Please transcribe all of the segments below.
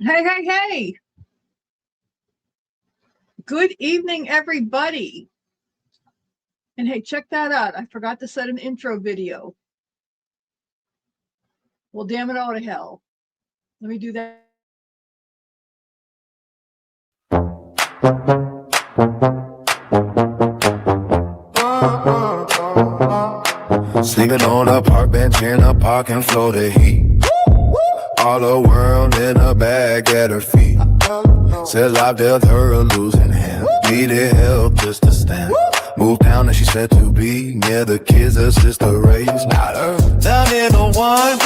Hey, hey, hey. Good evening, everybody. And hey, check that out. I forgot to set an intro video. Well, damn it all to hell. Let me do that. Sleeping on a park bench in a parking floor to heat. All the world in a bag at her feet. Said life dealt her a losing hand. Needed help just to stand. Moved down and she said to be near the kids her sister raised. Not her. The middle one,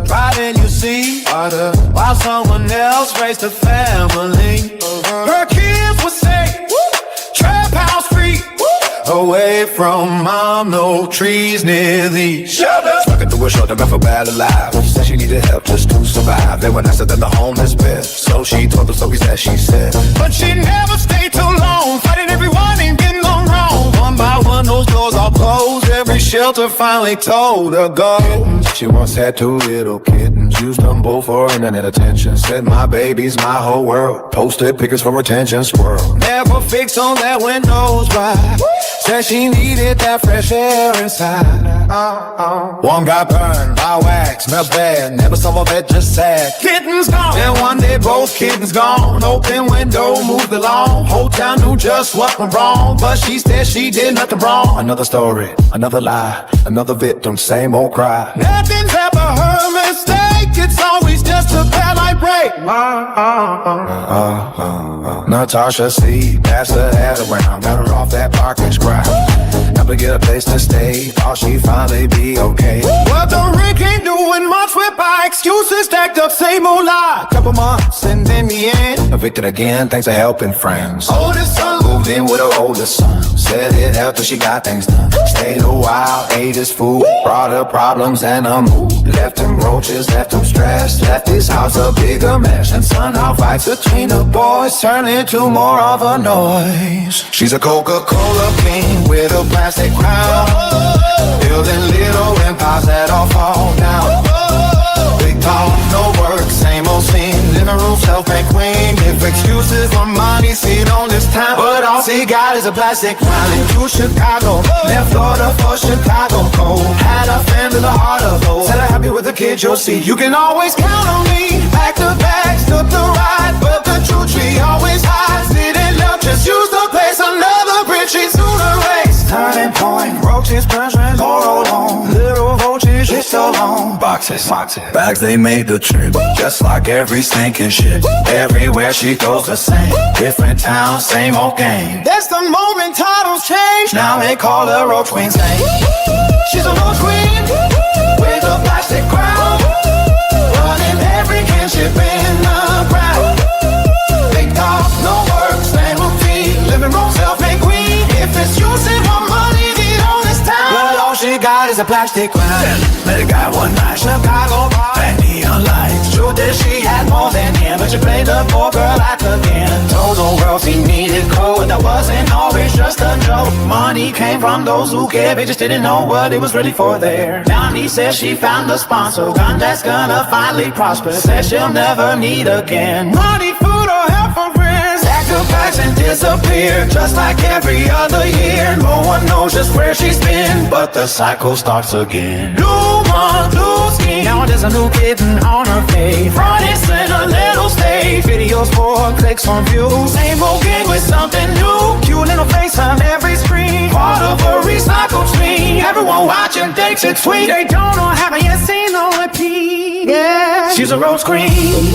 riding you see, while someone else raised a family. Her kids were safe, trap house free. Away from mom, no trees near the shelter. Stuck into a shelter, meant for bad alive. She said she needed help just to survive. They were nicer than the homeless best, so she told the stories that she said. But she never stayed too long, fighting everyone and getting on wrong. One by one, those doors all closed. Every shelter finally told her go. She once had two little kittens, used them both for internet attention. Said my baby's my whole world, posted pictures for attention squirrel. Never fixed on that windows right. Said she needed that fresh air inside. One got burned by wax, smells bad, never saw of it, just sad. Kittens gone, and one day both kittens gone. Open window, moved the lawn. Whole town knew just what went wrong, but she said she did nothing wrong. Another story, another lie, another victim, same old cry. Nothing's ever her mistake, it's always just a bad light break. Natasha C, passed her head around, got her off that parking ground. Never get a place to stay, thought she'd finally be okay. But the rent ain't doing much with my excuses, stacked up, same old lie. Couple months and in the end, evicted again, thanks to helping friends. Oldest son moved in with her oldest son, said it helped till she got things done. Stayed a while, ate his food, brought her problems and a mood. Left him roaches, left him stressed, left his house a bigger mess. And somehow fights between the boys turn into more of a noise. She's a Coca-Cola king with a plastic crown, building little empires that all fall down. Big talk, no work, same old scene, living room self-made queen. If excuses for money, seat on this town, but all she got is a plastic crown. Into Chicago, left Florida for Chicago cold. Had a family, the heart of gold. Said I'm happy with the kids, you'll see. You can always count on me. Back to back, took the ride, but the truth she always hides. Didn't love, just use the place. Another bridge, she's through the race. Turning point, roaches, punishment, all alone. Little roaches, it's so long. Boxes, bags, they made the trip. Just like every stinking shit. Everywhere she goes the same. Different town, same old game. That's the moment titles change. Now they call her Roach Queen. She's a Roach Queen with a plastic crown, running every kinship in the ground. Big talk, no work, same routine. Living room, self-made queen. If it's using more money, the honest town. But all she got is a plastic crown. Met a guy one night, Chicago bar, and neon lights. True that she had more than him, but she played the poor girl like again. Told the world she needed code, that wasn't always just a joke. Money came from those who cared, they just didn't know what it was ready for there. Now he says she found a sponsor, gun that's gonna finally prosper. Says she'll never need again money, food, or help from friends. Pack her bags and disappear, just like every other year. No one knows just where she's been, but the cycle starts again. New month, new scheme. Now there's a new kitten on her face. Front and center, little stage. Videos for clicks on views. Same old gang with something new. Cute little face on every screen. Part of a recycled stream. Everyone watching thinks it's sweet. They don't know, haven't yet seen no repeat. Yeah, she's a Roach Queen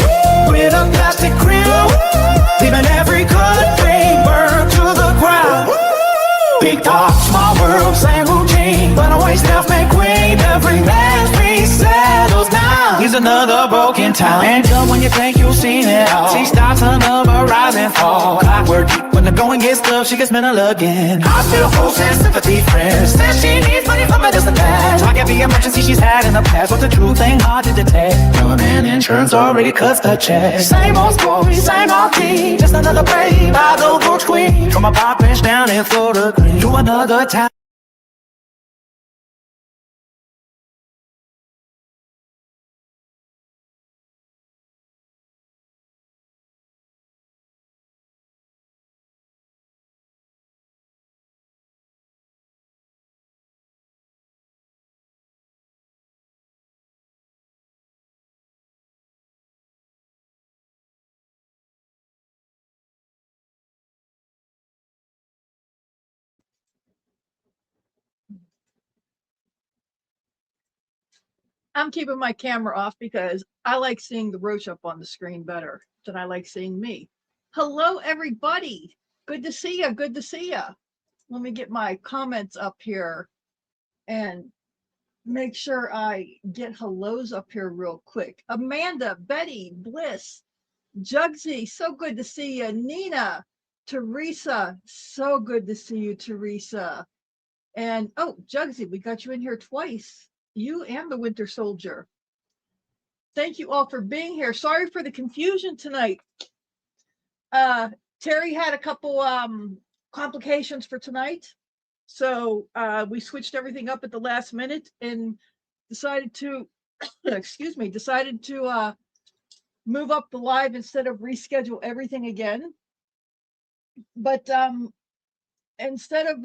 with a plastic grill, leaving every cut thing burned to the ground. Big talk, small world, same routine, but always self-made queen. Every man's piece settles down. He's another broken town. And just when you think you've seen it all, she starts another rise and fall. Clockwork, when the going gets tough, she gets mental again. Hospital folks and sympathy friends. Says she needs money from a distant past. Like every emergency she's had in the past, but the truth ain't hard to detect. Government insurance already cuts the check. Same old story, same old thing. Just another brave by the Roach Queen. From a park bench down in Florida Green to another town. I'm keeping my camera off because I like seeing the roach up on the screen better than I like seeing me. Hello, everybody. Good to see you. Good to see you. Let me get my comments up here and make sure I get hellos up here real quick. Amanda, Betty, Bliss, Jugsy, so good to see you. Nina, Teresa, so good to see you, Teresa. And oh, Jugsy, we got you in here twice. You and the Winter Soldier. Thank you all for being here. Sorry for the confusion tonight. Terry had a couple complications for tonight. So we switched everything up at the last minute and decided to, excuse me, decided to move up the live instead of reschedule everything again. But instead of,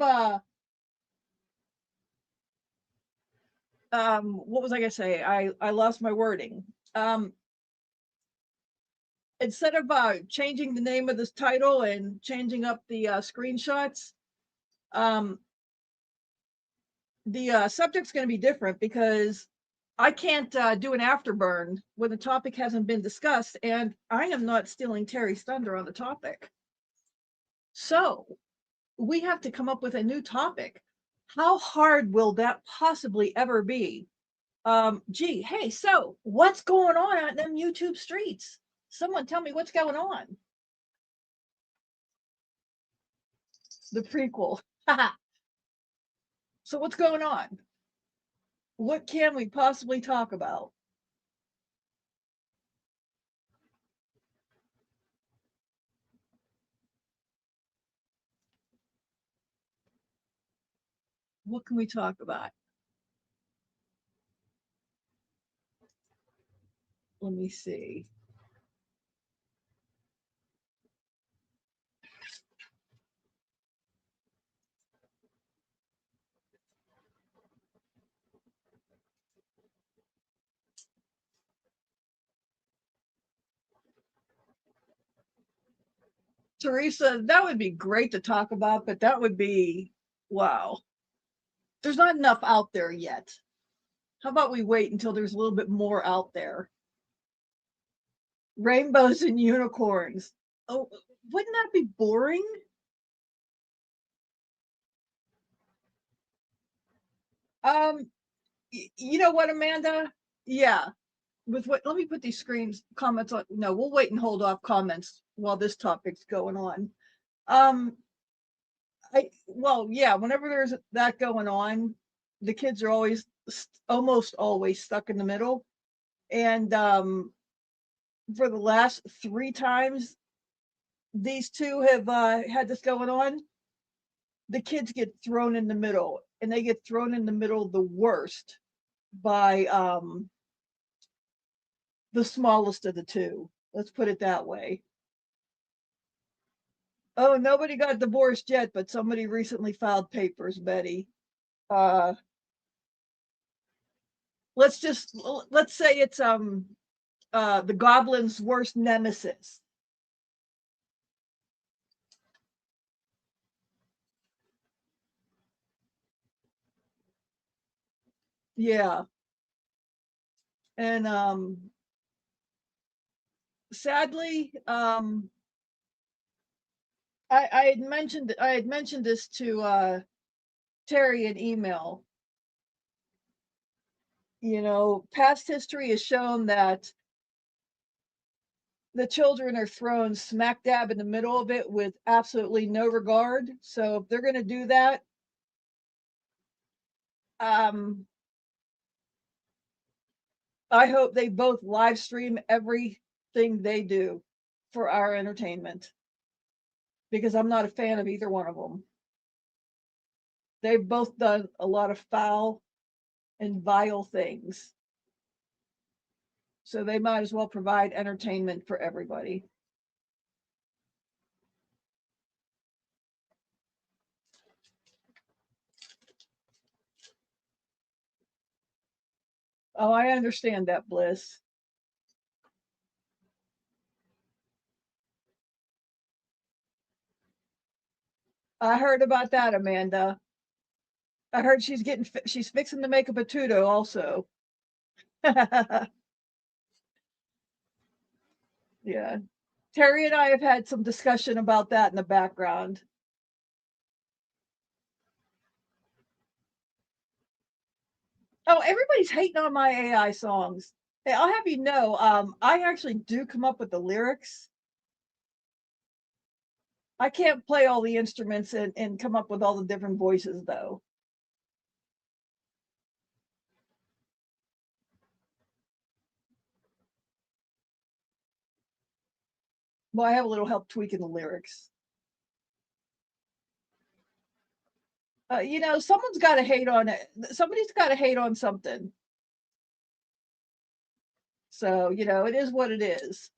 what was I gonna say? I lost my wording. Instead of changing the name of this title and changing up the screenshots, the subject's going to be different because I can't do an afterburn when the topic hasn't been discussed, and I am not stealing Terry's thunder on the topic. So we have to come up with a new topic. How hard will that possibly ever be? Gee, hey, so what's going on out in them YouTube streets? Someone tell me what's going on. The prequel. So what's going on? What can we possibly talk about? What can we talk about? Let me see. Teresa, that would be great to talk about, but that would be, wow. There's not enough out there yet. How about we wait until there's a little bit more out there? Rainbows and unicorns. Oh, wouldn't that be boring? You know what, Amanda? Yeah. With what, let me put these screens comments on. No, we'll wait and hold off comments while this topic's going on. Well, yeah, whenever there's that going on, the kids are always almost always stuck in the middle. And for the last 3 times these two have had this going on, the kids get thrown in the middle, and they get thrown in the middle the worst by the smallest of the two. Let's put it that way. Oh, nobody got divorced yet, but somebody recently filed papers, Betty. Uh, let's say it's the goblin's worst nemesis. Yeah. And sadly, I had mentioned this to Terry in email. You know, past history has shown that the children are thrown smack dab in the middle of it with absolutely no regard. So if they're going to do that, I hope they both live stream everything they do for our entertainment, because I'm not a fan of either one of them. They've both done a lot of foul and vile things. So they might as well provide entertainment for everybody. Oh, I understand that, Bliss. I heard about that, Amanda. I heard she's fixing to make a potato also. Yeah. Terry and I have had some discussion about that in the background. Oh, everybody's hating on my AI songs. Hey, I'll have you know, I actually do come up with the lyrics. I can't play all the instruments and come up with all the different voices though. Well, I have a little help tweaking the lyrics. Someone's got to hate on it. Somebody's got to hate on something. So, it is what it is.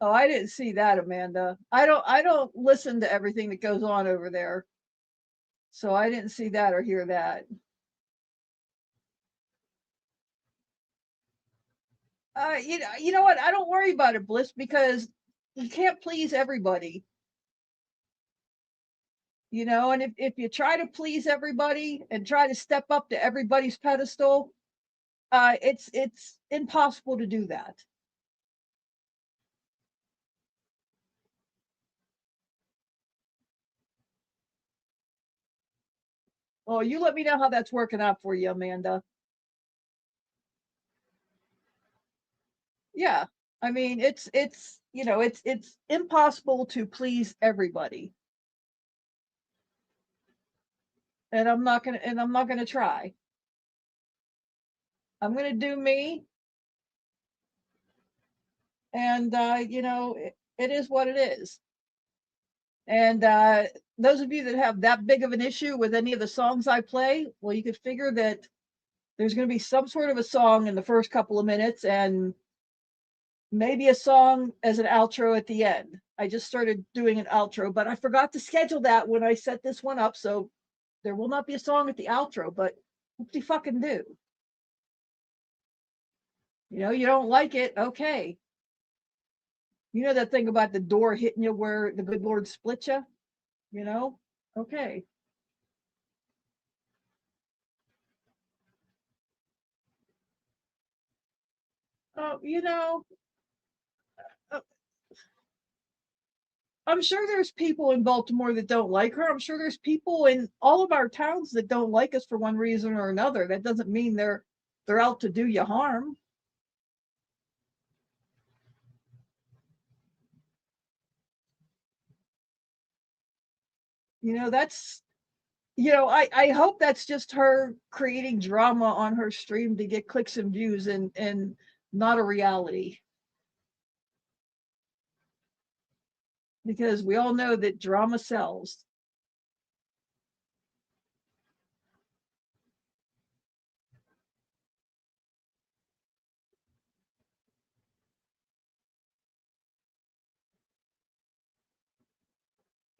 Oh, I didn't see that, Amanda. I don't listen to everything that goes on over there. So I didn't see that or hear that. You know what? I don't worry about it, Bliss, because you can't please everybody. And if you try to please everybody and try to step up to everybody's pedestal, it's impossible to do that. Well, you let me know how that's working out for you, Amanda. Yeah. I mean, it's impossible to please everybody. And I'm not gonna try. I'm gonna do me, and it is what it is. And those of you that have that big of an issue with any of the songs I play, well, you could figure that there's going to be some sort of a song in the first couple of minutes and maybe a song as an outro at the end. I just started doing an outro, but I forgot to schedule that when I set this one up. So there will not be a song at the outro, but what do you fucking do? You don't like it. Okay. You know that thing about the door hitting you where the good Lord split you? You know? Okay. Oh, uh, I'm sure there's people in Baltimore that don't like her. I'm sure there's people in all of our towns that don't like us for one reason or another. That doesn't mean they're out to do you harm. That's I hope that's just her creating drama on her stream to get clicks and views and not a reality. Because we all know that drama sells.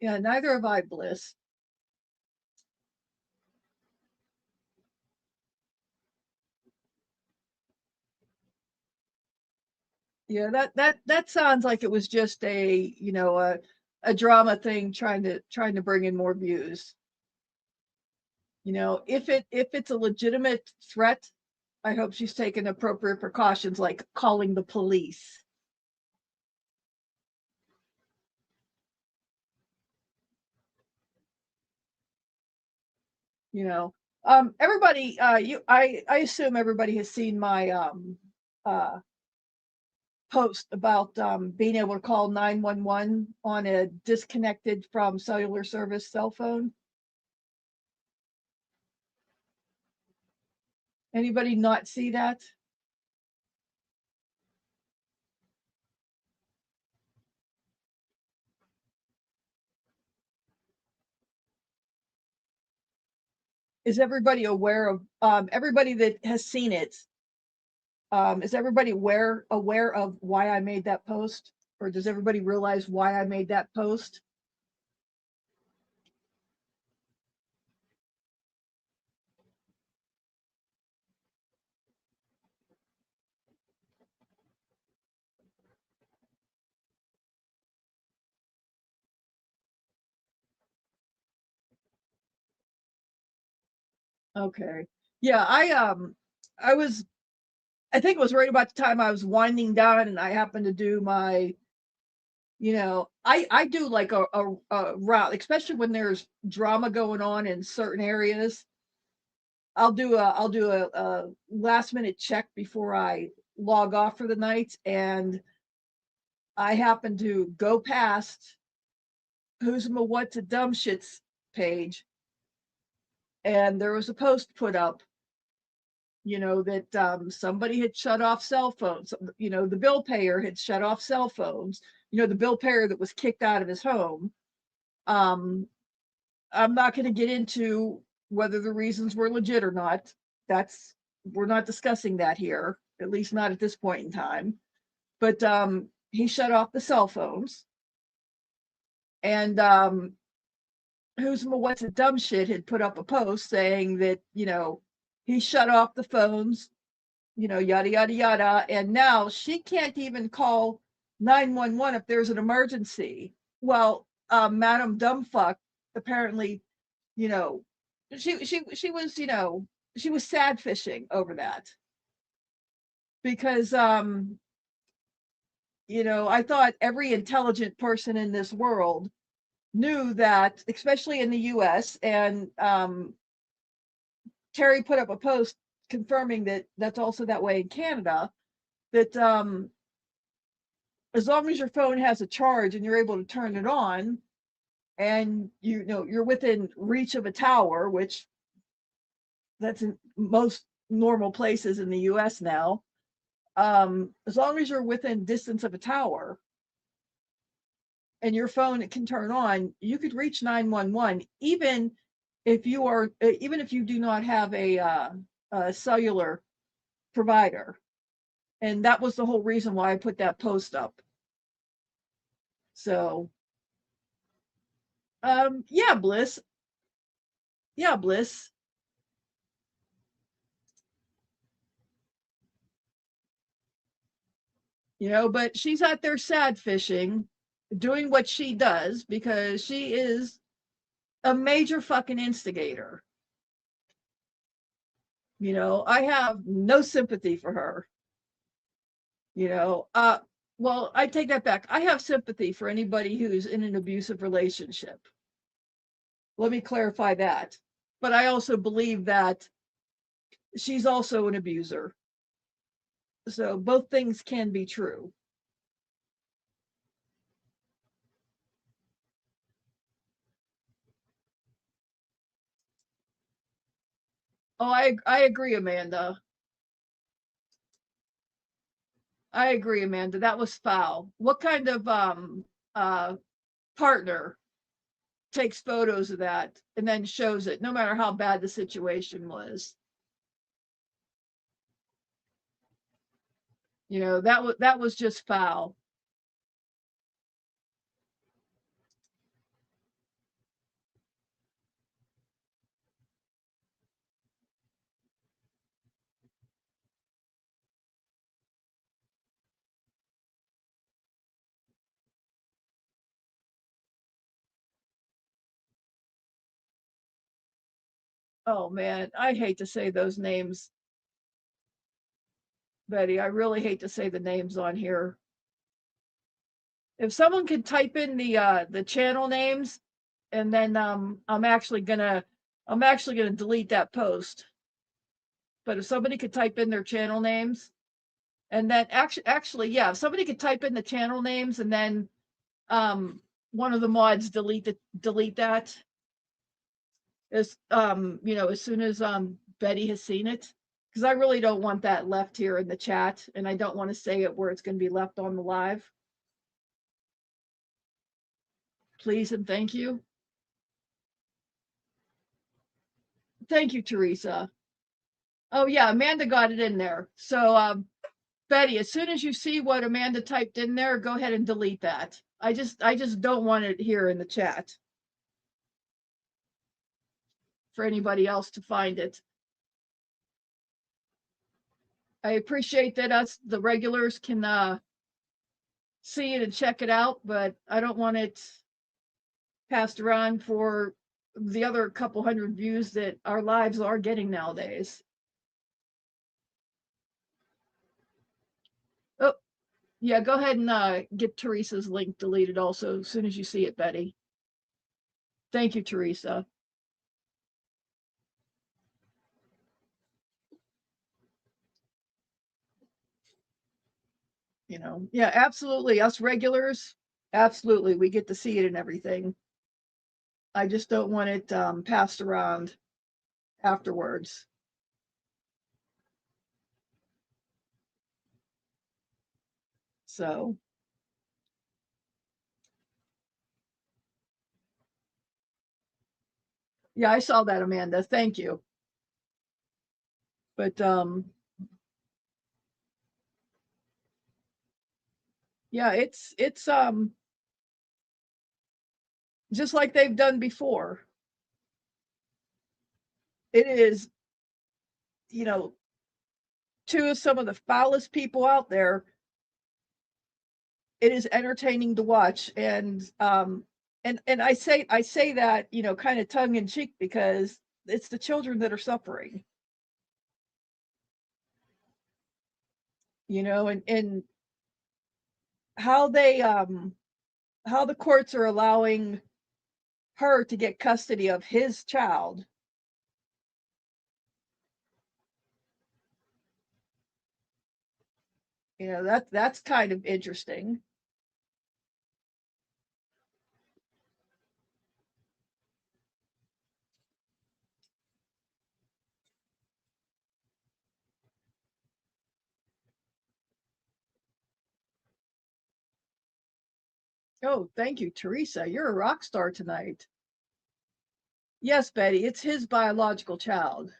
Yeah, neither have I, Bliss. Yeah, that sounds like it was just a drama thing trying to bring in more views. If it's a legitimate threat, I hope she's taken appropriate precautions like calling the police. Everybody, I assume everybody has seen my uh post about being able to call 911 on a disconnected from cellular service cell phone. Anybody not see that? Is everybody aware of everybody that has seen it? Is everybody aware of why I made that post, or does everybody realize why I made that post? Okay. Yeah, I was, I think it was right about the time I was winding down and I happened to do my, I do like a route, especially when there's drama going on in certain areas. I'll do a last minute check before I log off for the night, and I happen to go past who's my what's a dumb shits page, and there was a post put up, that somebody had shut off cell phones. The bill payer had shut off cell phones. The bill payer that was kicked out of his home. Um, I'm not going to get into whether the reasons were legit or not. That's We're not discussing that here, at least not at this point in time. But he shut off the cell phones, and who's my what's a dumb shit had put up a post saying that he shut off the phones, yada yada yada, and now she can't even call 911 if there's an emergency. Well, Madam Dumbfuck apparently, you know, she was, she was sad fishing over that because I thought every intelligent person in this world knew that, especially in the US, and Terry put up a post confirming that that's also that way in Canada, that as long as your phone has a charge and you're able to turn it on, and you're within reach of a tower, which that's in most normal places in the US now, as long as you're within distance of a tower and your phone can turn on, you could reach 911, even if you do not have a cellular provider. And that was the whole reason why I put that post up. So yeah, Bliss. Yeah, Bliss. But she's out there sad fishing, doing what she does because she is a major fucking instigator. I have no sympathy for her. Well, I take that back. I have sympathy for anybody who's in an abusive relationship. Let me clarify that. But I also believe that she's also an abuser. So both things can be true. Oh, I agree, Amanda. I agree, Amanda. That was foul. What kind of uh partner takes photos of that and then shows it, no matter how bad the situation was? That was just foul. Oh man, I hate to say those names, Betty. I really hate to say the names on here. If someone could type in the channel names, and then I'm actually gonna delete that post. But if somebody could type in their channel names, and then actually, yeah, if somebody could type in the channel names, and then one of the mods delete that as soon as Betty has seen it, because I really don't want that left here in the chat, and I don't want to say it where it's going to be left on the live. Please and thank you. Thank you, Teresa. Oh yeah, Amanda got it in there. So Betty, as soon as you see what Amanda typed in there, go ahead and delete that. I just don't want it here in the chat for anybody else to find it. I appreciate that us, the regulars, can see it and check it out, but I don't want it passed around for the other couple hundred views that our lives are getting nowadays. Oh, yeah, go ahead and get Teresa's link deleted also as soon as you see it, Betty. Thank you, Teresa. You know, yeah, absolutely. Us regulars, absolutely. We get to see it and everything. I just don't want it passed around afterwards. So, yeah, I saw that, Amanda. Thank you. But yeah, it's just like they've done before. It is, you know, two of some of the foulest people out there. It is entertaining to watch, and I say that, you know, kind of tongue in cheek, because it's the children that are suffering. You know, and how they how the courts are allowing her to get custody of his child. You know, that's kind of interesting. Oh, thank you, Teresa. You're a rock star tonight. Yes, Betty, it's his biological child.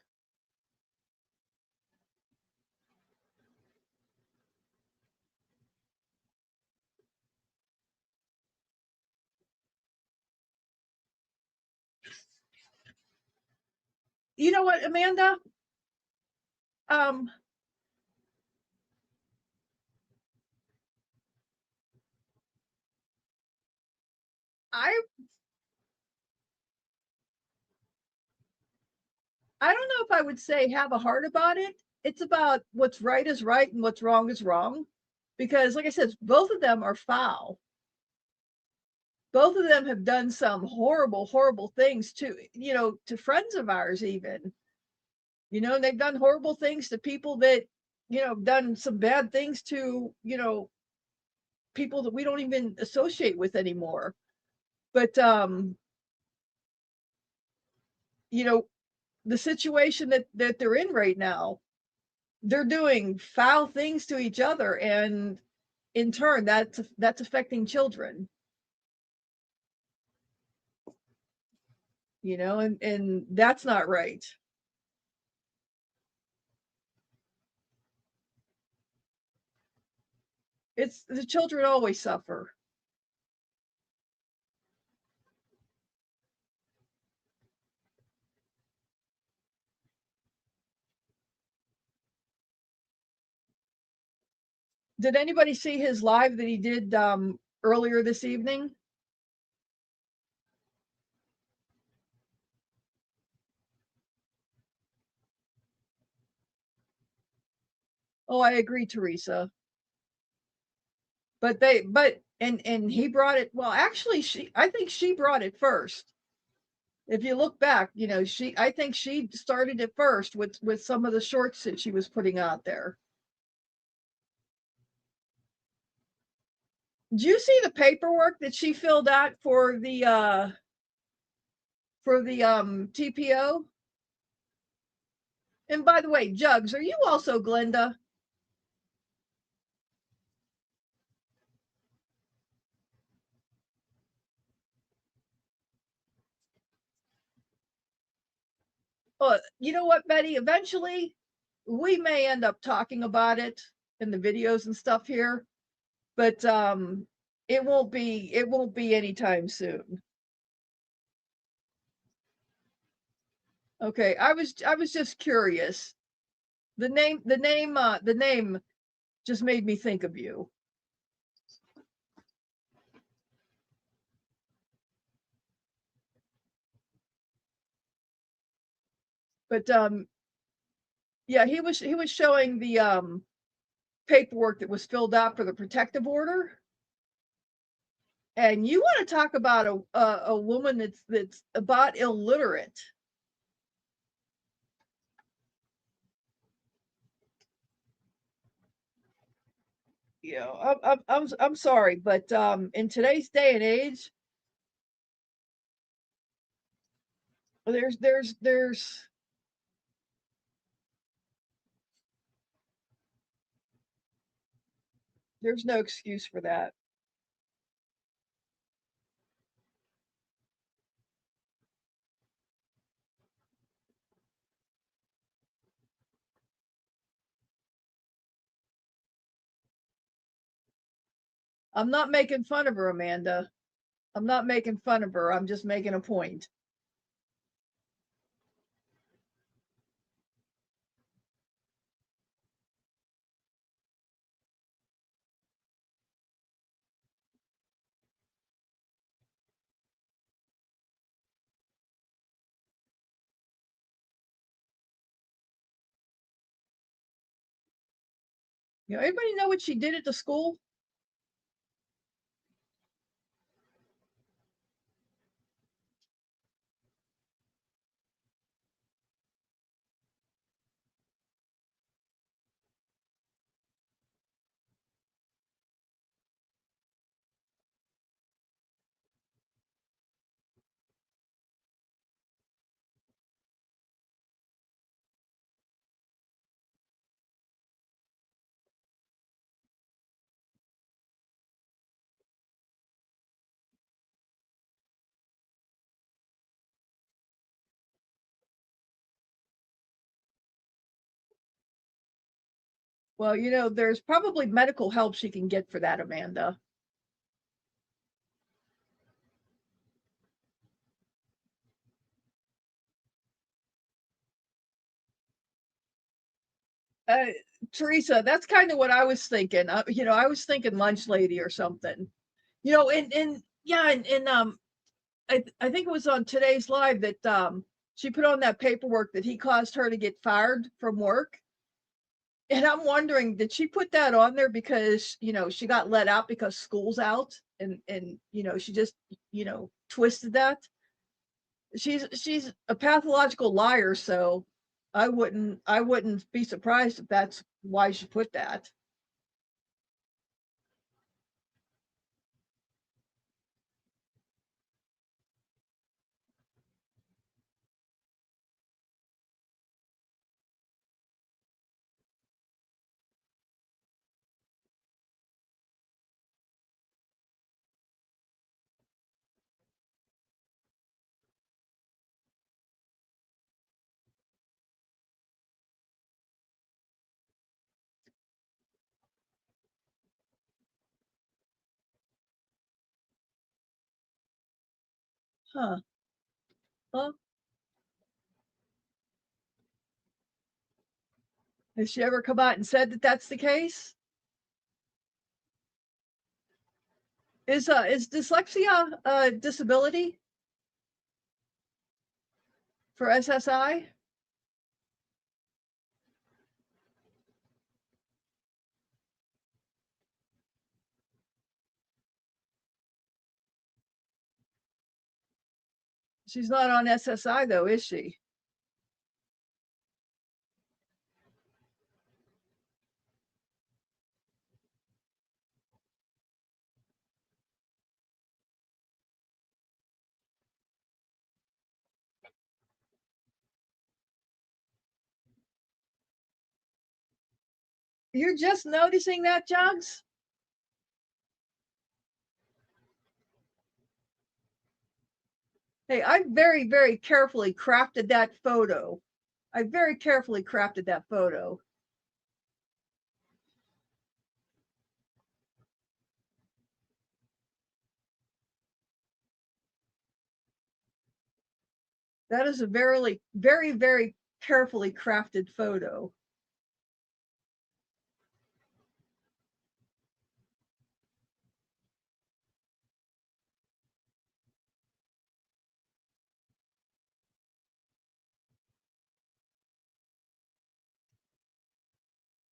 You know what, Amanda? Um, I I don't know if I would say have a heart about it. It's about what's right is right and what's wrong is wrong. Because, like I said, both of them are foul. Both of them have done some horrible, horrible things to, you know, to friends of ours, even. You know, they've done horrible things to people that, you know, done some bad things to, you know, people that we don't even associate with anymore. But, you know, the situation that they're in right now, they're doing foul things to each other, and in turn that's affecting children, you know, and that's not right. It's the children always suffer. Did anybody see his live that he did earlier this evening? Oh, I agree, Teresa. But he brought it, well, actually, I think she brought it first. If you look back, you know, I think she started it first with some of the shorts that she was putting out there. Did you see the paperwork that she filled out for the TPO? And by the way, Jugs, are you also Glenda? You know what, Betty? Eventually, we may end up talking about it in the videos and stuff here, but it won't be anytime soon. Okay, I was just curious. The name just made me think of you. But yeah, he was showing the paperwork that was filled out for the protective order. And you want to talk about a woman that's about illiterate. You know, I'm sorry, but in today's day and age, there's no excuse for that. I'm not making fun of her, Amanda. I'm not making fun of her. I'm just making a point. You know, anybody know what she did at the school? Well, you know, there's probably medical help she can get for that, Amanda. Uh, Teresa, that's kind of what I was thinking. You know, I was thinking lunch lady or something. You know, and yeah, and I think it was on today's live that she put on that paperwork that he caused her to get fired from work. And I'm wondering, did she put that on there because, you know, she got let out because school's out and you know, she just, you know, twisted that? She's a pathological liar, so I wouldn't be surprised if that's why she put that. Huh. Huh? Has she ever come out and said that that's the case? Is dyslexia a disability for SSI? She's not on SSI though, is she? You're just noticing that, Jugs? Hey, I very carefully crafted that photo. I very carefully crafted that photo. That is a very carefully crafted photo.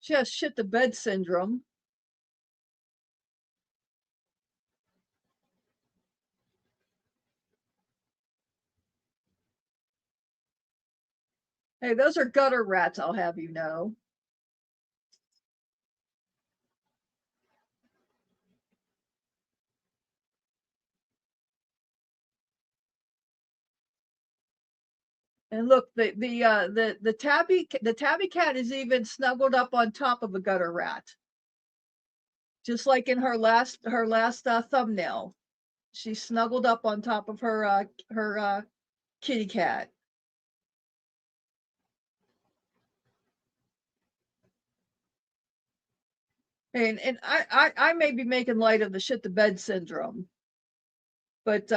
She has shit the bed syndrome. Hey, those are gutter rats, I'll have you know. And look, the tabby cat is even snuggled up on top of a gutter rat, just like in her last thumbnail. She snuggled up on top of her kitty cat. And I may be making light of the shit the bed syndrome, but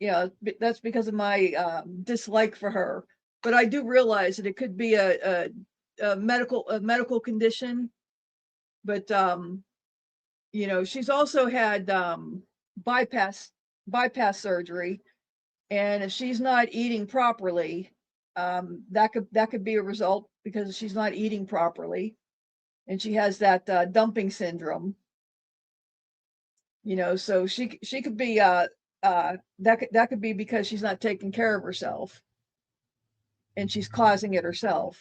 yeah, that's because of my dislike for her. But I do realize that it could be a medical condition. But she's also had bypass surgery, and if she's not eating properly, that could be a result because she's not eating properly, and she has that dumping syndrome. So she could be that could be because she's not taking care of herself, and she's causing it herself.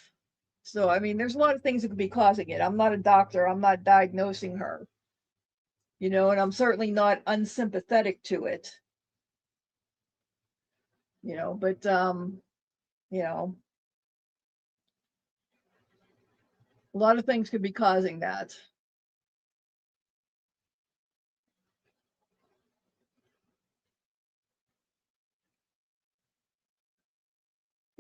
So I mean, there's a lot of things that could be causing it. I'm not a doctor. I'm not diagnosing her, and I'm certainly not unsympathetic to it. But a lot of things could be causing that.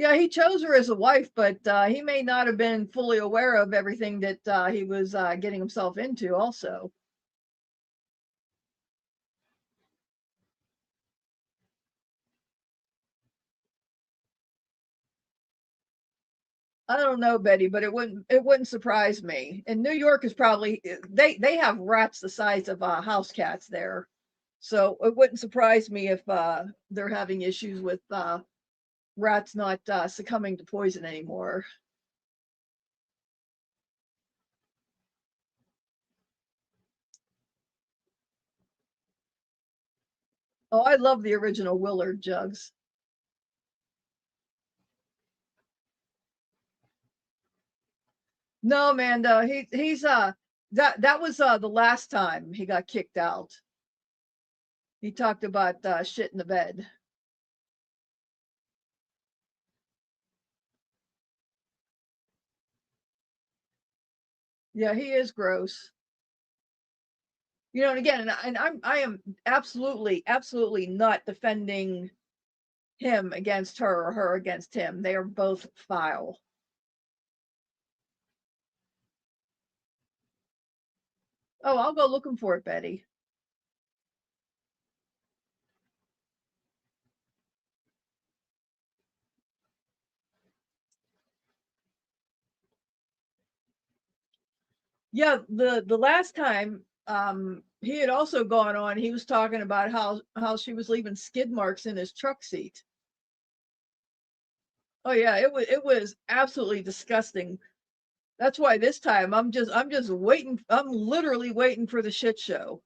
Yeah, he chose her as a wife, but he may not have been fully aware of everything that he was getting himself into also. I don't know, Betty, but it wouldn't surprise me. And New York is probably they have rats the size of house cats there. So it wouldn't surprise me if they're having issues with rats not succumbing to poison anymore. Oh, I love the original Willard jugs. No, man, he's that was the last time he got kicked out. He talked about shit in the bed. Yeah, he is gross. And again, I am absolutely not defending him against her or her against him. They are both vile. Oh, I'll go looking for it, Betty. Yeah, the last time he had also gone on, he was talking about how she was leaving skid marks in his truck seat. Oh yeah, it was absolutely disgusting. That's why this time I'm just waiting. I'm literally waiting for the shit show.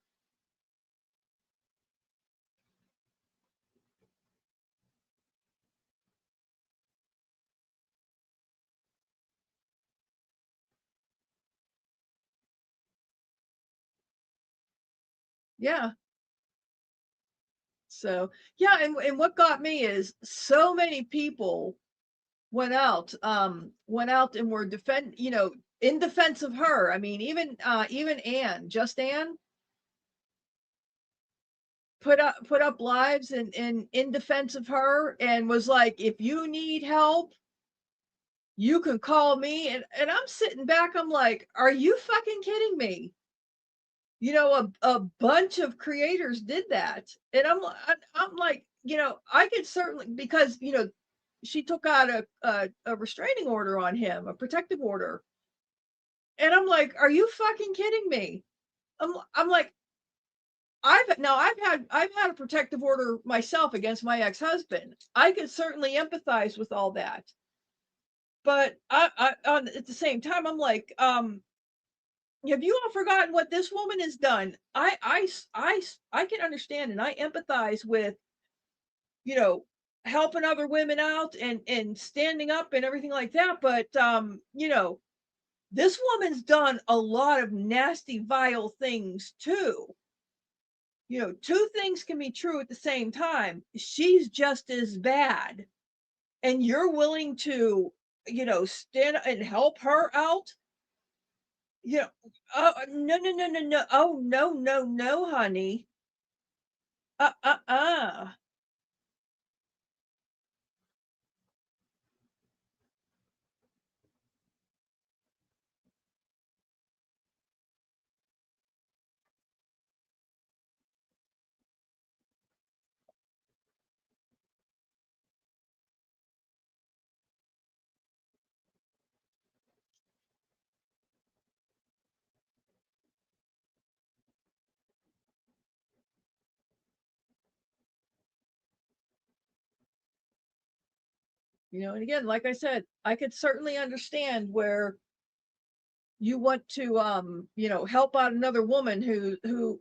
Yeah. So yeah, and what got me is so many people went out and were in defense of her. I mean, even Anne, just Anne, put up lives and in defense of her, and was like, if you need help, you can call me. And I'm sitting back, I'm like, are you fucking kidding me? A bunch of creators did that, and I'm like, I could certainly, because she took out a restraining order on him, a protective order, and I'm like, are you fucking kidding me? I'm like, I've had a protective order myself against my ex-husband. I could certainly empathize with all that. But at the same time, I'm like, have you all forgotten what this woman has done? I can understand and I empathize with, you know, helping other women out and standing up and everything like that. But this woman's done a lot of nasty, vile things too. Two things can be true at the same time. She's just as bad, and you're willing to, stand and help her out. No, no, no, no, no. Oh, no, no, no, honey. Uh. And again, like I said, I could certainly understand where you want to, help out another woman who,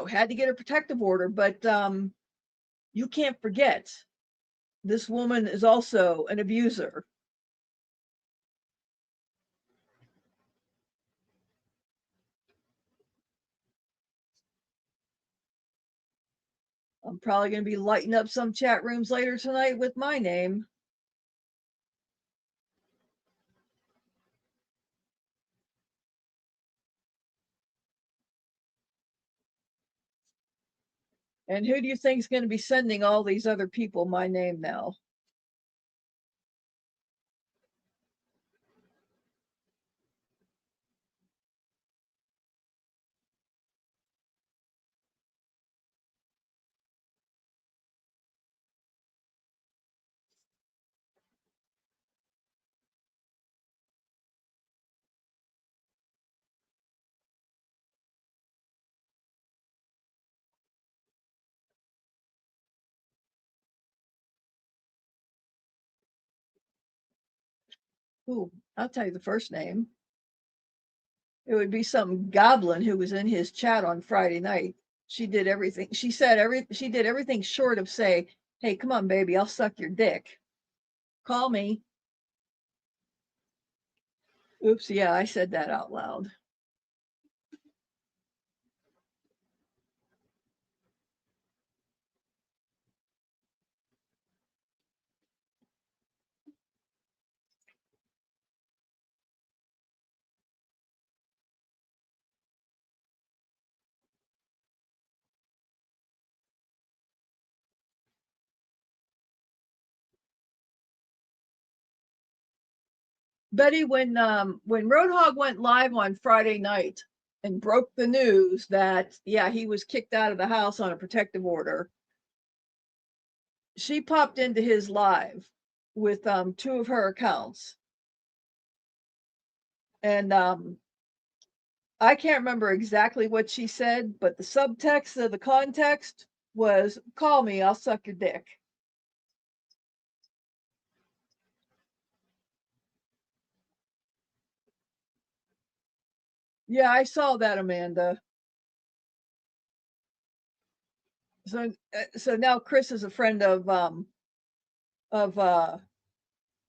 had to get a protective order, but you can't forget this woman is also an abuser. I'm probably going to be lighting up some chat rooms later tonight with my name. And who do you think is going to be sending all these other people my name now? Ooh, I'll tell you the first name. It would be some goblin who was in his chat on Friday night. She did everything. She did everything short of say, "Hey, come on, baby, I'll suck your dick. Call me." Oops, yeah, I said that out loud. Betty, when Roadhog went live on Friday night and broke the news that he was kicked out of the house on a protective order, she popped into his live with two of her accounts. And I can't remember exactly what she said, but the subtext of the context was, "Call me, I'll suck your dick." Yeah, I saw that, Amanda. So now Chris is a friend of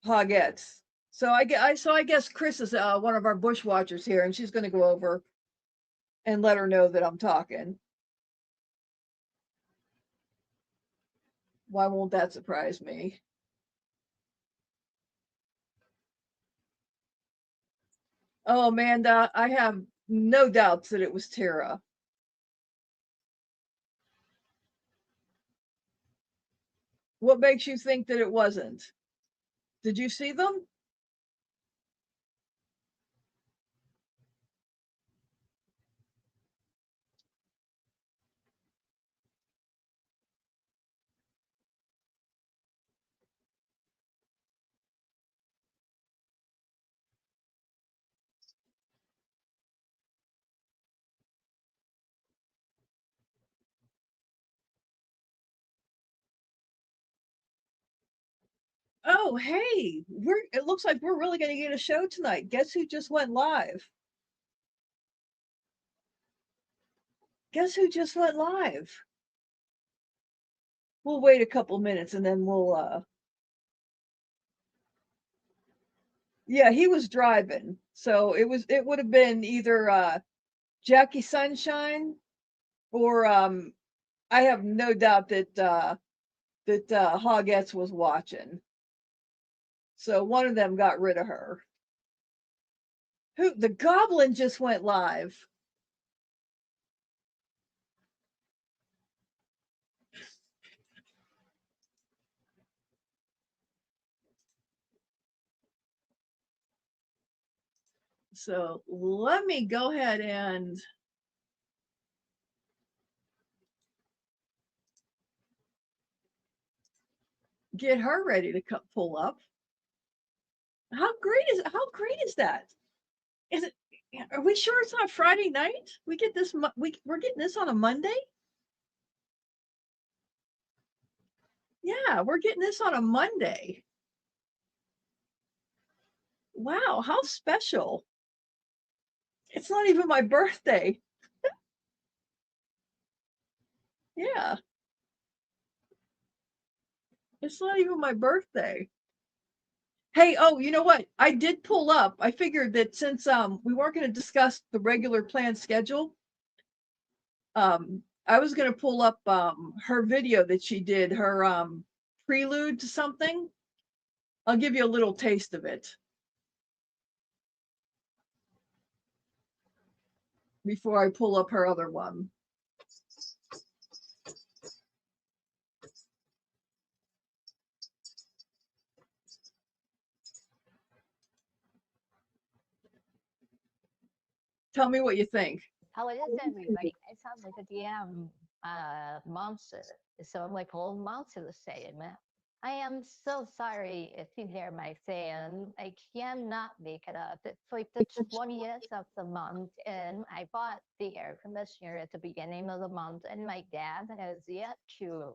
Hogette's. So I guess Chris is one of our bush watchers here, and she's going to go over and let her know that I'm talking. Why won't that surprise me? Oh, Amanda, I have no doubts that it was Tara. What makes you think that it wasn't? Did you see them? Oh, hey, it looks like we're really going to get a show tonight. Guess who just went live? Guess who just went live? We'll wait a couple minutes and then we'll yeah, he was driving. So it would have been either Jackie Sunshine or I have no doubt that Hoggets was watching. So one of them got rid of her. Who the Goblin just went live. So let me go ahead and get her ready to pull up. How great is that? Is it? Are we sure it's not Friday night? We get this. We're getting this on a Monday. Yeah, we're getting this on a Monday. Wow, how special! It's not even my birthday. Yeah, it's not even my birthday. Hey, oh, you know what? I did pull up. I figured that since we weren't going to discuss the regular planned schedule, I was going to pull up her video that she did, her prelude to something. I'll give you a little taste of it before I pull up her other one. Tell me what you think. How it is, everybody? It sounds like a damn monster. So I'm like old monster saying, man. I am so sorry if you hear my fan. I cannot make it up. It's like the 20th of the month, and I bought the air conditioner at the beginning of the month, and my dad has yet to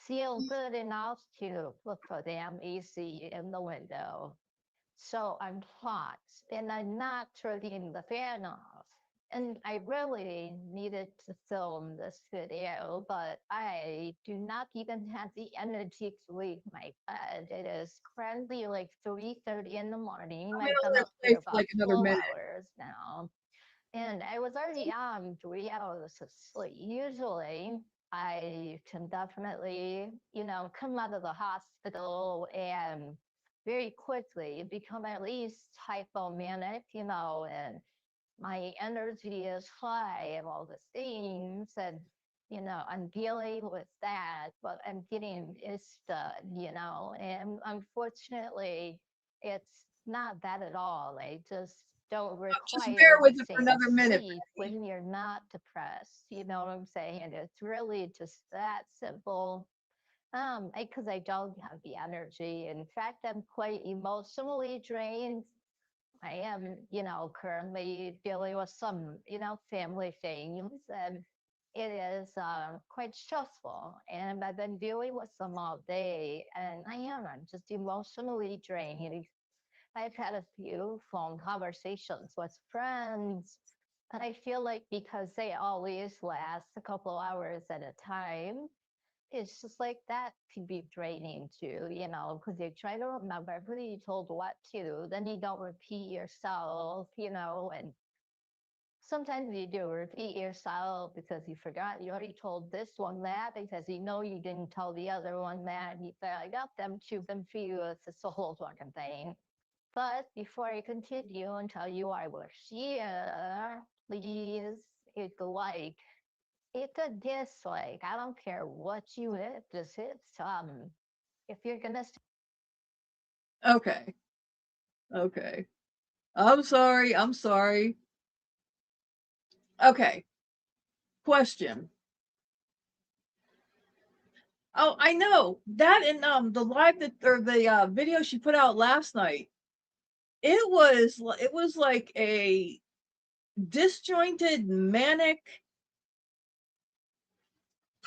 feel good enough to put the damn AC in the window. So I'm hot, and I'm not turning the fan off. And I really needed to film this video, but I do not even have the energy to leave my bed. It is currently like 3:30 in the morning. I've been up for about like another 12 minute. hours now. And I was already on 3 hours of sleep. Usually I can definitely, come out of the hospital and very quickly become at least hypomanic, and my energy is high and all the things. And, I'm dealing with that, but I'm getting this done, and unfortunately, it's not that at all. I just don't Just bear require with the it for same another minute. sleep when you're not depressed. You know what I'm saying? And it's really just that simple. Because I don't have the energy. In fact, I'm quite emotionally drained. I am, currently dealing with some, family things, and it is quite stressful. And I've been dealing with them all day, and I'm just emotionally drained. I've had a few phone conversations with friends, but I feel like because they always last a couple hours at a time, it's just like that can be draining too, because you try to remember everybody you told what to, then you don't repeat yourself, and sometimes you do repeat yourself because you forgot you already told this one that because you didn't tell the other one that. You thought, I got them too confused. It's a whole fucking thing. But before I continue and tell you I will share, please hit the like, hit the dislike. I don't care what you hit, just hit some. If you're gonna Okay. Okay. I'm sorry. I'm sorry. Okay. Question. Oh, I know that in the live that or the video she put out last night. It was like a disjointed manic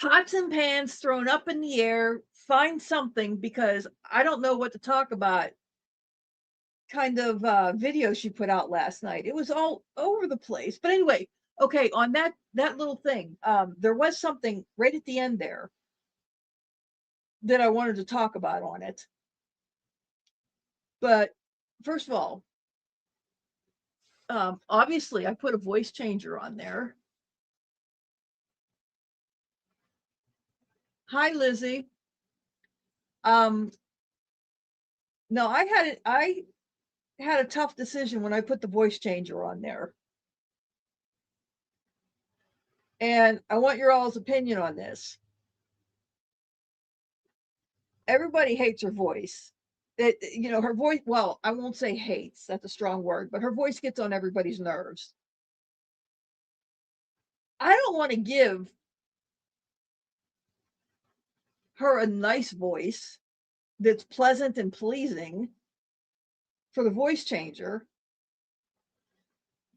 pots and pans thrown up in the air, find something, because I don't know what to talk about kind of video she put out last night. It was all over the place. But anyway, okay, on that little thing, there was something right at the end there that I wanted to talk about on it. But first of all, obviously I put a voice changer on there. Hi, Lizzie. No, I had a tough decision when I put the voice changer on there. And I want your all's opinion on this. Everybody hates her voice. Her voice, well, I won't say hates, that's a strong word, but her voice gets on everybody's nerves. I don't want to give her a nice voice that's pleasant and pleasing for the voice changer,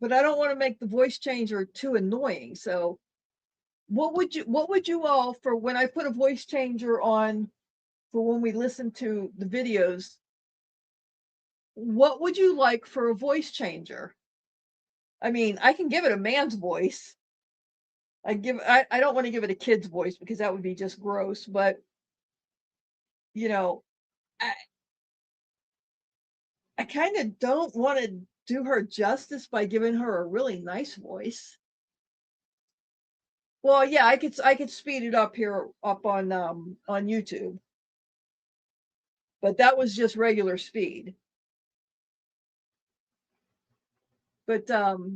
but I don't want to make the voice changer too annoying. So what would you all, for when I put a voice changer on for when we listen to the videos, what would you like for a voice changer? I mean, I can give it a man's voice. I don't want to give it a kid's voice because that would be just gross, but I, I kind of don't want to do her justice by giving her a really nice voice. Well, yeah, I could speed it up here up on YouTube. But that was just regular speed. But no,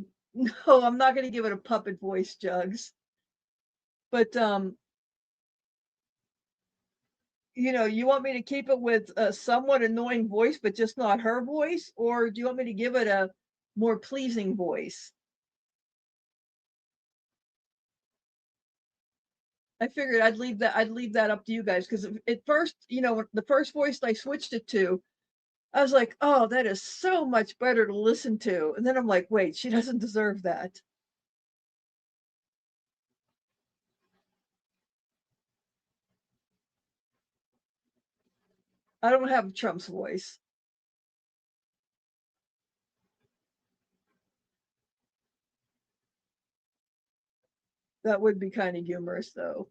I'm not going to give it a puppet voice, Jugs. But you want me to keep it with a somewhat annoying voice, but just not her voice, or do you want me to give it a more pleasing voice? I figured I'd leave that up to you guys, because at first, the first voice I switched it to, I was like, oh, that is so much better to listen to. And then I'm like, wait, she doesn't deserve that. I don't have Trump's voice. That would be kind of humorous, though.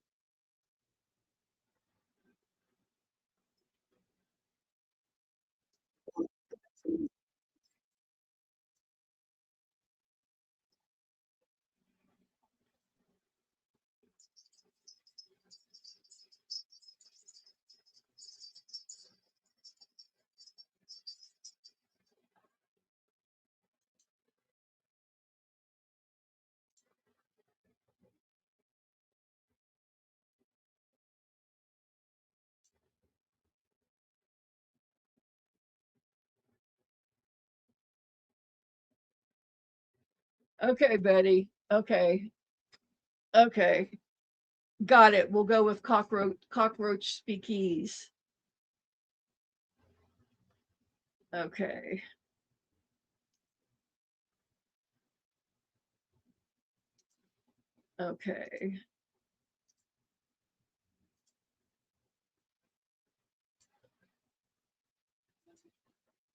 Okay, Betty. Okay. Okay. Got it. We'll go with cockroach speakees. Okay. Okay.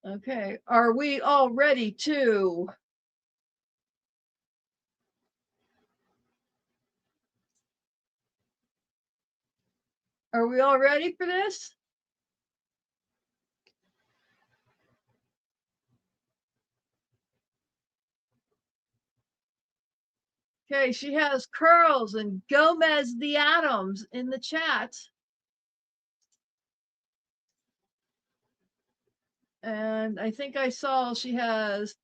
Okay. Are we all ready to? Are we all ready for this? Okay, she has curls and Gomez the Adams in the chat. And I think I saw she has,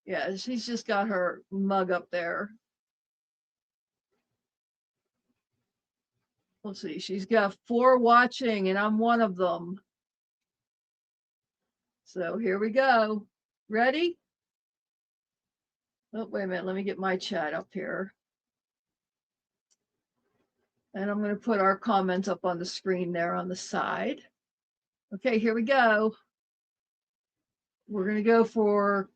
yeah, she's just got her mug up there. Let's see, she's got 4 watching and I'm one of them. So here we go. Ready? Oh, wait a minute. Let me get my chat up here. And I'm going to put our comments up on the screen there on the side. Okay, here we go. We're going to go for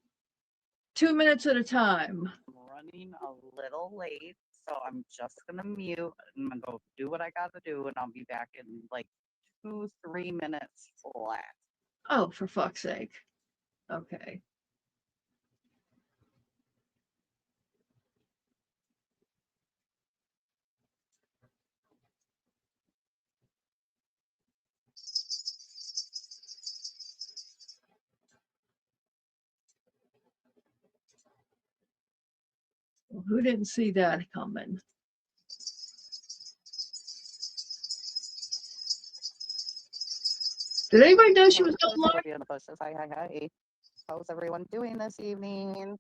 2 minutes at a time. I'm running a little late, So I'm just gonna mute and I'm gonna go do what I gotta do, and I'll be back in like 2-3 minutes flat. Oh, for fuck's sake. Okay. Well, who didn't see that coming? Did anybody know she was going live? In the bushes. Hi. How's everyone doing this evening?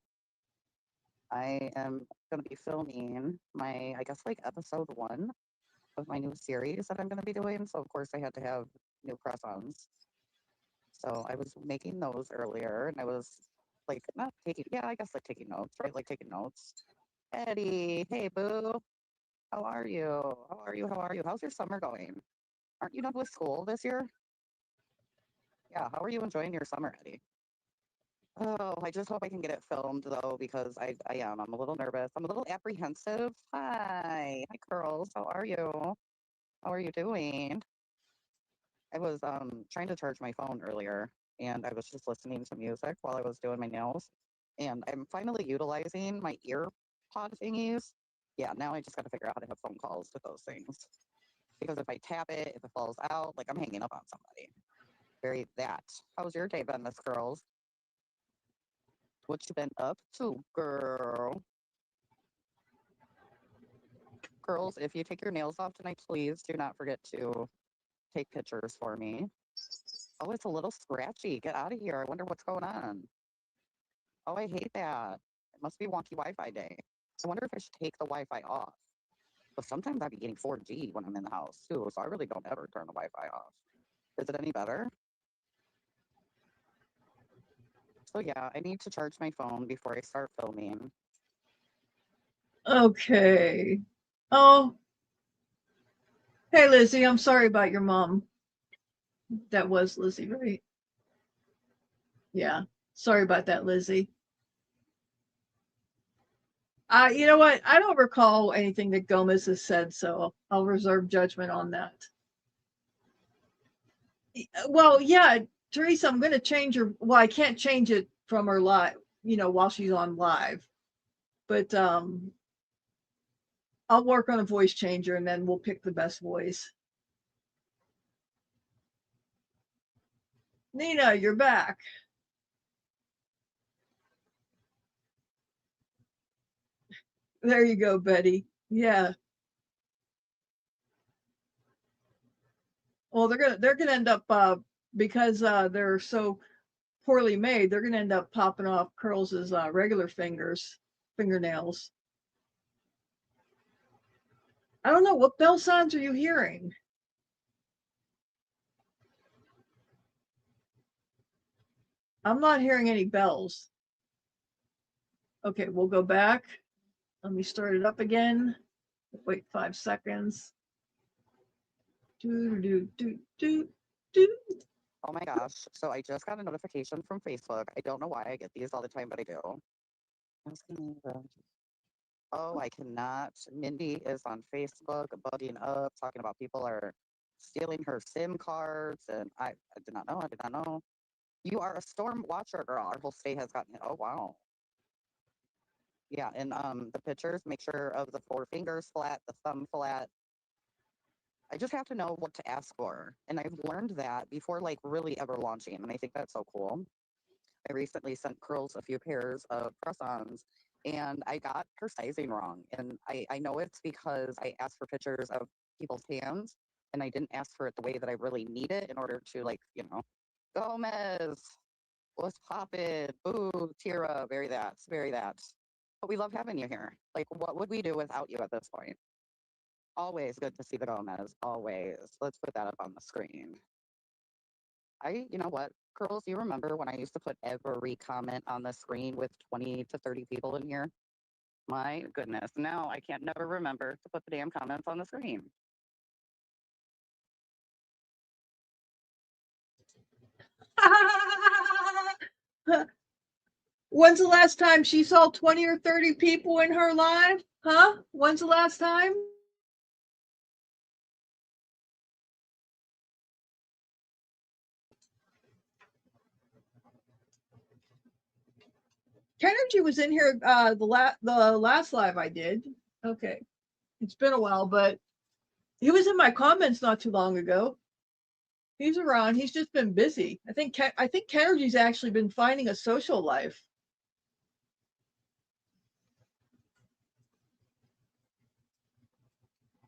I am going to be filming my, I guess, like episode 1 of my new series that I'm going to be doing. So, of course, I had to have new press-ons. So, I was making those earlier, and I was like, not taking, yeah, I guess like taking notes, right? Like taking notes. Eddie, hey, boo. How are you? How's your summer going? Aren't you done with school this year? Yeah, how are you enjoying your summer, Eddie? Oh, I just hope I can get it filmed though, because I am. I'm a little nervous. I'm a little apprehensive. Hi, girls. How are you? How are you doing? I was trying to charge my phone earlier, and I was just listening to music while I was doing my nails, and I'm finally utilizing my ear pod thingies. Yeah, now I just got to figure out how to have phone calls with those things, because if I tap it, if it falls out, like I'm hanging up on somebody. Very that. How's your day been, Miss Girls? What you been up to, girl? Girls, if you take your nails off tonight, please do not forget to take pictures for me. Oh, it's a little scratchy. Get out of here. I wonder what's going on. Oh, I hate that. It must be wonky Wi-Fi day. I wonder if I should take the Wi-Fi off. But sometimes I'd be getting 4G when I'm in the house too, so I really don't ever turn the Wi-Fi off. Is it any better? So yeah, I need to charge my phone before I start filming. Okay. Oh. Hey, Lizzie, I'm sorry about your mom. That was Lizzie, right? Yeah. Sorry about that, Lizzie. You know what? I don't recall anything that Gomez has said, so I'll reserve judgment on that. Well, yeah, Teresa, I'm going to change her. Well, I can't change it from her live, while she's on live. But I'll work on a voice changer and then we'll pick the best voice. Nina, you're back. There you go, Betty. Yeah. Well, they're gonna end up because they're so poorly made. They're gonna end up popping off Curls's regular fingernails. I don't know, what bell sounds are you hearing? I'm not hearing any bells. Okay, we'll go back. Let me start it up again. Wait 5 seconds. Do. Oh my gosh. So I just got a notification from Facebook. I don't know why I get these all the time, but I do. Oh, I cannot. Mindy is on Facebook bugging up, talking about people are stealing her SIM cards. And I did not know. I did not know. You are a storm watcher, girl. Our whole state has gotten it. Oh, wow. Yeah, and the pictures, make sure of the 4 fingers flat, the thumb flat. I just have to know what to ask for. And I've learned that before, like, really ever launching. And I think that's so cool. I recently sent Curls a few pairs of press-ons, and I got her sizing wrong. And I know it's because I asked for pictures of people's hands, and I didn't ask for it the way that I really need it in order to, like, Gomez, what's poppin'? Boo, Tira, very that. But we love having you here. Like, what would we do without you at this point? Always good to see the Gomez, always. Let's put that up on the screen. You know what, girls, you remember when I used to put every comment on the screen with 20 to 30 people in here? My goodness, now I can't never remember to put the damn comments on the screen. When's the last time she saw 20 or 30 people in her live? Huh? When's the last time? Kenergy was in here the last live I did. Okay. It's been a while, but he was in my comments not too long ago. He's around. He's just been busy. I think Kenergy's actually been finding a social life.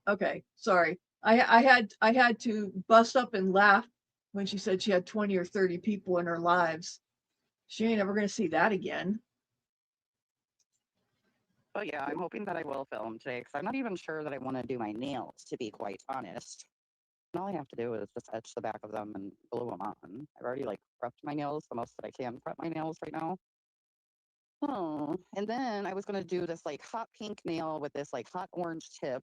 Okay, sorry. I had to bust up and laugh when she said she had 20 or 30 people in her lives. She ain't ever gonna see that again. But yeah, I'm hoping that I will film today because I'm not even sure that I want to do my nails, to be quite honest. And all I have to do is just etch the back of them and glue them on. I've already like prepped my nails the most that I can prep my nails right now. Oh, and then I was gonna do this like hot pink nail with this like hot orange tip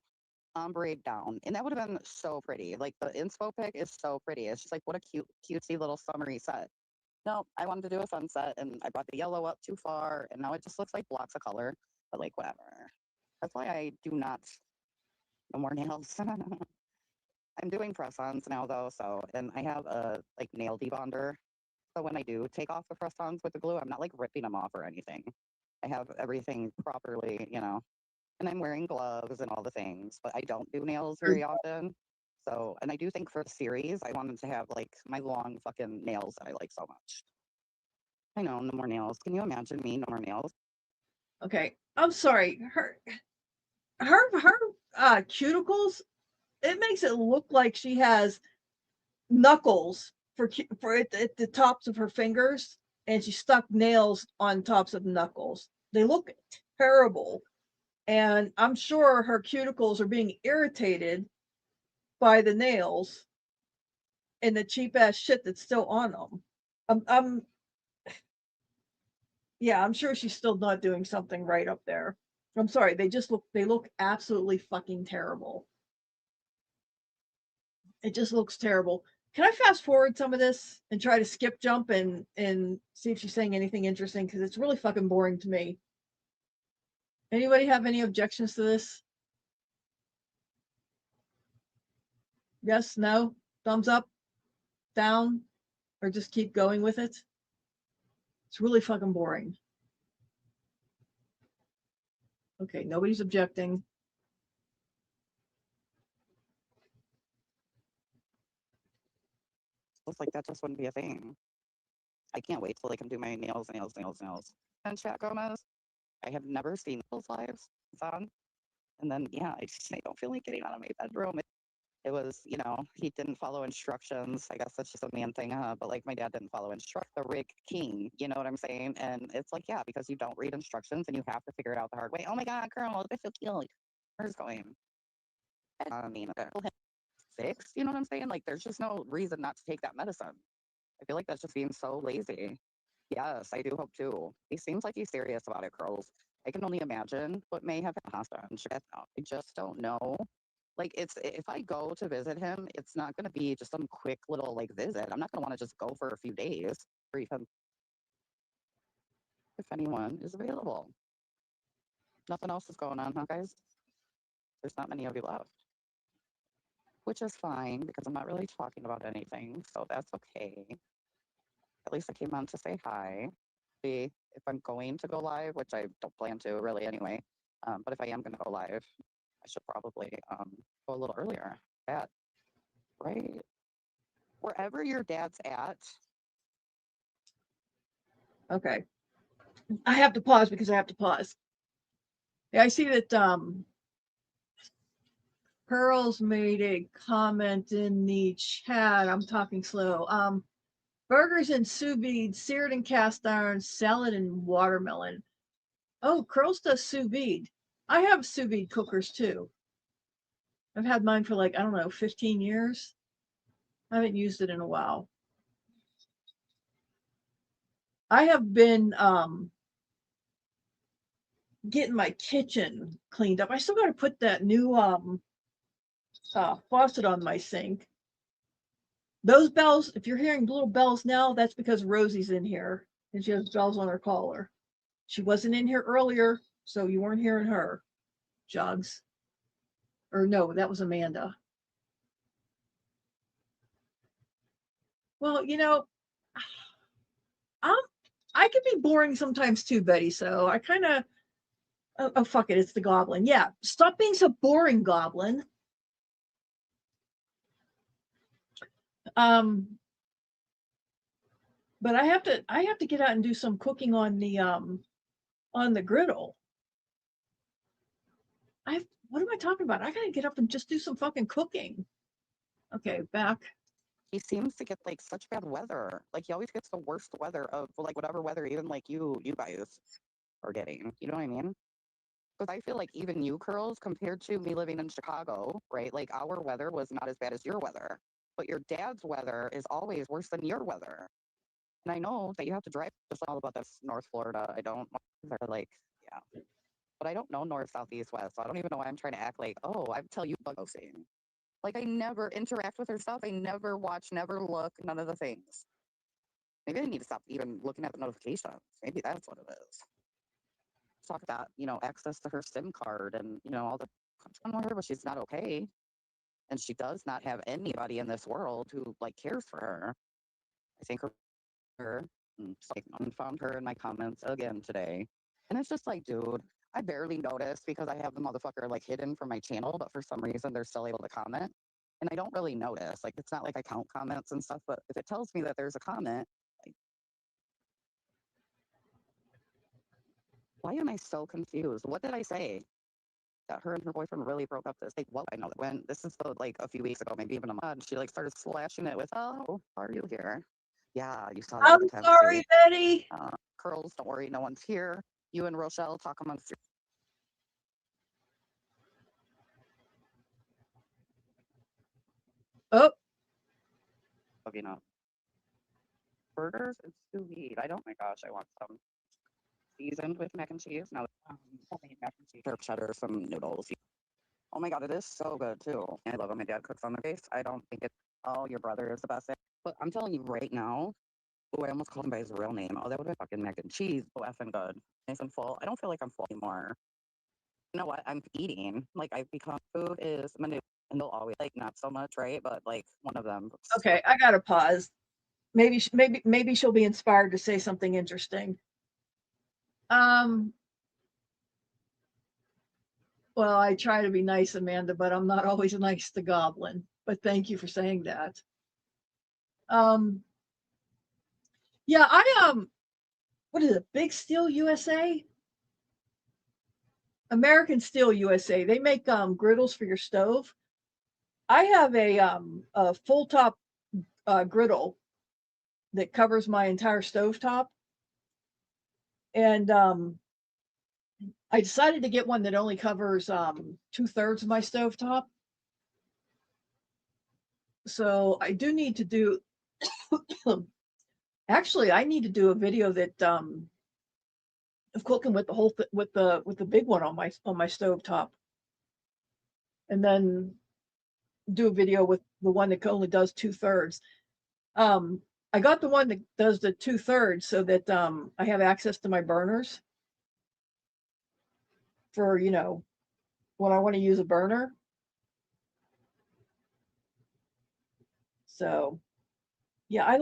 ombre down, and that would have been so pretty. Like the inspo pic is so pretty. It's just like what a cute, cutesy little summery set. No, I wanted to do a sunset, and I brought the yellow up too far, and now it just looks like blocks of color. But like whatever. That's why I do not no more nails. I'm doing press-ons now though, so and I have a like nail debonder. So when I do take off the press-ons with the glue, I'm not like ripping them off or anything. I have everything properly, you know, and I'm wearing gloves and all the things, but I don't do nails very often. So, and I do think for the series, I wanted to have like my long fucking nails that I like so much. I know, no more nails. Can you imagine me, no more nails? Okay, I'm sorry. Her cuticles. It makes it look like she has knuckles for it at the tops of her fingers, and she stuck nails on tops of knuckles. They look terrible, and I'm sure her cuticles are being irritated by the nails and the cheap ass shit that's still on them. I'm yeah, I'm sure she's still not doing something right up there. I'm sorry, they look absolutely fucking terrible. It just looks terrible. Can I fast forward some of this and try to skip jump and see if she's saying anything interesting? Because it's really fucking boring to me. Anybody have any objections to this? Yes, no, thumbs up, down, or just keep going with it? It's really fucking boring. Okay, nobody's objecting. Looks like that just wouldn't be a thing. I can't wait till I can do my nails, nails, nails, nails. And chat Gomez, I have never seen those lives. It's on. And then, yeah, I don't feel like getting out of my bedroom. It was, you know, he didn't follow instructions. I guess that's just a man thing, huh? But like my dad didn't follow the Rick King, you know what I'm saying? And it's like, yeah, because you don't read instructions and you have to figure it out the hard way. Oh my God, Colonel, I feel cute. Where's going? I mean, fix, you know what I'm saying? Like, there's just no reason not to take that medicine. I feel like that's just being so lazy. Yes, I do hope too. He seems like he's serious about it, girls. I can only imagine what may have happened. I just don't know. Like, it's if I go to visit him, it's not going to be just some quick little like visit. I'm not going to want to just go for a few days, or even if anyone is available. Nothing else is going on, huh, guys? There's not many of you left, which is fine because I'm not really talking about anything, so that's okay. At least I came on to say hi. See if I'm going to go live, which I don't plan to really anyway. But if I am going to go live, I should probably go a little earlier. At right wherever your dad's at. Okay. I have to pause because I have to pause. Yeah, I see that Pearls made a comment in the chat. I'm talking slow. Burgers and sous vide, seared and cast iron, salad and watermelon. Oh, Curls does sous vide. I have sous vide cookers too. I've had mine for like, I don't know, 15 years. I haven't used it in a while. I have been getting my kitchen cleaned up. I still got to put that new faucet on my sink. Those bells, if you're hearing little bells now, that's because Rosie's in here and she has bells on her collar. She wasn't in here earlier, so you weren't hearing her. Jugs. Or no, that was Amanda. Well, you know, I can be boring sometimes too, Betty. So I kind of, oh, fuck it, it's the goblin. Yeah, stop being so boring, goblin. But I have to get out and do some cooking on the griddle. What am I talking about? I gotta get up and just do some fucking cooking. Okay, back. He seems to get like such bad weather. Like he always gets the worst weather of like whatever weather even like you guys are getting. You know what I mean? Because I feel like even you curls compared to me living in Chicago, right? Like our weather was not as bad as your weather. But your dad's weather is always worse than your weather. And I know that you have to drive just all about this North Florida. I don't they're like, yeah. But I don't know north, south, east, west. So I don't even know why I'm trying to act like, oh, I tell you bug posting. Like I never interact with her stuff. I never watch, never look, none of the things. Maybe I need to stop even looking at the notifications. Maybe that's what it is. Talk about, access to her SIM card and, all the on with her, but she's not okay. And she does not have anybody in this world who like cares for her. I think her like unfound her in my comments again today. And it's just like, dude, I barely noticed because I have the motherfucker like hidden from my channel, but for some reason they're still able to comment. And I don't really notice. Like it's not like I count comments and stuff, but if it tells me that there's a comment, like why am I so confused? What did I say? That her and her boyfriend really broke up this. Like, well, I know that when this is like a few weeks ago, maybe even a month, she like started slashing it with, "Oh, are you here? Yeah, you saw that I'm with the sorry, Pepsi. Betty. Curls, don't worry, no one's here. You and Rochelle talk amongst your." Oh, Burgers and sous vide. Oh my gosh, I want some seasoned with mac and cheese. Now, homemade mac and cheese, sharp cheddar, some noodles. Oh my god, it is so good too. I love it. My dad cooks on the base. I don't think it's. Oh, your brother is the best. But I'm telling you right now. Oh, I almost called him by his real name. Oh, that would have been fucking mac and cheese. Oh, effing good. Nice and full. I don't feel like I'm full anymore. You know what? I'm eating. Like I've become. Food is my new, and they'll always like not so much, right? But like one of them. okay. I gotta pause. Maybe she'll be inspired to say something interesting. Well, I try to be nice, Amanda, but I'm not always nice to Goblin. But thank you for saying that. Yeah, what is it? Big Steel USA? American Steel USA. They make griddles for your stove. I have a full top griddle that covers my entire stove top. And I decided to get one that only covers 2/3 of my stove top. So I do need to do actually I need to do a video that of cooking with the whole with the big one on my stove top. And then do a video with the one that only does 2/3. I got the one that does the 2/3 so that I have access to my burners for, when I want to use a burner. So yeah,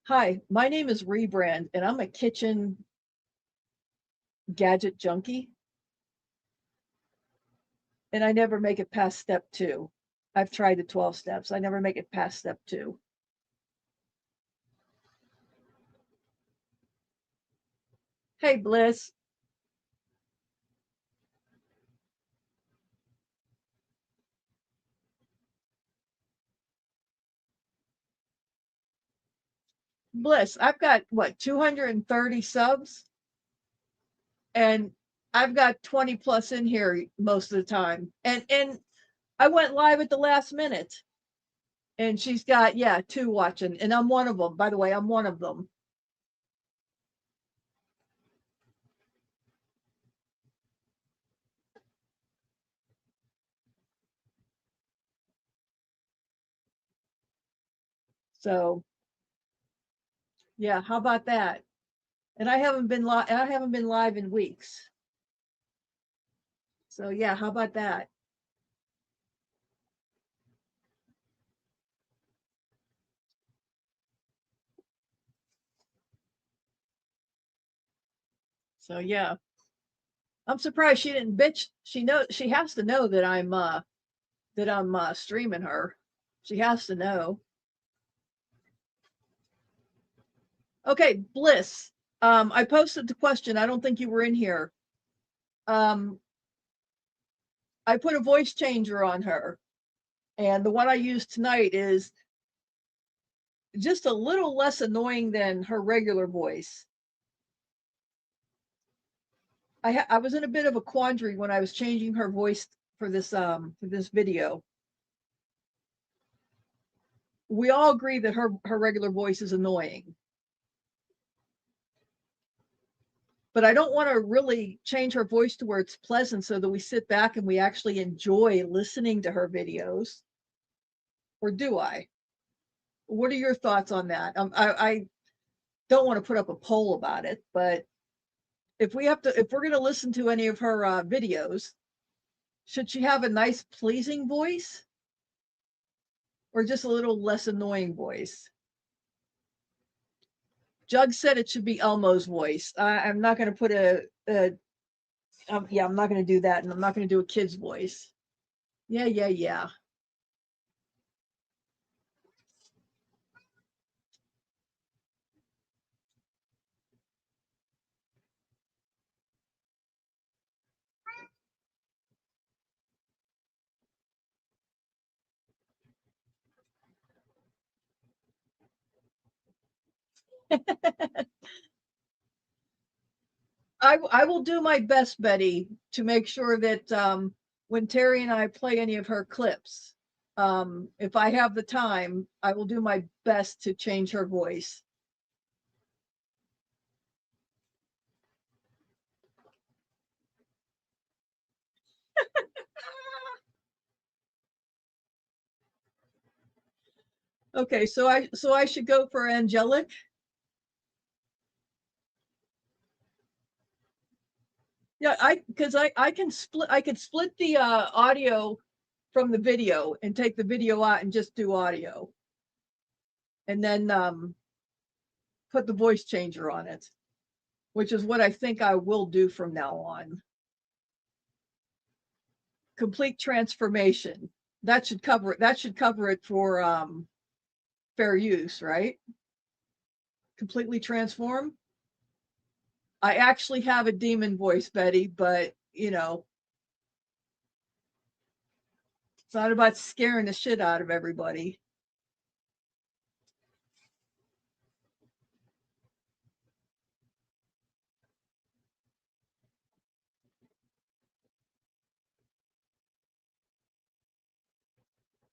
hi, my name is Rebrand and I'm a kitchen gadget junkie. And I never make it past step 2. I've tried the 12 steps. I never make it past step 2. Hey, Bliss. Bliss, I've got what, 230 subs? And I've got 20 plus in here most of the time. And I went live at the last minute. And she's got, 2 watching. And I'm one of them. By the way, I'm one of them. So yeah, how about that? And I haven't been live in weeks. So yeah, how about that? So yeah, I'm surprised she didn't bitch. She has to know that I'm streaming her. She has to know. Okay, Bliss. I posted the question. I don't think you were in here. Um, I put a voice changer on her, and the one I used tonight is just a little less annoying than her regular voice. I was in a bit of a quandary when I was changing her voice for this video. We all agree that her regular voice is annoying. But I don't want to really change her voice to where it's pleasant so that we sit back and we actually enjoy listening to her videos. Or do I? What are your thoughts on that? I don't want to put up a poll about it, but if we're going to listen to any of her videos, should she have a nice, pleasing voice or just a little less annoying voice? Jug said it should be Elmo's voice. I'm not going to put I'm not going to do that, and I'm not going to do a kid's voice. Yeah. I will do my best, Betty, to make sure that when Terry and I play any of her clips, if I have the time, I will do my best to change her voice. Okay, so I should go for angelic. Yeah, I could split the audio from the video and take the video out and just do audio. And then put the voice changer on it, which is what I think I will do from now on. Complete transformation. That should cover it. That should cover it for fair use, right? Completely transform. I actually have a demon voice, Betty, but it's not about scaring the shit out of everybody.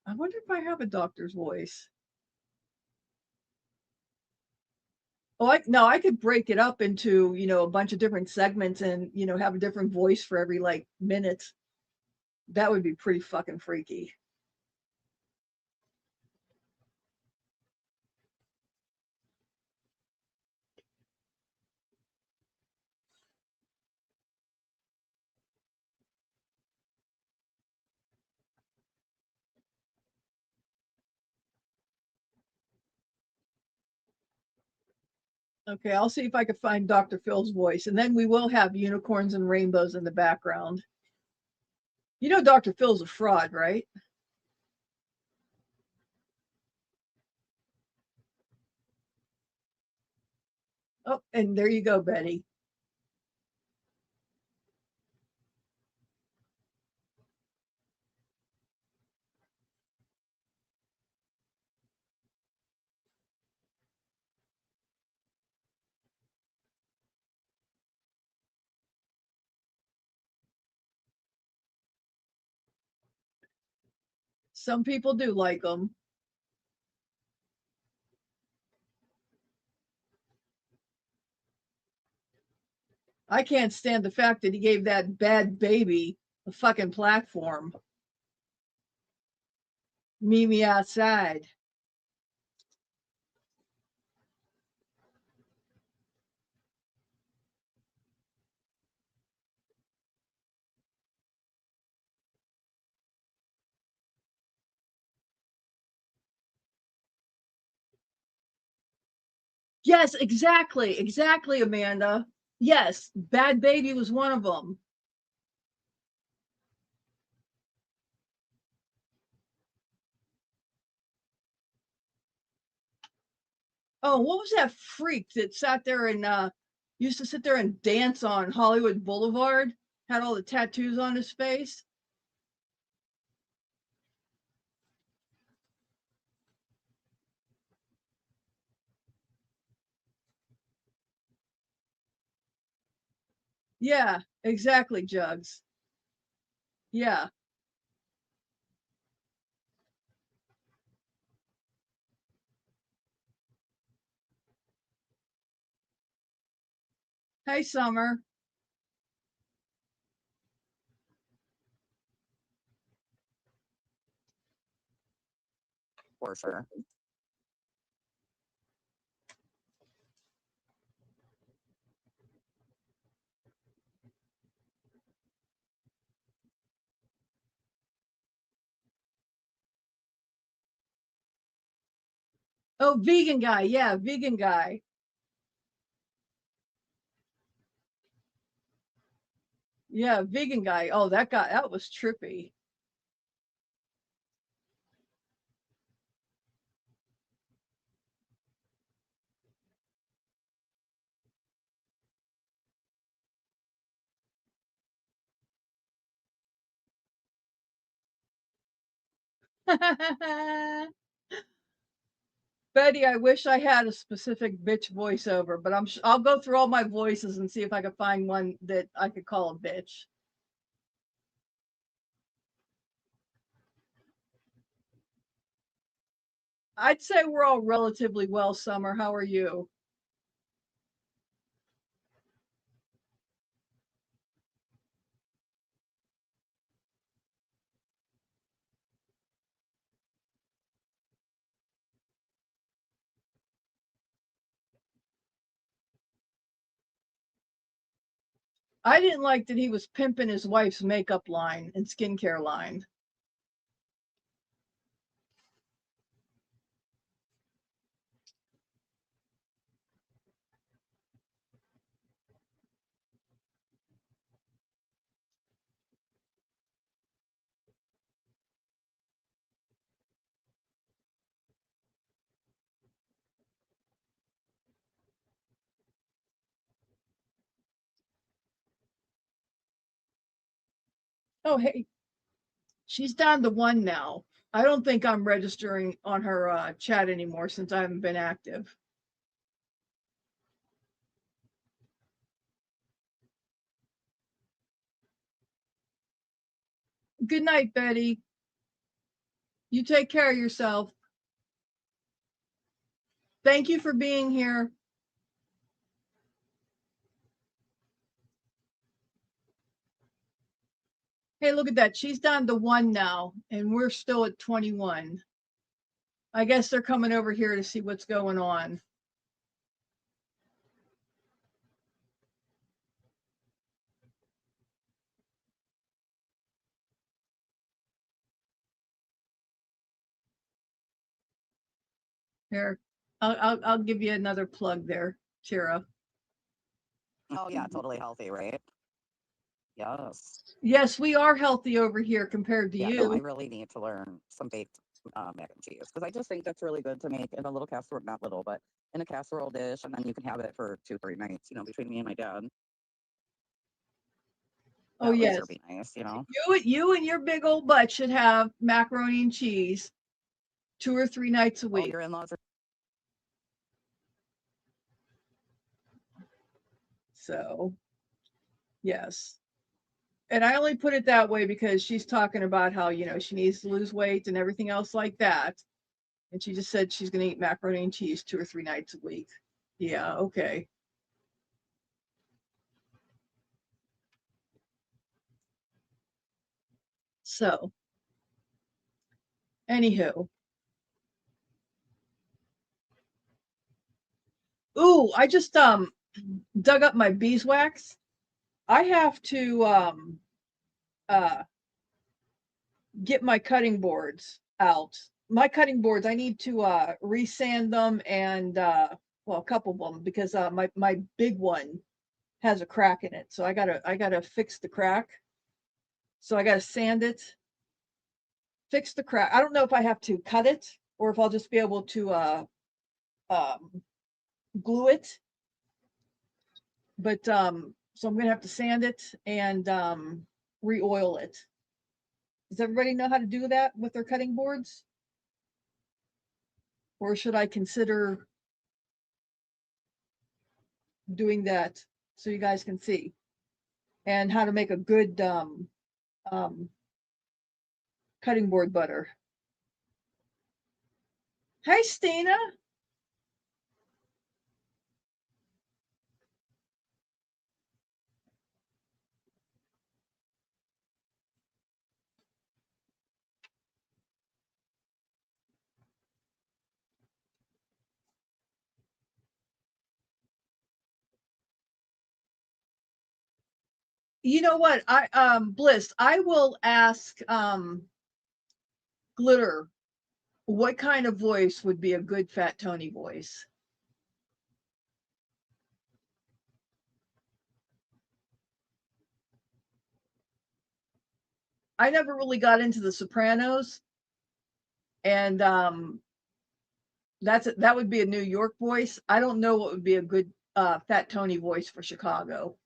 I wonder if I have a doctor's voice. Oh, I could break it up into, a bunch of different segments and, have a different voice for every like minute. That would be pretty fucking freaky. Okay, I'll see if I can find Dr. Phil's voice, and then we will have unicorns and rainbows in the background. You know Dr. Phil's a fraud, right? Oh, and there you go, Betty. Some people do like them. I can't stand the fact that he gave that bad baby a fucking platform. Meet me outside. Yes, exactly. Exactly, Amanda. Yes, Bad Baby was one of them. Oh, what was that freak that sat there and used to sit there and dance on Hollywood Boulevard? Had all the tattoos on his face. Yeah, exactly, Jugs. Yeah. Hey, Summer. For sure. Oh, vegan guy. Yeah, vegan guy. Yeah, vegan guy. Oh, that guy, that was trippy. Betty, I wish I had a specific bitch voiceover, but I'll go through all my voices and see if I can find one that I could call a bitch. I'd say we're all relatively well, Summer. How are you? I didn't like that he was pimping his wife's makeup line and skincare line. Oh, hey, she's down to one now. I don't think I'm registering on her chat anymore since I haven't been active. Good night, Betty. You take care of yourself. Thank you for being here. Hey, look at that. She's down to one now, and we're still at 21. I guess they're coming over here to see what's going on. Here, I'll give you another plug there, Tira. Oh yeah, totally healthy, right? Yes. Yes, we are healthy over here compared to Yeah, no, I you. really need to learn some baked mac and cheese because I just think that's really good to make in a little casserole, not little, but in a casserole dish, and then you can have it for 2, 3 nights. Between me and my dad, Oh that would yes, sure be nice. you and your big old butt should have macaroni and cheese 2 or 3 nights a Oh, week. your in-laws are. So yes. And I only put it that way because she's talking about how, she needs to lose weight and everything else like that. And she just said she's going to eat macaroni and cheese 2 or 3 nights a week. Yeah, okay. So, anywho, ooh, I just dug up my beeswax. I have to uh get my cutting boards out. My cutting boards, I need to resand them and well, a couple of them, because my big one has a crack in it, so I gotta fix the crack. So I gotta sand it, fix the crack. I don't know if I have to cut it or if I'll just be able to um, glue it. But so I'm gonna have to sand it and re-oil it. Does everybody know how to do that with their cutting boards? Or should I consider doing that so you guys can see? And how to make a good cutting board butter. Hey, Stina. You know what? Bliss, I will ask Glitter what kind of voice would be a good Fat Tony voice. I never really got into the Sopranos, and that would be a New York voice. I don't know what would be a good Fat Tony voice for Chicago.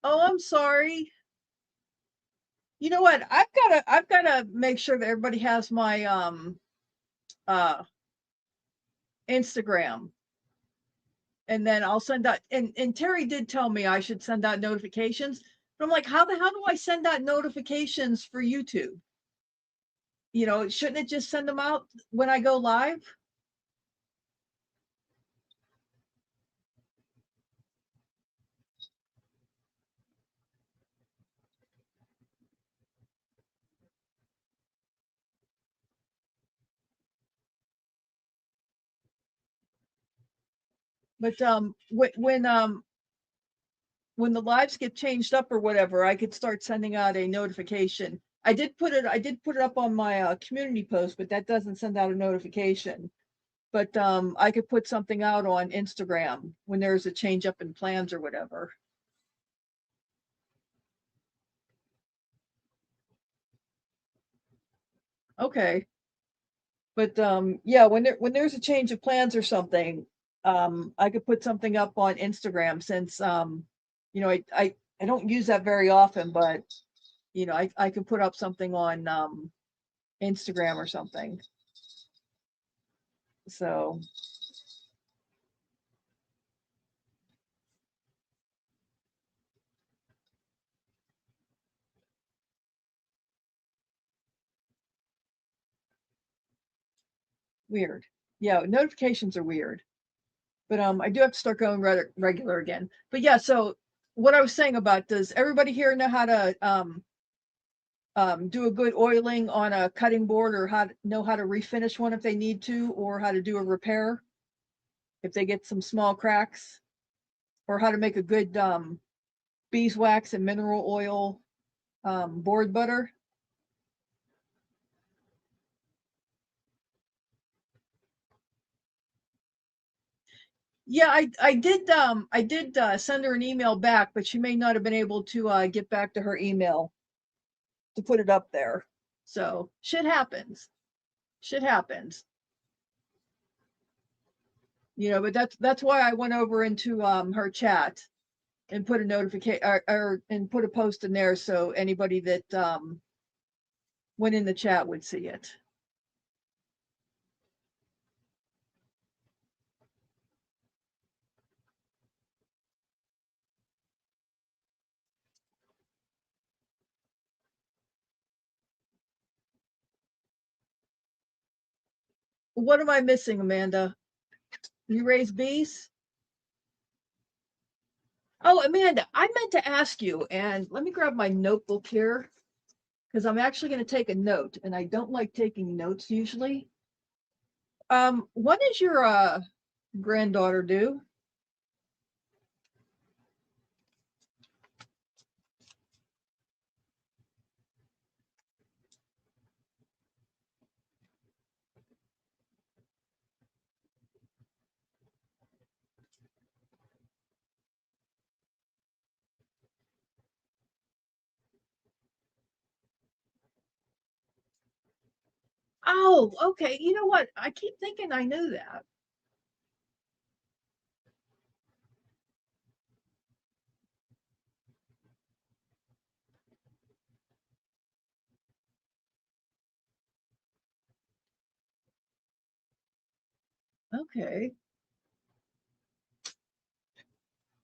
Oh, I'm sorry. You know what? I've gotta make sure that everybody has my uh Instagram. And then I'll send out, and Terry did tell me I should send out notifications. But I'm like, how the hell do I send out notifications for YouTube? You know, shouldn't it just send them out when I go live? But when the lives get changed up or whatever, I could start sending out a notification. I did put it up on my community post, but that doesn't send out a notification. But I could put something out on Instagram when there's a change up in plans or whatever. Okay. But yeah, when there's a change of plans or something, I could put something up on Instagram, since I don't use that very often, but I could put up something on Instagram or something. So weird. Yeah, notifications are weird. But I do have to start going regular again. But yeah, so what I was saying about, does everybody here know how to do a good oiling on a cutting board, or know how to refinish one if they need to, or how to do a repair if they get some small cracks, or how to make a good beeswax and mineral oil board butter? Yeah, I did send her an email back, but she may not have been able to get back to her email to put it up there. So shit happens. Shit happens. But that's why I went over into her chat and put a notification, or and put a post in there, so anybody that went in the chat would see it. What am I missing, Amanda? You raise bees? Oh, Amanda, I meant to ask you, and let me grab my notebook here, because I'm actually going to take a note, and I don't like taking notes usually. What is your granddaughter do? Oh, okay. You know what? I keep thinking I knew that. Okay.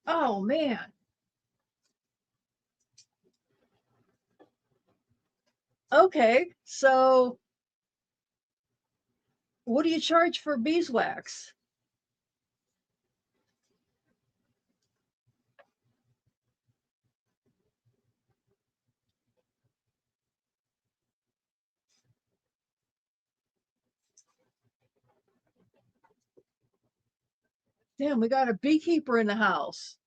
Oh man. Okay. So what do you charge for beeswax? Damn, we got a beekeeper in the house.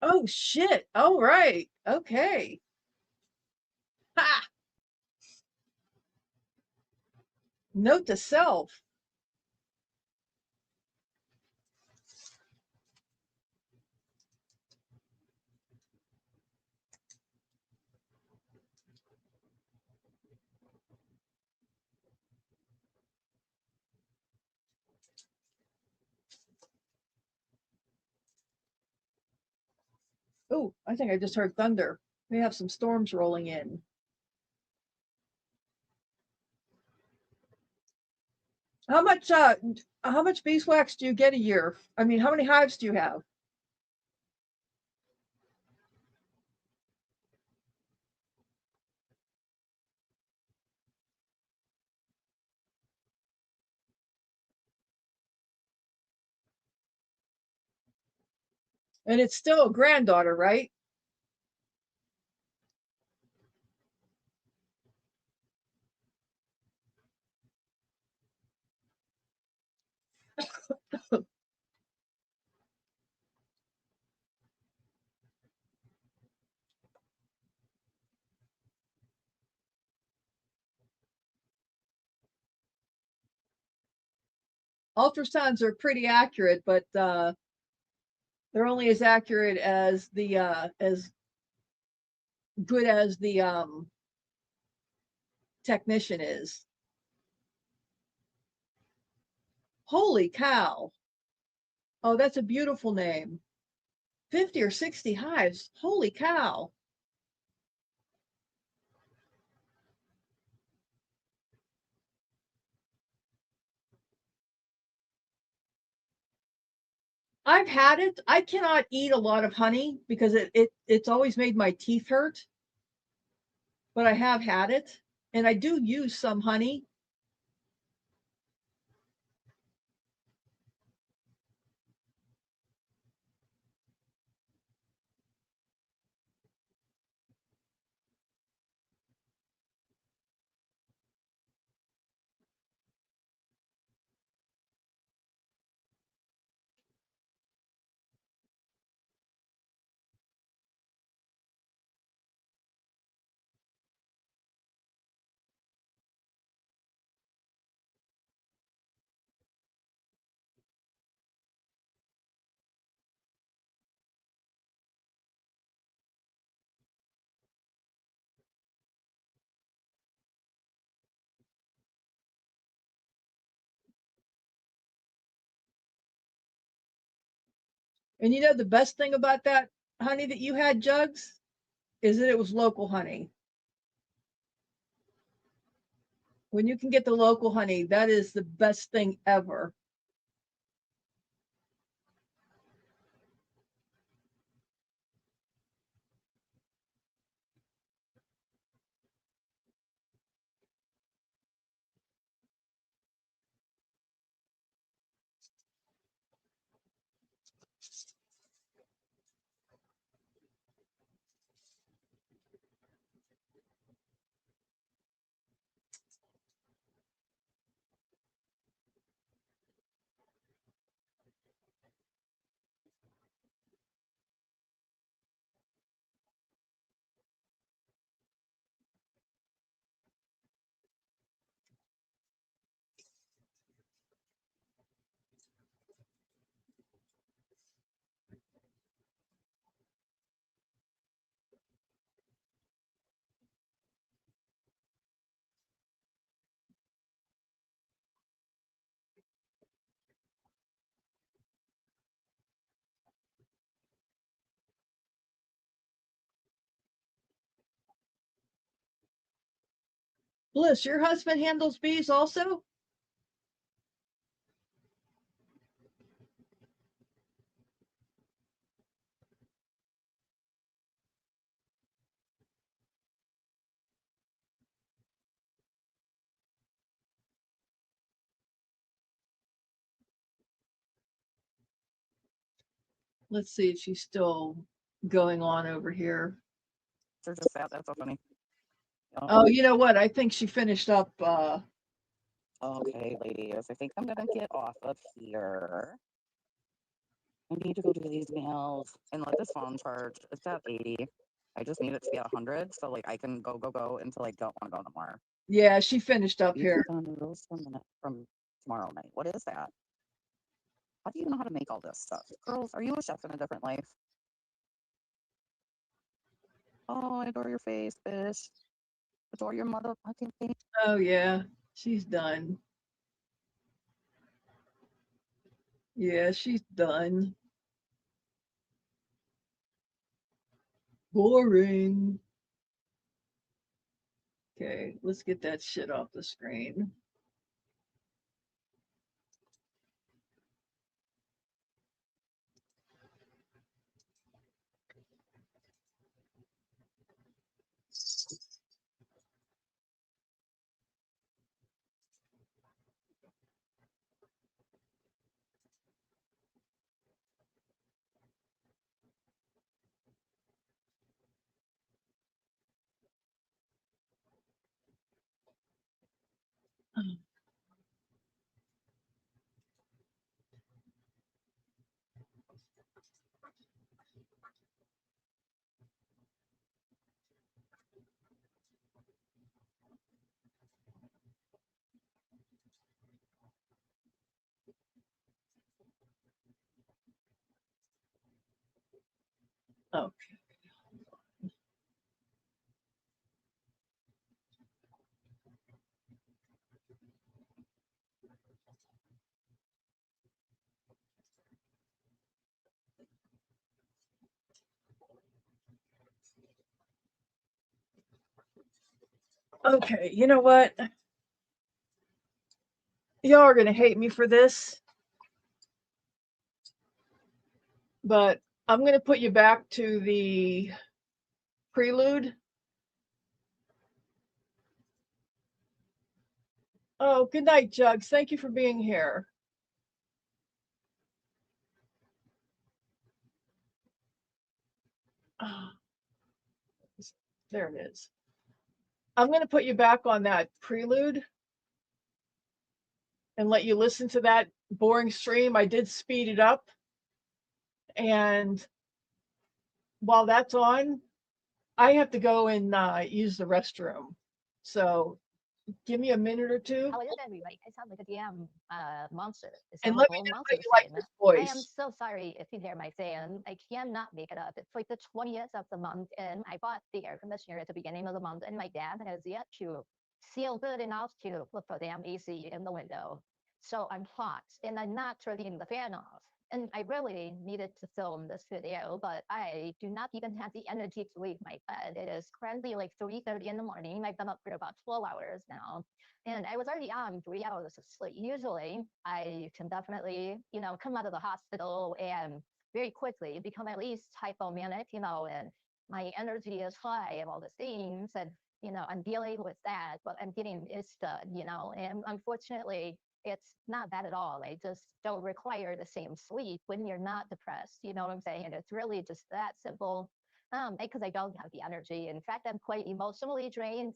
Oh shit. All right. Okay. Ha! Note to self. Oh, I think I just heard thunder. We have some storms rolling in. How much how much beeswax do you get a year? I mean, how many hives do you have? And it's still a granddaughter, right? Ultrasounds are pretty accurate, but they're only as accurate as the as good as the technician is. Holy cow. Oh, that's a beautiful name. 50 or 60 hives. Holy cow. I've had it. I cannot eat a lot of honey because it's always made my teeth hurt, but I have had it and I do use some honey. And you know the best thing about that honey that you had, Jugs, is that it was local honey. When you can get the local honey, that is the best thing ever. Bliss, your husband handles bees also? Let's see if she's still going on over here. They're just sad. That's so funny. Oh, you know what? I think she finished up. Okay, ladies, I think I'm gonna get off of here. I need to go do these nails and let this phone charge. It's at 80. I just need it to be at 100, so like I can go until I don't want to go no more. Yeah, she finished up You here. on noodles from tomorrow night. What is that? How do you know how to make all this stuff? Girls, are you a chef in a different life? Oh, I adore your face, bitch. Adore your motherfucking face. Oh yeah, she's done. Yeah, she's done. Boring. Okay, let's get that shit off the screen. Okay. Okay, you know what? Y'all are gonna hate me for this, but I'm gonna put you back to the prelude. Oh, good night, Jugs. Thank you for being here. Oh, there it is. I'm going to put you back on that prelude and let you listen to that boring stream. I did speed it up. And while that's on, I have to go and use the restroom. So give me a minute or two. How is everybody? I sound like a damn monster. It's And a let me whole know monster how you like scream. this I am voice. so sorry if you hear my fan. I cannot make it up. It's like the 20th of the month, and I bought the air conditioner at the beginning of the month, and my dad has yet to feel good enough to put the damn AC in the window. So I'm hot, and I'm not turning the fan off. And I really needed to film this video, but I do not even have the energy to leave my bed. It is currently like 3:30 in the morning. I've been up for about 12 hours now. And I was already on 3 hours of sleep. Usually, I can definitely, come out of the hospital and very quickly become at least hypomanic, and my energy is high and all the things. And, I'm dealing with that, but I'm getting isted, and unfortunately, it's not that at all. I just don't require the same sleep when you're not depressed. You know what I'm saying? And it's really just that simple. Because I don't have the energy. In fact, I'm quite emotionally drained.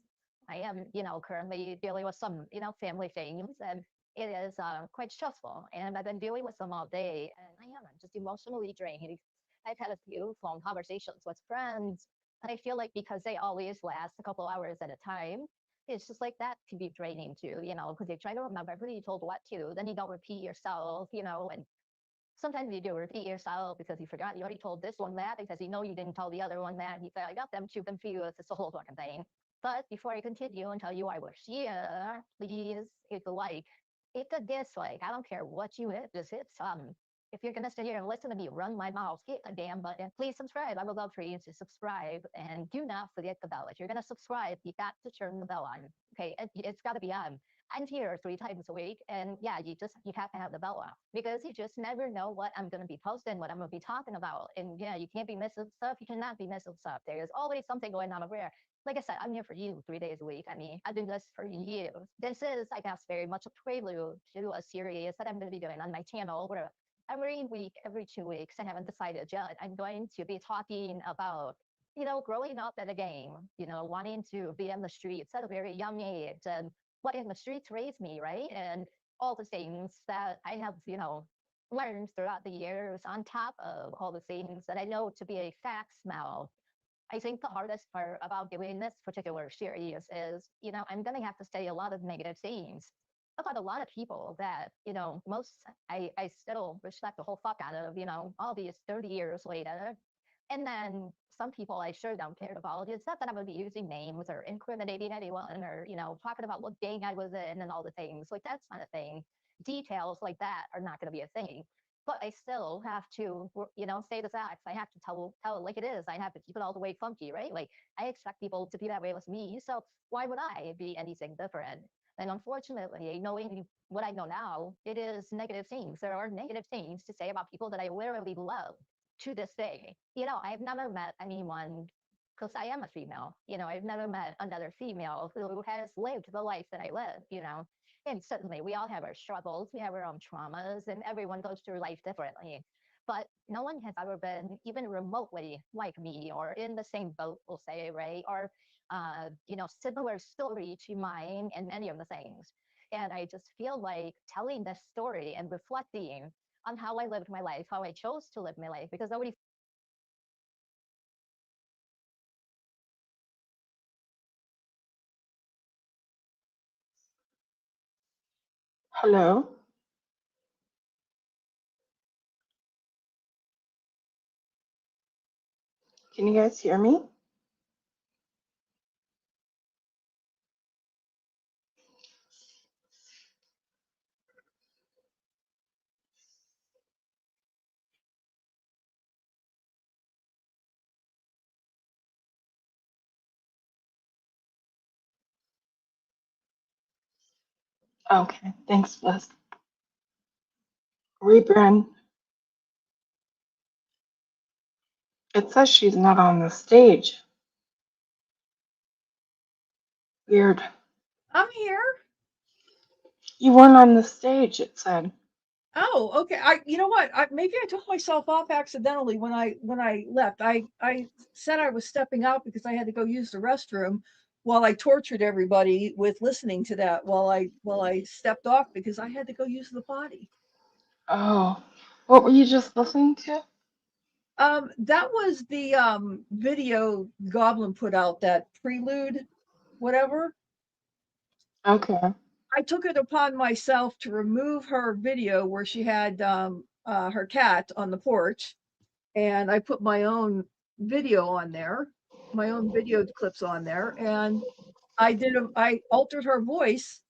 I am, currently dealing with some, family things, and it is quite stressful. And I've been dealing with them all day, and I'm just emotionally drained. I've had a few phone conversations with friends, and I feel like because they always last a couple hours at a time, it's just like that can be draining too, because you try to remember everybody you told what to, then you don't repeat yourself, and sometimes you do repeat yourself because you forgot you already told this one that because you know you didn't tell the other one that. You say, I got them two confused. It's the whole fucking thing. But before I continue and tell you I was here, please hit the like, hit the dislike. I don't care what you hit, just hit some. If you're gonna sit here and listen to me run my mouth, hit the damn button. Please subscribe. I would love for you to subscribe. And do not forget the bell. If you're gonna subscribe, you got to turn the bell on. okay, it's got to be on. I'm here 3 times a week, and yeah, you have to have the bell off because you just never know what I'm going to be posting, what I'm going to be talking about, and yeah, you can't be missing stuff. You cannot be missing stuff. There's always something going on over there. Like I said, I'm here for you 3 days a week. I mean, I've been this for years. This is, I guess, very much a prelude to a series that I'm going to be doing on my channel where every week, every 2 weeks, I haven't decided yet. I'm going to be talking about, growing up in a game, wanting to be in the streets at a very young age and letting the streets raise me, right? And all the things that I have, learned throughout the years on top of all the things that I know to be a facts now. I think the hardest part about doing this particular series is, I'm going to have to say a lot of negative things about a lot of people that, I still respect the whole fuck out of, all these 30 years later. And then some people I sure don't care about. It's not that I'm going to be using names or incriminating anyone or, talking about what gang I was in and all the things. Like, that's not a thing. Details like that are not going to be a thing. But I still have to, say the facts. I have to tell it like it is. I have to keep it all the way funky, right? Like, I expect people to be that way with me. So why would I be anything different? And unfortunately, knowing what I know now, it is negative things. There are negative things to say about people that I literally love to this day. I've never met anyone, because I am a female, I've never met another female who has lived the life that I live, And certainly we all have our struggles, we have our own traumas, and everyone goes through life differently. But no one has ever been even remotely like me or in the same boat, we'll say, right? Or, similar story to mine and many of the things. And I just feel like telling this story and reflecting on how I lived my life, how I chose to live my life, because nobody. Hello. Can you guys hear me? Okay, thanks, Bliss. Rebran, it says she's not on the stage. Weird. I'm here. You weren't on the stage, it said. Oh, okay. You know what? Maybe I took myself off accidentally when I left. I said I was stepping out because I had to go use the restroom while I tortured everybody with listening to that while I stepped off because I had to go use the potty. Oh, what were you just listening to? That was the video Goblin put out, that prelude, whatever. Okay. I took it upon myself to remove her video where she had her cat on the porch, and I put my own video on there, my own video clips on there, and I altered her voice,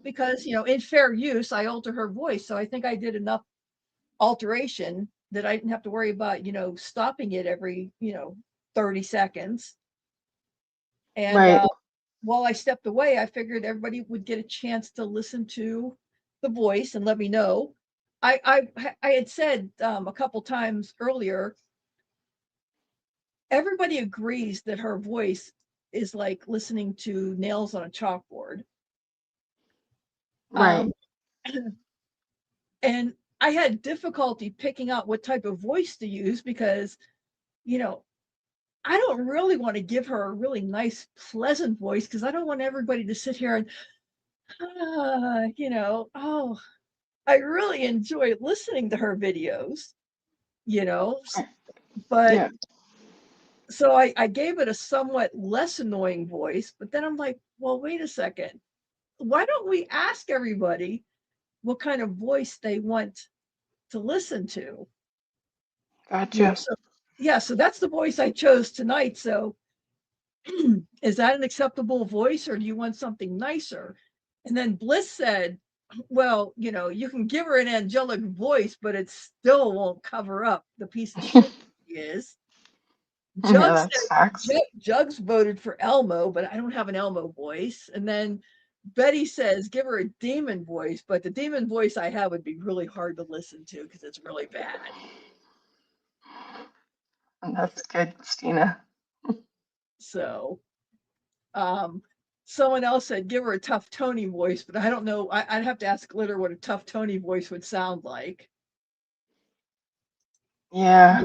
because in fair use I alter her voice, so I think I did enough alteration that I didn't have to worry about stopping it every 30 seconds. And Right. while I stepped away, I figured everybody would get a chance to listen to the voice and let me know. I had said a couple times earlier, everybody agrees that her voice is like listening to nails on a chalkboard. Right. And I had difficulty picking out what type of voice to use because, I don't really want to give her a really nice, pleasant voice because I don't want everybody to sit here and, oh, I really enjoy listening to her videos, but Yeah. so I gave it a somewhat less annoying voice, but then I'm like, well, wait a second. Why don't we ask everybody what kind of voice they want to listen to? Gotcha. So that's the voice I chose tonight. So is that an acceptable voice or do you want something nicer? And then Bliss said, well, you can give her an angelic voice, but it still won't cover up the piece of shit she is. Jug that's said facts. Jugs voted for Elmo, but I don't have an Elmo voice. And then Betty says give her a demon voice, but the demon voice I have would be really hard to listen to because it's really bad. And that's good, Stina. So, um, someone else said give her a tough Tony voice, but I don't know. I'd have to ask Glitter what a tough Tony voice would sound like. Yeah,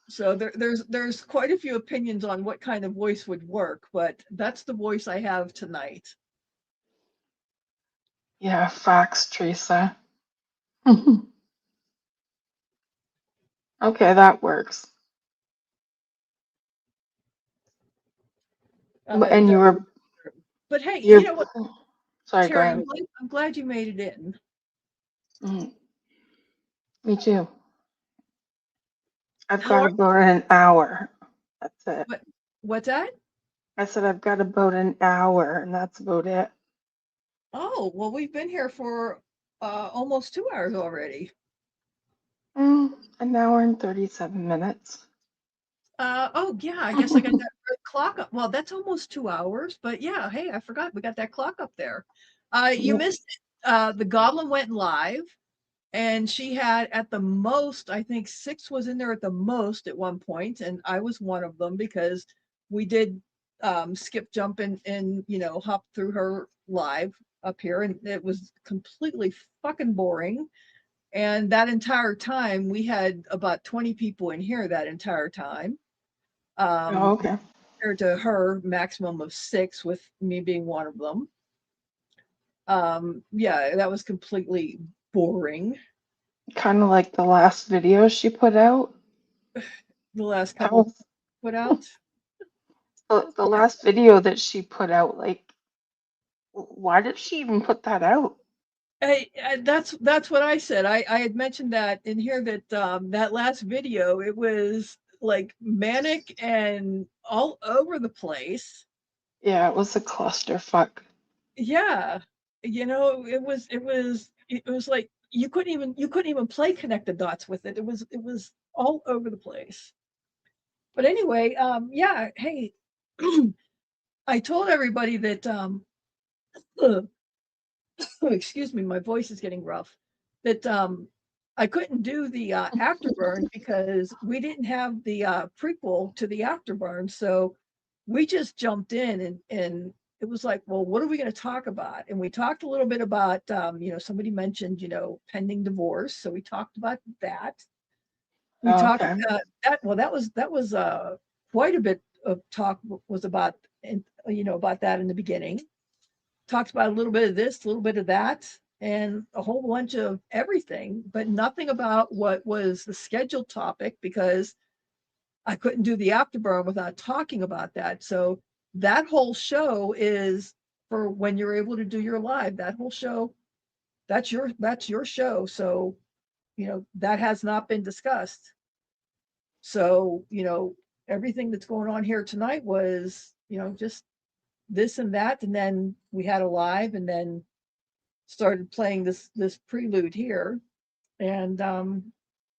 So there's quite a few opinions on what kind of voice would work, but that's the voice I have tonight. yeah, facts, Teresa. Okay, that works. And Uh, but hey, you know what, sorry, go Terry, ahead. I'm glad you made it in. Mhm. Me too. I've How got are about an hour. That's it. what? What's that? I said I've got about an hour, and that's about it. Oh, well, we've been here for almost 2 hours already. An hour and 37 minutes. Oh yeah, I guess I got that red clock up. Well, that's almost 2 hours, but yeah, hey, I forgot we got that clock up there. You Yep. missed it. The Goblin went live, and she had at the most, I think six was in there at the most at one point, and I was one of them because we did skip, jump, and hop through her live up here, and it was completely fucking boring. And that entire time, we had about 20 people in here that entire time. Oh, Um, okay. compared to her maximum of six, with me being one of them. Yeah, that was completely boring. Kind of like the last video she put out. The last That couple was put out. the last video that she put out. Like, why did she even put that out? That's what I said. I had mentioned that in here that that last video, it was like manic and all over the place. Yeah, it was a clusterfuck. Yeah, it was like you couldn't even play connect the dots with it. It was all over the place. But anyway, yeah. Hey, I told everybody that excuse me, my voice is getting rough. That I couldn't do the afterburn because we didn't have the prequel to the afterburn. So we just jumped in, and it was like, well, what are we going to talk about? And we talked a little bit about, somebody mentioned, pending divorce. So we talked about that. We Oh, talked okay. that. Well, that was quite a bit of talk was about, and about that in the beginning. Talked about a little bit of this, a little bit of that, and a whole bunch of everything, but nothing about what was the scheduled topic because I couldn't do the afterburn without talking about that. So that whole show is for when you're able to do your live. That whole show, that's your show. So that has not been discussed. So everything that's going on here tonight was just this and that, and then we had a live, and then started playing this prelude here, and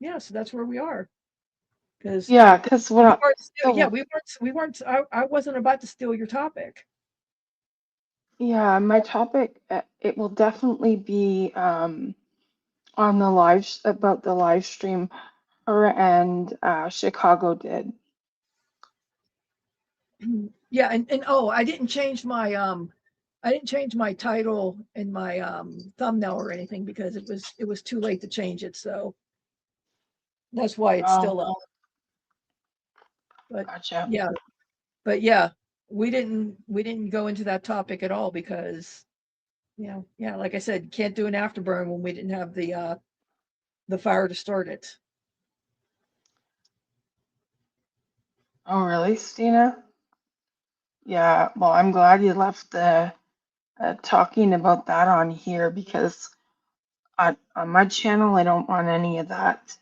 yeah, so that's where we are. Because Yeah, because we what weren't yeah, the we weren't I wasn't about to steal your topic. yeah, my topic it will definitely be on the about the live stream her and Chicago did. Yeah, and oh, I didn't change my title and my thumbnail or anything because it was too late to change it, so that's why it's Oh, still up. But gotcha. yeah, but yeah, we didn't go into that topic at all because yeah, like I said, can't do an afterburn when we didn't have the fire to start it. Oh, really, Stina? Yeah, well, I'm glad you left the talking about that on here because on my channel, I don't want any of that.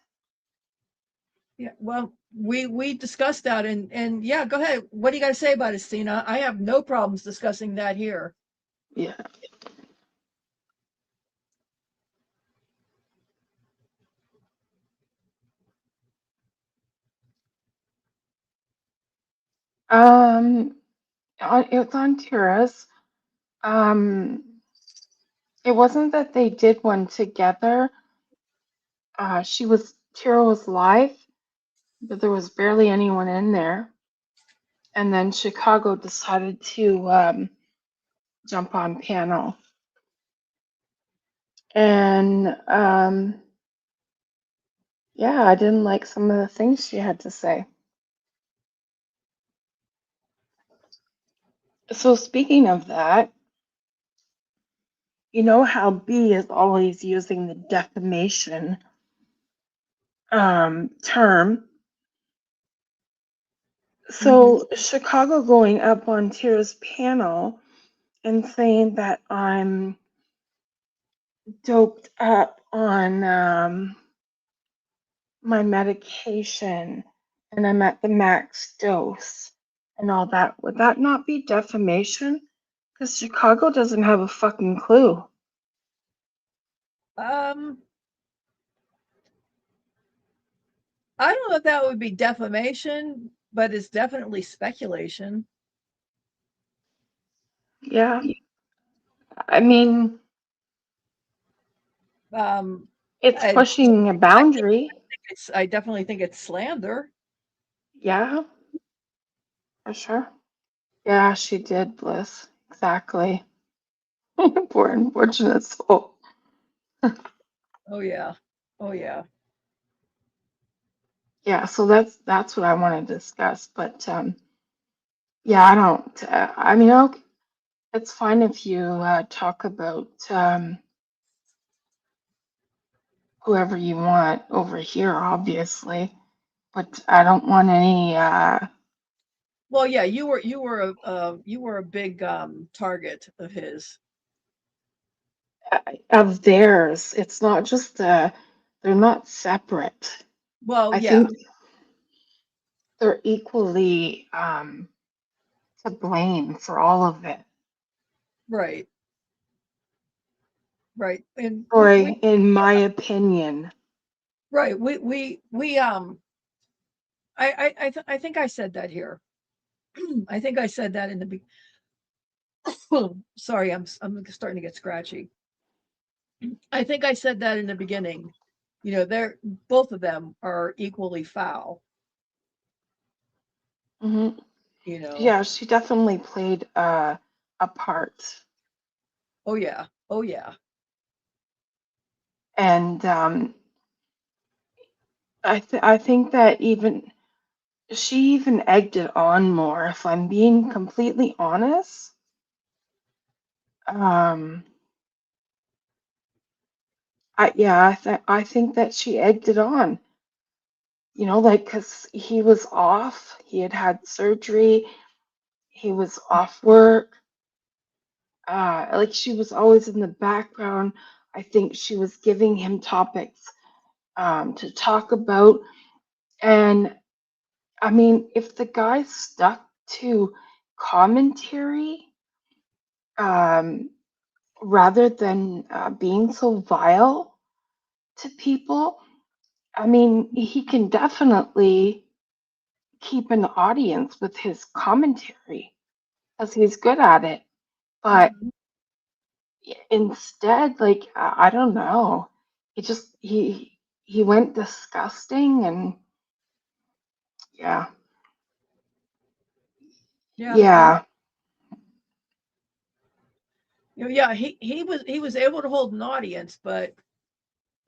Yeah, well, we discussed that, and yeah, go ahead. What do you got to say about it, Stina? I have no problems discussing that here. Yeah. It was on Tira's. Um, it wasn't that they did one together. Tira was live, but there was barely anyone in there. And then Chicago decided to jump on panel. And yeah, I didn't like some of the things she had to say. So speaking of that, you know how B is always using the defamation term. So Chicago going up on Tira's panel and saying that I'm doped up on my medication and I'm at the max dose and all that. Would that not be defamation? Because Chicago doesn't have a fucking clue. I don't know if that would be defamation, but it's definitely speculation. Yeah. I mean, it's I, pushing a boundary. I definitely think it's slander. Yeah, for sure. Yeah, she did, Bliss. Exactly. Poor unfortunate soul. Oh yeah. Oh yeah. Yeah, so that's what I want to discuss. But yeah, I don't. I mean, okay, it's fine if you talk about whoever you want over here, obviously. But I don't want any Well, yeah, you were a big target of his. of theirs. It's not just they're not separate. Well, I yeah, think they're equally to blame for all of it. right, right, and we Or in my opinion. right, we I think I said that here. I think I said that in the sorry, I'm starting to get scratchy. I think I said that in the beginning. You know, they're both of them are equally foul. Hmm. You know. Yeah, she definitely played a part. Oh yeah. Oh yeah. And I think that she even egged it on more, if I'm being completely honest. Um, I think that she egged it on. You know, like because he was off, he had surgery, he was off work. Like she was always in the background. I think she was giving him topics to talk about. And I mean, if the guy stuck to commentary um, rather than being so vile to people, I mean, he can definitely keep an audience with his commentary because he's good at it. But Mhm. instead, like I don't know, he went disgusting and yeah, Yeah. yeah. Yeah. He was able to hold an audience, but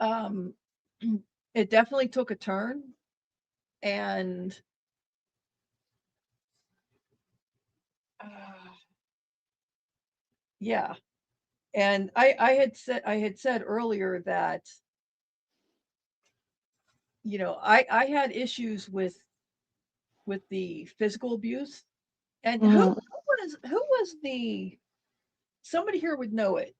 um, it definitely took a turn, and uh, yeah. And I had said earlier that I had issues with the physical abuse. And Mhm. who was the somebody here would know it.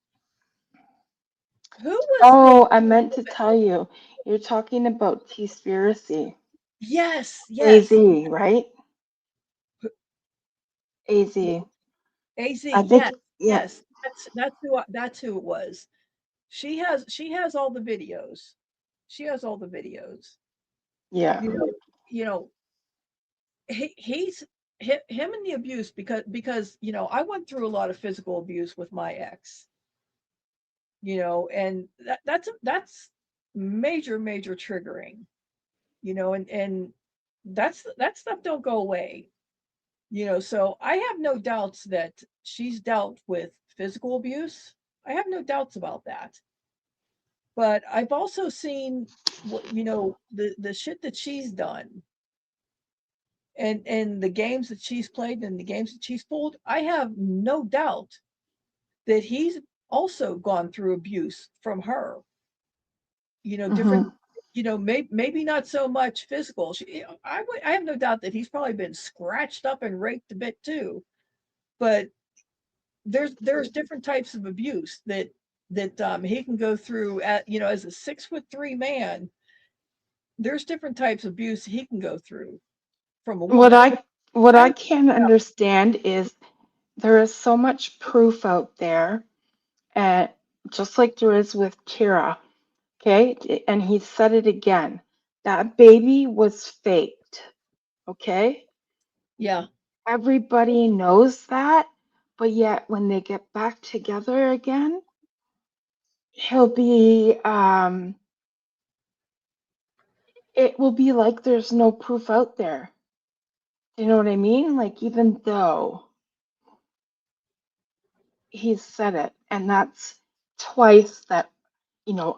Who was the Oh, I meant to tell you, you're talking about T-spiracy. yes, yes. AZ, right? AZ. AZ, I think, yes, yeah, yes. That's who it was. She has all the videos. She has all the videos. yeah. You know, you know, he's him and the abuse, because I went through a lot of physical abuse with my ex, and that's major triggering, and that stuff don't go away. So I have no doubts that she's dealt with physical abuse. I have no doubts about that. But I've also seen the shit that she's done, and the games that she's played and the games that she's pulled. I have no doubt that he's also gone through abuse from her. Different, Hmm. maybe not so much physical. I have no doubt that he's probably been scratched up and raped a bit too. But there's different types of abuse that he can go through as a 6'3" man. There's different types of abuse he can go through from a What woman. I I'm can't understand is there is so much proof out there, and just like there is with Kira, okay? And he said it again. That baby was faked, okay? Yeah. Everybody knows that, but yet when they get back together again, he'll be it will be like there's no proof out there. You know what I mean? Like even though he's said it, and that's twice that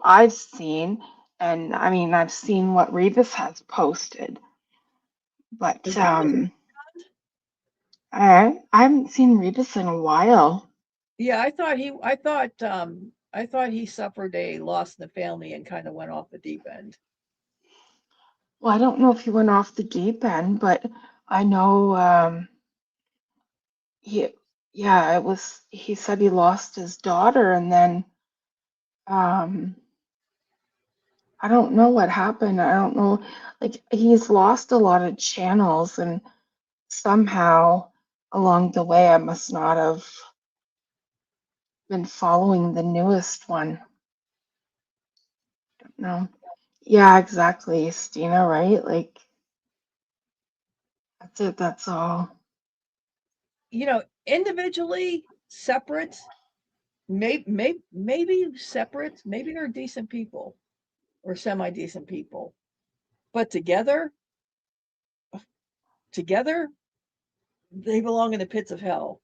I've seen, and I mean I've seen what Rebus has posted, but Is Rebus? I haven't seen Rebus in a while. Yeah, I thought he suffered a loss in the family and kind of went off the deep end. Well, I don't know if he went off the deep end, but I know he yeah, it was he said he lost his daughter, and then um I don't know what happened. I don't know, like he's lost a lot of channels, and somehow along the way I must not have been following the newest one. No. Yeah, exactly, Stina, right? Like that's it, that's all. Individually, separate, maybe separate, maybe they're decent people or semi decent people, but together, they belong in the pits of hell.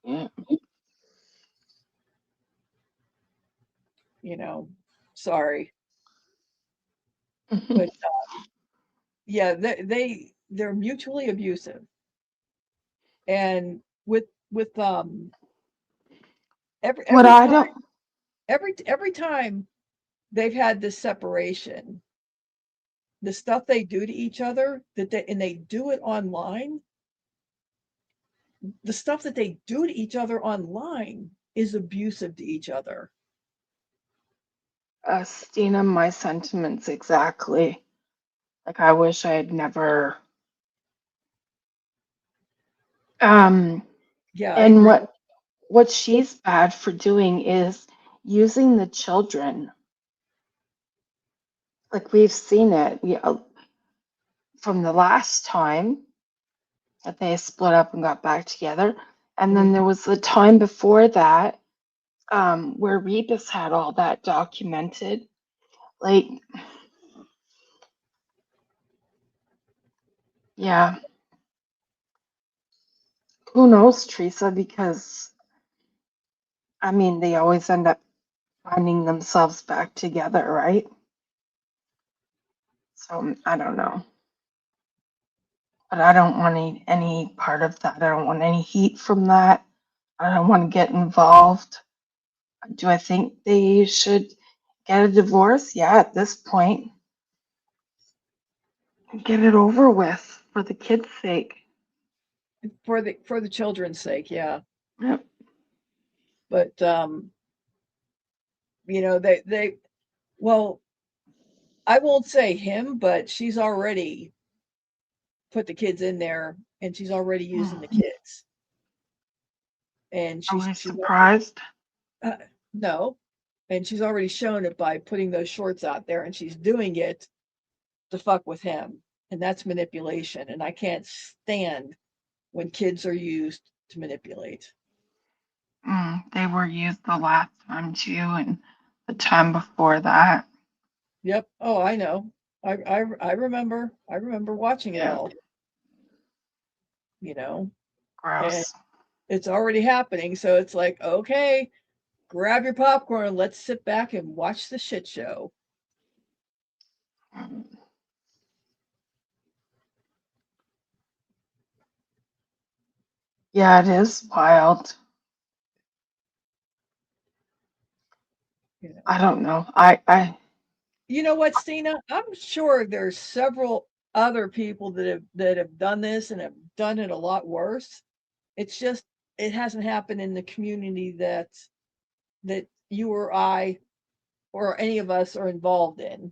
Yeah. You know, sorry, but yeah, they're mutually abusive, and with every What every I time don't every time they've had this separation, the stuff they do to each other they do it online. The stuff that they do to each other online is abusive to each other. Stina, my sentiments exactly. Like I wish I had never um Yeah, I and agree. what she's bad for doing is using the children. Like we've seen it from the last time that they split up and got back together. And then Mhm. there was the time before that, where Rebus had all that documented. Like, yeah, who knows, Teresa? Because I mean, they always end up finding themselves back together, right? So I don't know. But I don't want any part of that. I don't want any heat from that. I don't want to get involved. Do I think they should get a divorce? Yeah, at this point, get it over with for the kids' sake. For the children's sake, yeah. Yep. But they well, I won't say him, but she's already put the kids in there, and she's already using the kids, and Are she's we she's surprised? uh, no, and she's already shown it by putting those shorts out there, and she's doing it to fuck with him. and that's manipulation. And I can't stand when kids are used to manipulate. They were used the last time too, and the time before that. Yep. Oh, I know. I remember. I remember watching it Yeah. all. You know, and Gross. it's already happening. So it's like, okay, grab your popcorn. Let's sit back and watch the shit show. Mm. Yeah, it is wild. You know. I don't know. I You know what, Stina? I'm sure there's several other people that have done this and have done it a lot worse. It's just it hasn't happened in the community that you or I or any of us are involved in.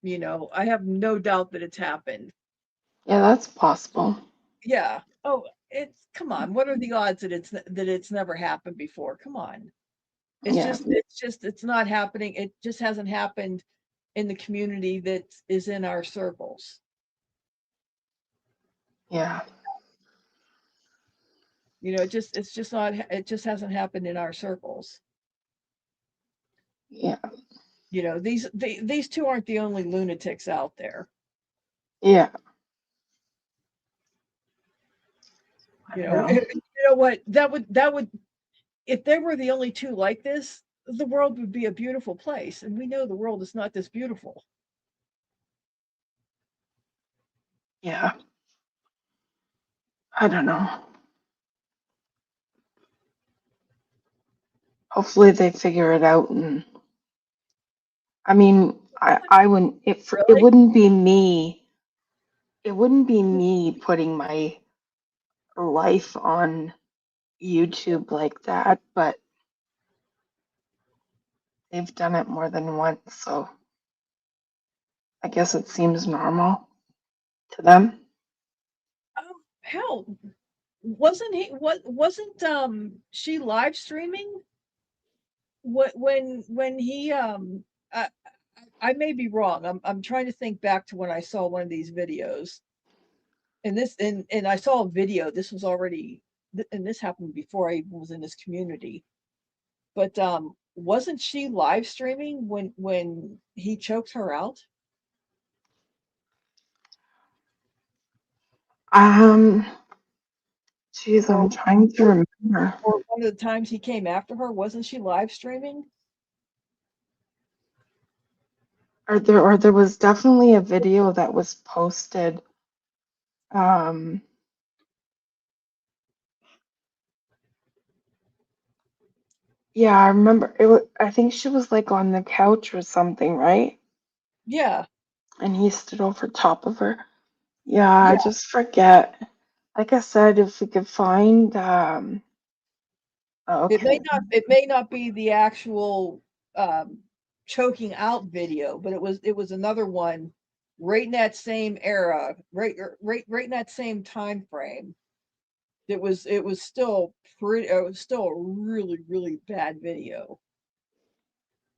You know, I have no doubt that it's happened. yeah, that's possible. Yeah. Oh, it's come on. What are the odds that it's never happened before? Come on. Yeah. It's not happening. It just hasn't happened in the community that is in our circles. Yeah. You know, it's just not it just hasn't happened in our circles. Yeah. You know, these two aren't the only lunatics out there. Yeah. I You don't know, know. you know what? That would if there were the only two like this, the world would be a beautiful place. And we know the world is not this beautiful. Yeah. I don't know. Hopefully they figure it out, and I mean, I wouldn't it Really? wouldn't be me. It wouldn't be me putting my life on YouTube like that, but they've done it more than once, so I guess it seems normal to them. Hell, wasn't she live streaming when he I, I may be wrong. I'm trying to think back to when I saw one of these videos. And I saw a video. This was already and this happened before I was in this community. But wasn't she live streaming when he choked her out? Um, Geez, Or I'm trying to remember. or one of the times he came after her, wasn't she live streaming? Or there was definitely a video that was posted. Um, yeah, I remember I think she was like on the couch or something, right? Yeah. And he stood over top of her. Yeah, I Yeah. just forget. Like I said, if we could find oh, okay. It may not be the actual um choking out video, but it was another one right in that same era, right in that same time frame. It was still pretty it was still a really, really bad video.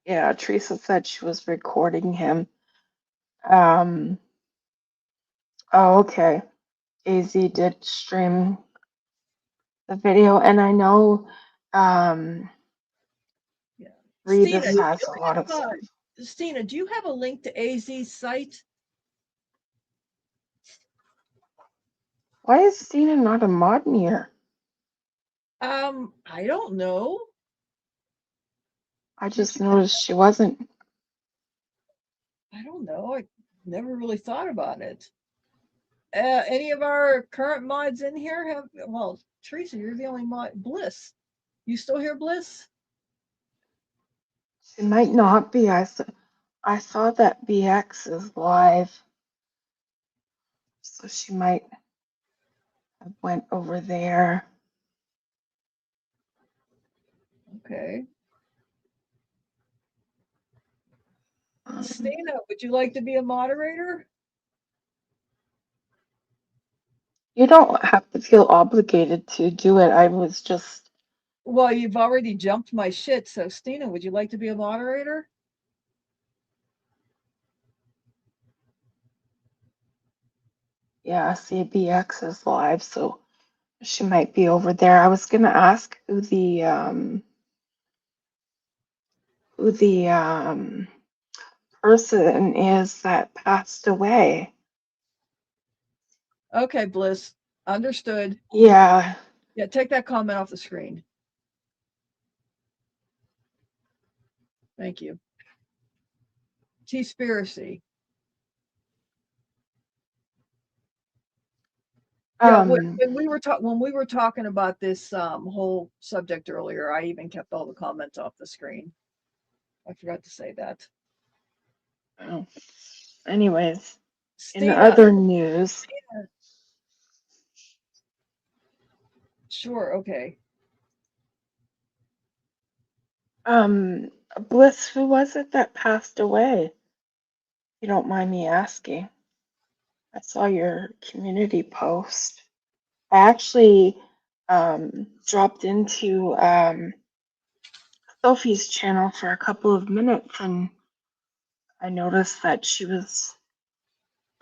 Yeah, Teresa said she was recording him. Um, oh, okay. AZ did stream the video, and I know Yeah. Stina, Rebus do has you a lot of have stuff. Stina, do you have a link to AZ's site? Why is Stina not a mod in here? I don't know. I Did just you noticed she wasn't. I don't know. I never really thought about it. Any of our current mods in here have well, Teresa, you're the only mod. Bliss. You still here, Bliss? She might not be. I saw that BX is live, so she might have went over there. Okay. Um, Stina, would you like to be a moderator? you don't have to feel obligated to do it. I was just, Well, you've already jumped my shit, so Stina, would you like to be a moderator? Yeah, CBX is live, so she might be over there. I was gonna ask who the person is that passed away. Okay, Bliss. Understood. Yeah. Yeah, take that comment off the screen. Thank you. T-spiracy. Yeah, when we were talking about this whole subject earlier, I even kept all the comments off the screen. I forgot to say that. Oh. Anyways, in Stina, other news, sure, okay. Bliss, who was it that passed away? If you don't mind me asking. I saw your community post. I actually dropped into Sophie's channel for a couple of minutes and I noticed that she was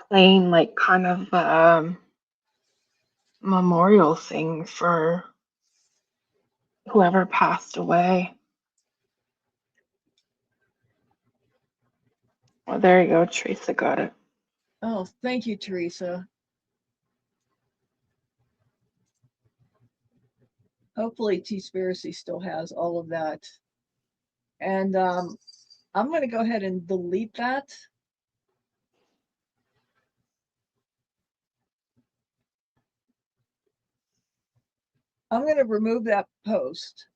playing like kind of memorial thing for whoever passed away. Oh, there you go. Teresa got it. Oh, thank you, Teresa. Hopefully T-spiracy still has all of that. And I'm going to go ahead and delete that. I'm going to remove that post.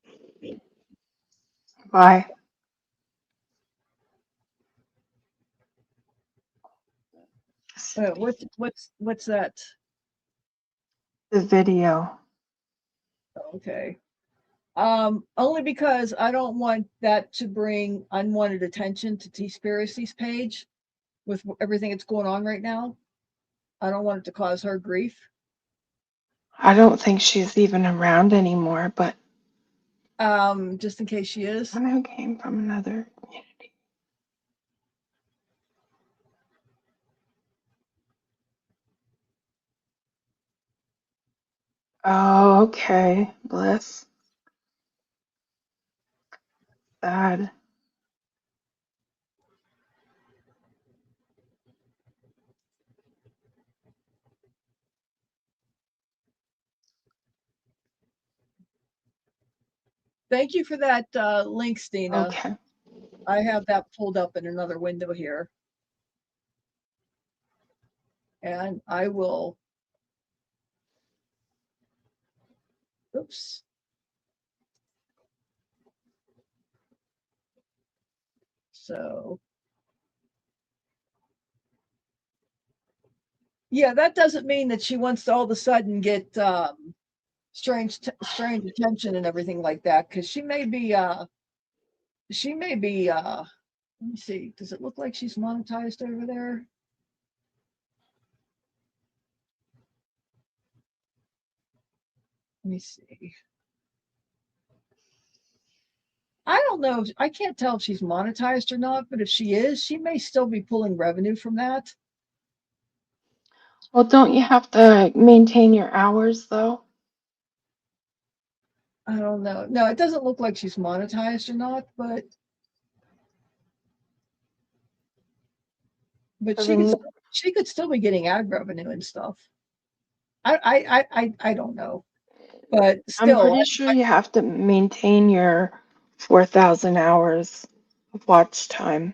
Bye. What's that? The video. Okay. Only because I don't want that to bring unwanted attention to T-spiracy's page with everything that's going on right now. I don't want it to cause her grief. I don't think she's even around anymore, but Just in case she is. I know came from another community. Oh, okay. Bliss. Sad. Thank you for that link, Stina. Okay. I have that pulled up in another window here. And I will, oops. So, yeah, that doesn't mean that she wants to all of a sudden get strange attention and everything like that, because she may be let me see, does it look like she's monetized over there? Let me see. I don't know. I can't tell if she's monetized or not, but if she is, she may still be pulling revenue from that. Well, don't you have to maintain your hours though? I don't know. No, it doesn't look like she's monetized or not, but she could still be getting ad revenue and stuff. I don't know, but I'm still, pretty sure you have to maintain your 4,000 hours of watch time.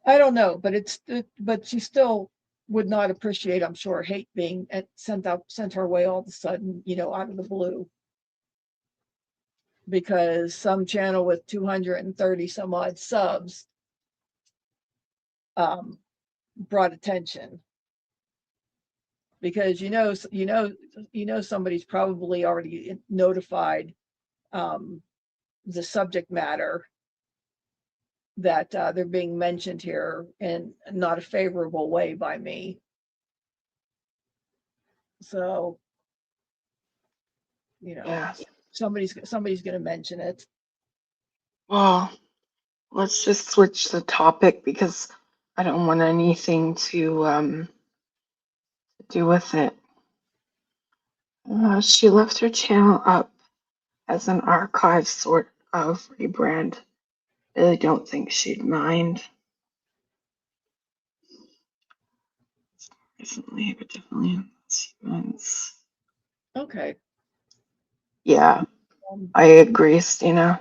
I don't know, but she still would not appreciate, I'm sure, hate being sent her way all of a sudden, out of the blue, because some channel with 230 some odd subs brought attention, because somebody's probably already notified the subject matter that they're being mentioned here in not a favorable way by me. So, Yeah. somebody's going to mention it. Well, let's just switch the topic because I don't want anything to do with it. She left her channel up as an archive sort of rebrand. Really don't think she'd mind. Recently, but definitely in months. Okay. Yeah, Um, I agree, Stina.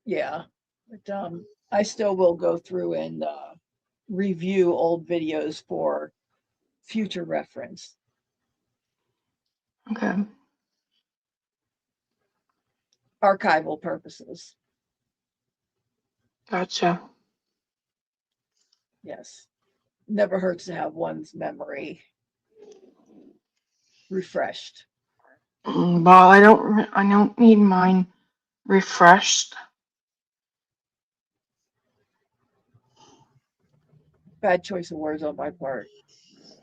yeah. But I still will go through and review old videos for future reference. Okay. Archival purposes. Gotcha. Yes. Never hurts to have one's memory refreshed. Well, I don't need mine refreshed. Bad choice of words on my part,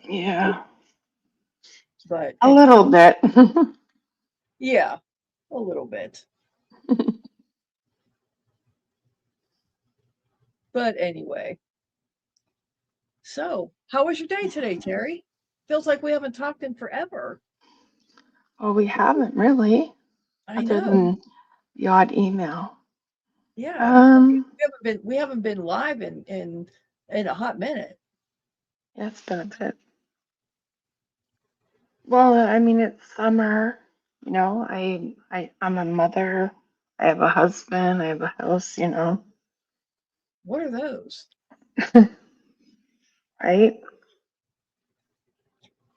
Yeah, but a it's little bit. yeah, a little bit. But anyway, so how was your day today, Terry? Feels like we haven't talked in forever. Well, we haven't really, I other know. than the odd email. Yeah. Um, We haven't been live in a hot minute. yeah, it's been a bit. Well, I mean, it's summer. You know, I'm a mother. I have a husband. I have a house. You know, What are those? right?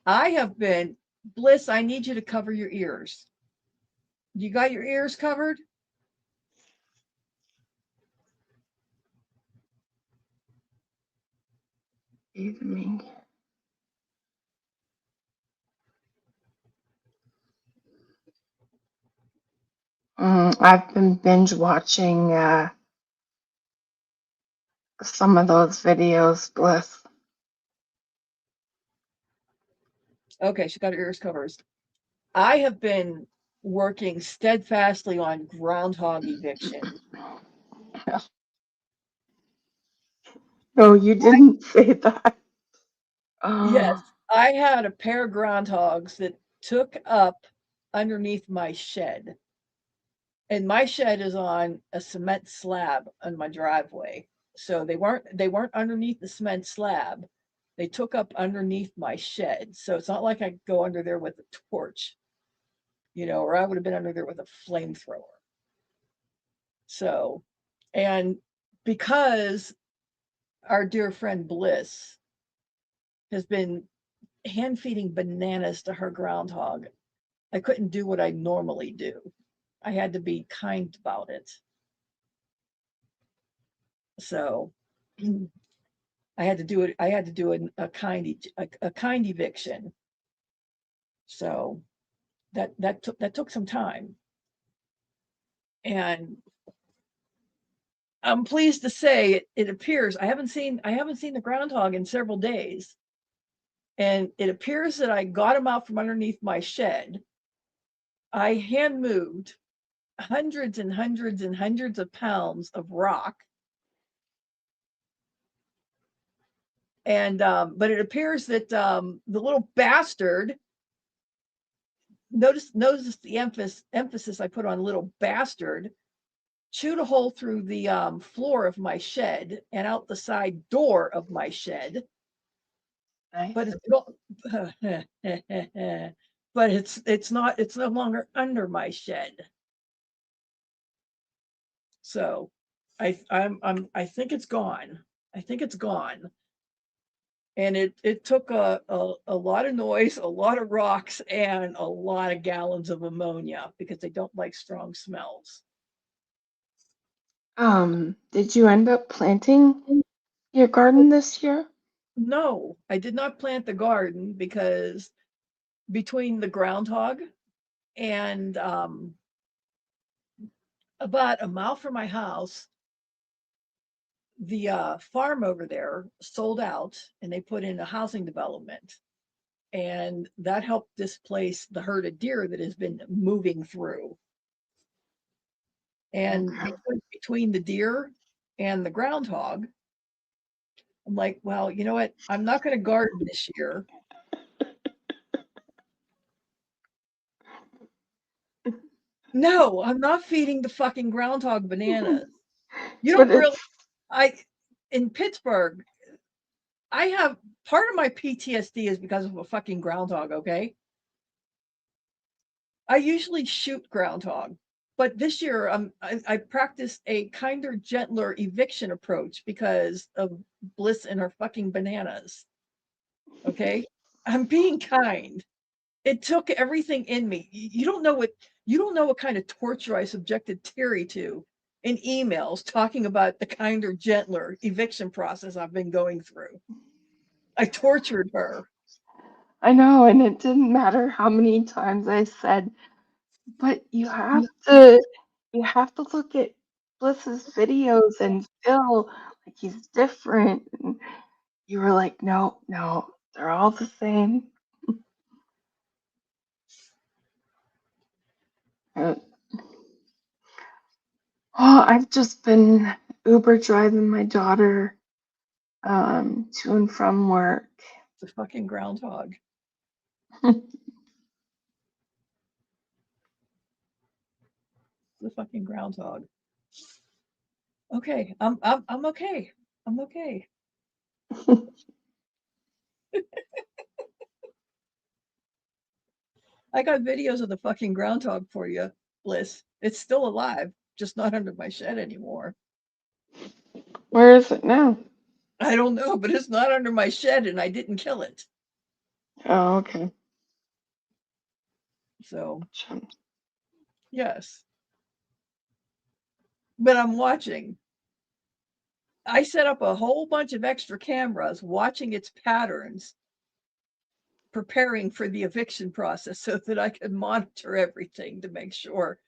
I have been Bliss, I need you to cover your ears. You got your ears covered? Evening. I've been binge watching some of those videos, Bliss. Okay, she got her ears covered. I have been working steadfastly on groundhog eviction. No, you didn't say that. Oh, Yes, I had a pair of groundhogs that took up underneath my shed. And my shed is on a cement slab on my driveway. So they weren't underneath the cement slab. They took up underneath my shed. So it's not like I could go under there with a torch, or I would have been under there with a flamethrower. So, and because our dear friend Bliss has been hand feeding bananas to her groundhog, I couldn't do what I normally do. I had to be kind about it. So I had to do it. I had to do a kind eviction. So that took some time, and I'm pleased to say it appears I haven't seen the groundhog in several days, and it appears that I got him out from underneath my shed. I hand moved hundreds and hundreds and hundreds of pounds of rock, and but it appears that the little bastard notice the emphasis I put on little bastard chewed a hole through the floor of my shed and out the side door of my shed. nice. But but it's no longer under my shed. So I think it's gone. I think it's gone. And it took a lot of noise, a lot of rocks, and a lot of gallons of ammonia because they don't like strong smells. Did you end up planting your garden this year? No, I did not plant the garden because between the groundhog and about a mile from my house, the farm over there sold out and they put in a housing development. And that helped displace the herd of deer that has been moving through. And Okay. between the deer and the groundhog, I'm like, well, you know what? I'm not going to garden this year. No, I'm not feeding the fucking groundhog bananas. You But don't really, in Pittsburgh, I have part of my PTSD is because of a fucking groundhog, okay? I usually shoot groundhog, but this year I practiced a kinder, gentler eviction approach because of Bliss and her fucking bananas. Okay? I'm being kind. It took everything in me. You don't know what kind of torture I subjected Terry to in emails talking about the kinder, gentler eviction process I've been going through. I tortured her. I know, and it didn't matter how many times I said, but you have to look at Bliss's videos and feel like he's different. And you were like, no, no, they're all the same. Uh, Oh, I've just been Uber driving my daughter to and from work. The fucking groundhog. The fucking groundhog. Okay, I'm okay. I'm okay. I got videos of the fucking groundhog for you, Bliss. It's still alive, just not under my shed anymore. Where is it now? I don't know, but it's not under my shed and I didn't kill it. Oh, okay. So, Gotcha. yes. But I'm watching. I set up a whole bunch of extra cameras watching its patterns, preparing for the eviction process so that I could monitor everything to make sure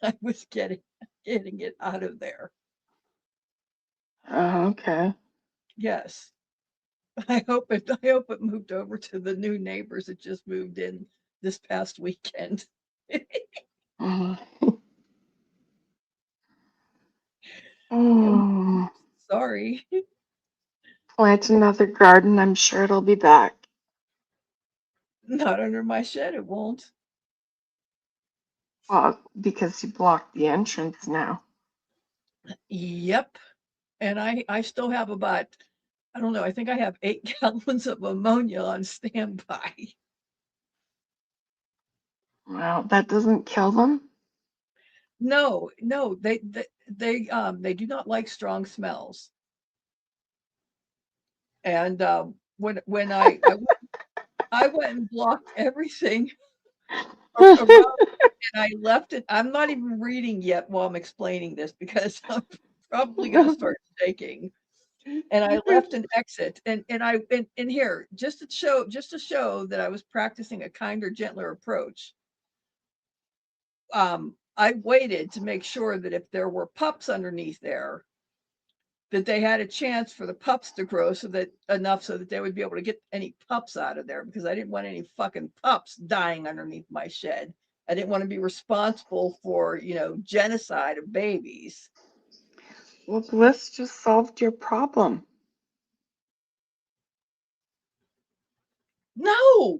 I was getting it out of there. Oh, okay. Yes. I hope it moved over to the new neighbors that just moved in this past weekend. Oh, Yep. oh. Sorry. Plant another garden. I'm sure it'll be back. Not under my shed, it won't. Well, because you blocked the entrance now. Yep. And I still have about, I don't know, I think I have 8 gallons of ammonia on standby. Well, that doesn't kill them. No, no, they do not like strong smells. And when I went and blocked everything around and I left it. I'm not even reading yet while I'm explaining this because I'm probably going to start shaking. And I left an exit, and here just to show that I was practicing a kinder, gentler approach. I waited to make sure that if there were pups underneath there, that they had a chance for the pups to grow so that they would be able to get any pups out of there because I didn't want any fucking pups dying underneath my shed. I didn't want to be responsible for, genocide of babies. Well, Bliss just solved your problem. No,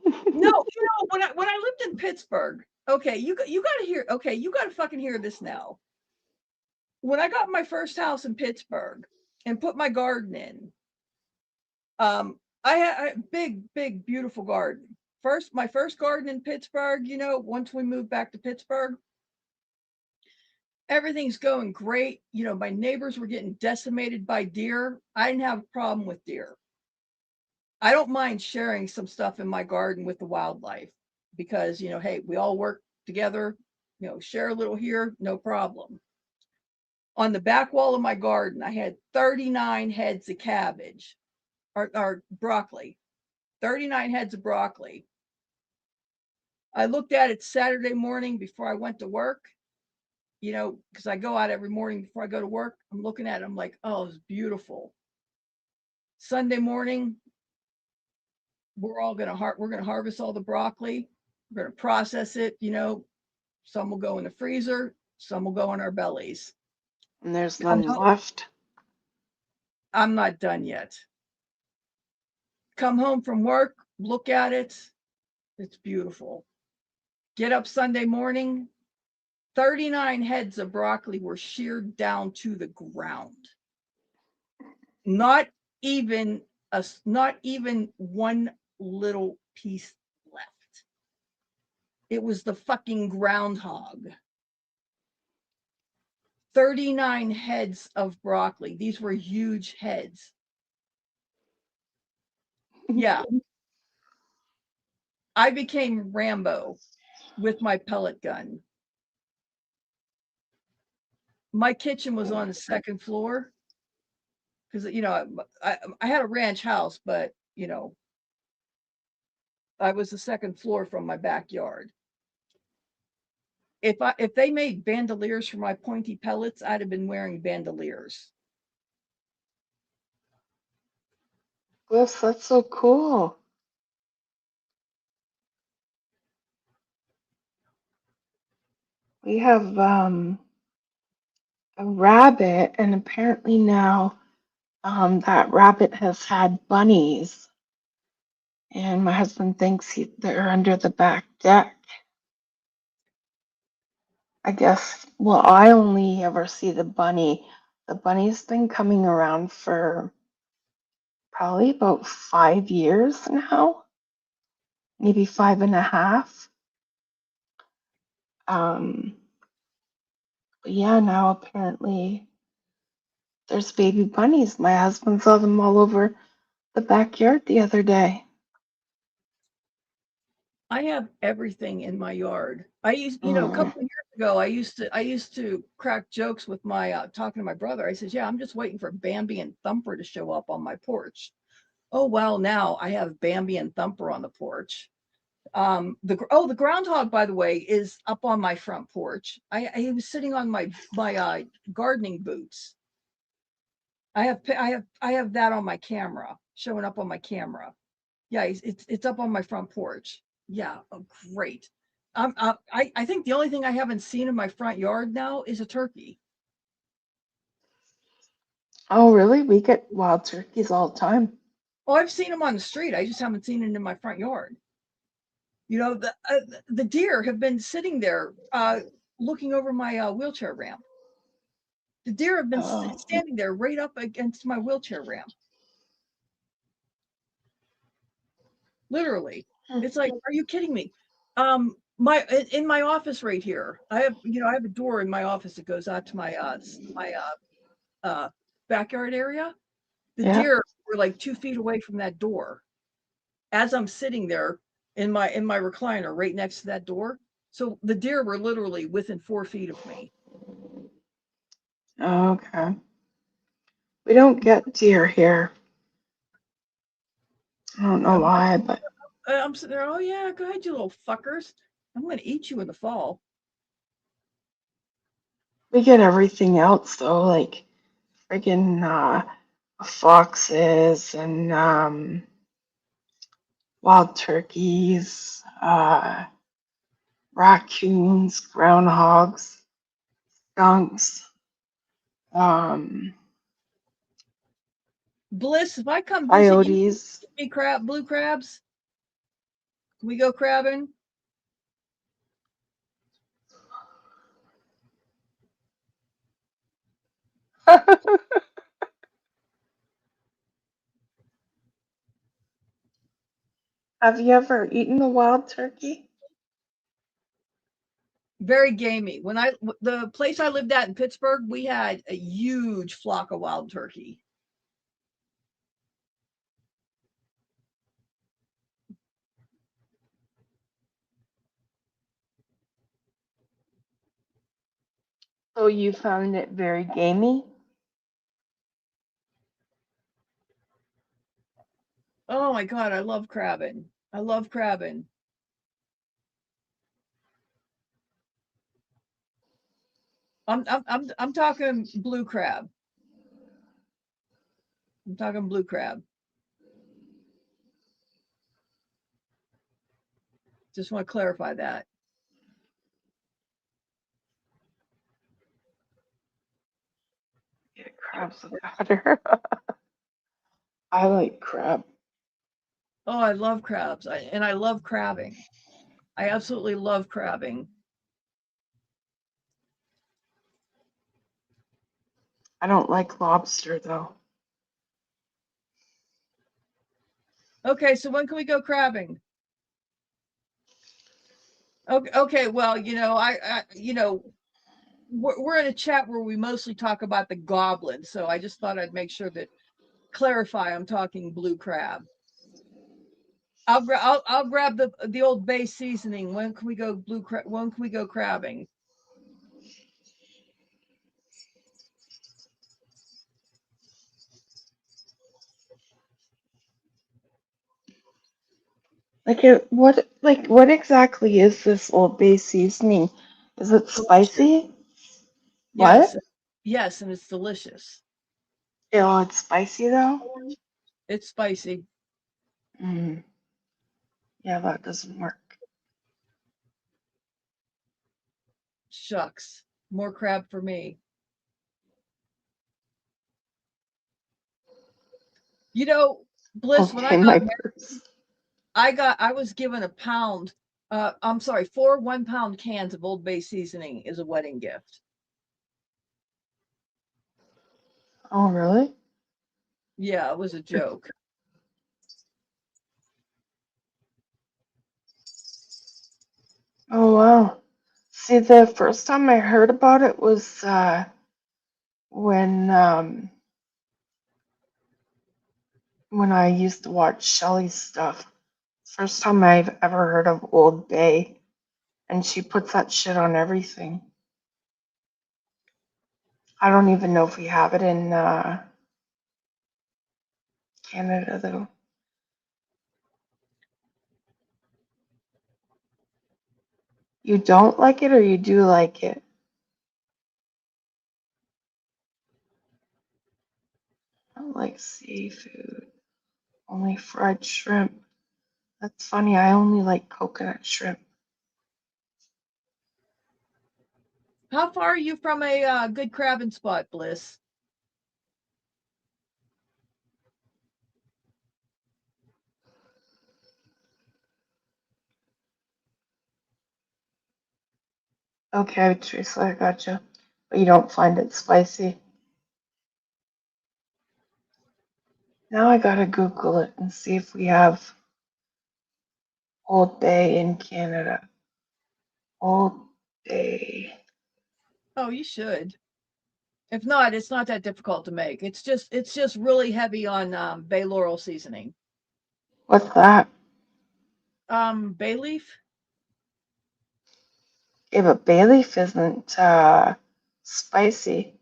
no, when I lived in Pittsburgh, okay, you got to hear, okay, you got to fucking hear this now. When I got my first house in Pittsburgh and put my garden in, I had a big, beautiful garden. My first garden in Pittsburgh, once we moved back to Pittsburgh, everything's going great. My neighbors were getting decimated by deer. I didn't have a problem with deer. I don't mind sharing some stuff in my garden with the wildlife because, hey, we all work together, share a little here, no problem. On the back wall of my garden, I had 39 heads of cabbage or broccoli, 39 heads of broccoli. I looked at it Saturday morning before I went to work, because I go out every morning before I go to work. I'm looking at it, I'm like, oh, it's beautiful. Sunday morning, we're gonna harvest all the broccoli. We're gonna process it, some will go in the freezer, some will go in our bellies. And there's none left. I'm not done yet. Come home from work, look at it. It's beautiful. Get up Sunday morning, 39 heads of broccoli were sheared down to the ground. Not even one little piece left. It was the fucking groundhog. 39 heads of broccoli. These were huge heads. Yeah. I became Rambo with my pellet gun. My kitchen was on the second floor because, you know, I had a ranch house, but, you know, I was the second floor from my backyard. If they made bandoliers for my pointy pellets, I'd have been wearing bandoliers. Bliss, that's so cool. We have a rabbit, and apparently now that rabbit has had bunnies, and my husband thinks they're under the back deck. I guess, well, I only ever see the bunny. The bunny's been coming around for probably about 5 years now, maybe 5.5. But yeah, now apparently there's baby bunnies. My husband saw them all over the backyard the other day. I have everything in my yard. I used, you know, a couple of years ago, I used to crack jokes with my talking to my brother. I said, "Yeah, I'm just waiting for Bambi and Thumper to show up on my porch." Oh well, now I have Bambi and Thumper on the porch. The groundhog, by the way, is up on my front porch. I was sitting on my gardening boots. I have that on my camera, showing up on my camera. Yeah, it's up on my front porch. Yeah, oh, great. I think the only thing I haven't seen in my front yard now is a turkey. Oh, really? We get wild turkeys all the time. Oh, I've seen them on the street. I just haven't seen it in my front yard. You know, the deer have been sitting there looking over my wheelchair ramp. The deer have been standing there right up against my wheelchair ramp. Literally. It's like, are you kidding me? In my office right here, I have a door in my office that goes out to my backyard area. The deer were like 2 feet away from that door as I'm sitting there in my recliner right next to that door. So the deer were literally within 4 feet of me. Okay. We don't get deer here. I don't know why, but I'm sitting there, oh yeah, go ahead, you little fuckers. I'm going to eat you in the fall. we get everything else though, like friggin' foxes and wild turkeys, raccoons, groundhogs, skunks. Bliss, if I come visit you, Coyotes. me blue crabs, can we go crabbing? Have you ever eaten a wild turkey? Very gamey. The place I lived at in Pittsburgh, we had a huge flock of wild turkey. So you found it very gamey? Oh my God, I love crabbing. I love crabbing. I'm talking blue crab. I'm talking blue crab. Just want to clarify that. Yeah, crab's a batter. I like crab. Oh, I love crabs. And I love crabbing. I absolutely love crabbing. I don't like lobster though. Okay, so when can we go crabbing? Okay, well, we're in a chat where we mostly talk about the goblin, so I just thought I'd make sure that clarify I'm talking blue crab. I'll grab the Old Bay seasoning. When can we go when can we go crabbing? What exactly is this Old Bay seasoning? Is it spicy? What? Yes, yes, and it's delicious. Oh, it's spicy though? It's spicy. Mm, yeah, that doesn't work. Shucks, more crab for me. You know, Bliss, when I Okay, got my married, purse. I was given a pound. I'm sorry, 4 1-pound cans of Old Bay seasoning as a wedding gift. Oh, really? Yeah, it was a joke. Oh, wow. See, the first time I heard about it was when when I used to watch Shelley's stuff. First time I've ever heard of Old Bay, and she puts that shit on everything. I don't even know if we have it in Canada though. You don't like it or you do like it? I don't like seafood. Only fried shrimp. That's funny. I only like coconut shrimp. How far are you from a good crabbing spot, Bliss? Okay, Teresa, I gotcha. But you don't find it spicy. Now I gotta Google it and see if we have Old Bay in Canada. Old Bay. Oh, you should. If not, it's not that difficult to make. It's just really heavy on bay laurel seasoning. What's that? Bay leaf? Yeah, but bay leaf isn't spicy.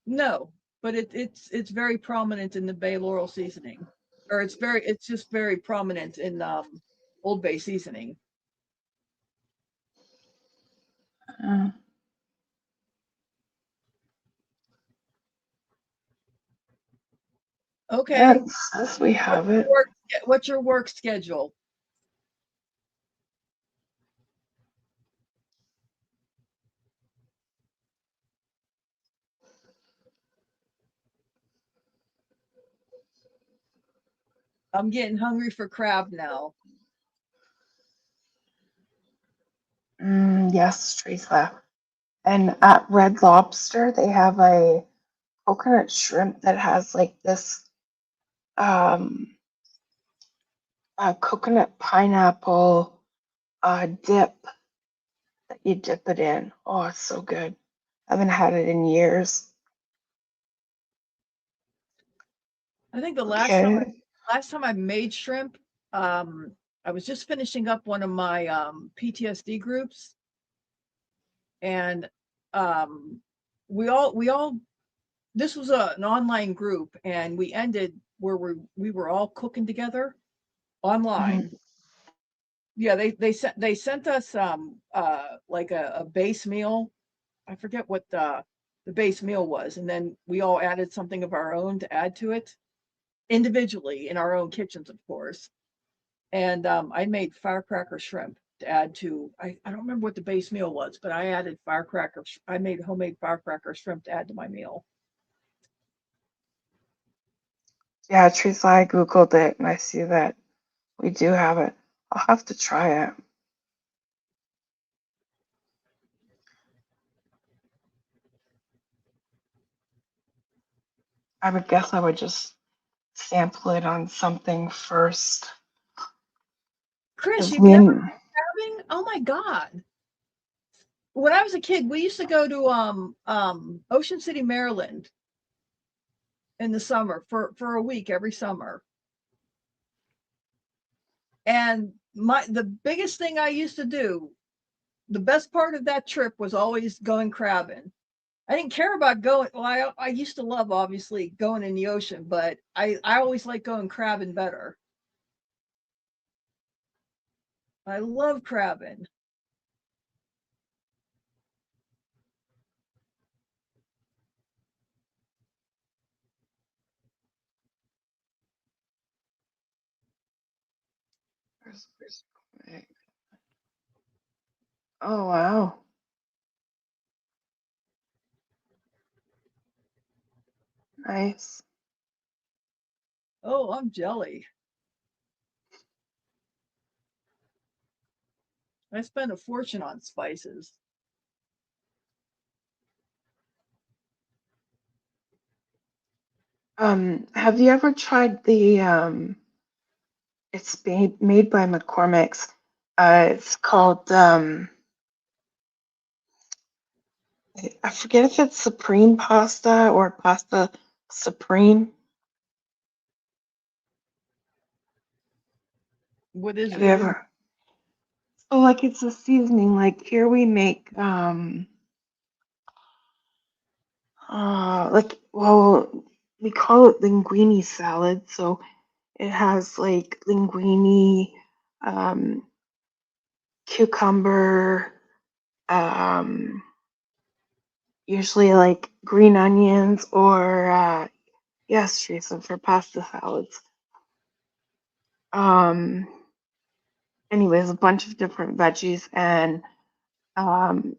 No, but it's very prominent in the bay laurel seasoning, or it's just very prominent in Old Bay seasoning. Uh, yeah, Okay, it says we what's have your it. work, what's your work schedule? I'm getting hungry for crab now. Yes, Teresa. And at Red Lobster, they have a coconut shrimp that has like this um, coconut pineapple dip that you dip it in. Oh, it's so good. I haven't had it in years. I think the Okay. last time I made shrimp, I was just finishing up one of my PTSD groups, and um, we all this was an online group, and we ended where we were all cooking together online. Mhm. Yeah, they sent us like a base meal. I forget what the base meal was, and then we all added something of our own to add to it individually in our own kitchens, of course. And I made firecracker shrimp to add to. I don't remember what the base meal was, but I added firecracker. I made homemade firecracker shrimp to add to my meal. Yeah, Teresa, I Googled it and I see that we do have it. I'll have to try it. I would guess I would just sample it on something first. Chris, 'Cause you've never crabbing? Oh my God. When I was a kid, we used to go to Ocean City, Maryland in the summer for a week every summer. And the biggest thing I used to do, the best part of that trip was always going crabbing. I didn't care about going. Well, I used to love obviously going in the ocean, but I always like going crabbing better. I love crabbing. Oh wow. Nice. Oh, I'm jelly. I spent a fortune on spices. Have you ever tried the it's made by McCormick's. It's called I forget if it's Supreme Pasta or Pasta Supreme. What is Have you it? ever? Oh, like it's a seasoning. Like here we make like well we call it linguine salad. So it has like linguine, um, cucumber, um, usually like green onions or yes, Teresa, for pasta salads. Um, anyways, a bunch of different veggies and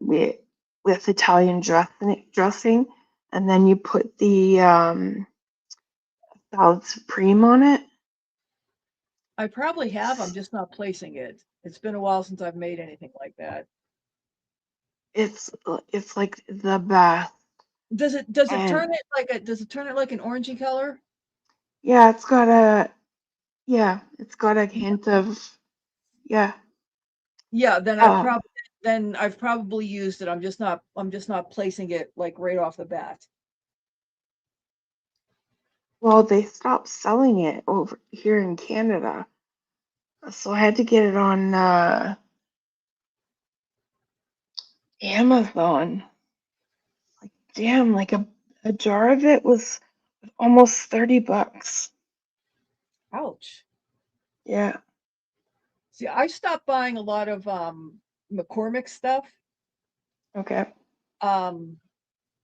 we with Italian dressing, and then you put the salad supreme on it. I probably have. I'm just not placing it. It's been a while since I've made anything like that. It's like the best. Does it And turn it like an orangey color? yeah, it's got a hint of yeah. Yeah, Um, then I've probably used it. I'm just not placing it like right off the bat. well, they stopped selling it over here in Canada, so I had to get it on Amazon. Like, damn, like a jar of it was almost $30. Ouch. Yeah. See, I stopped buying a lot of McCormick stuff. Okay. Um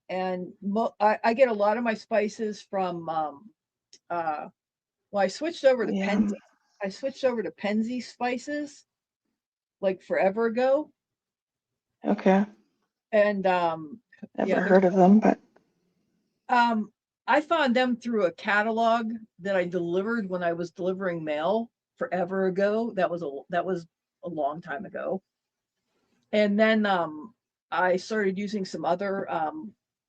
and I get a lot of my spices from uh well, Yeah. I switched over to Penzi spices like forever ago. Okay. And Never yeah, there's heard of them, but um I found them through a catalog that I delivered when I was delivering mail forever ago. That was a long time ago. And then I started using some other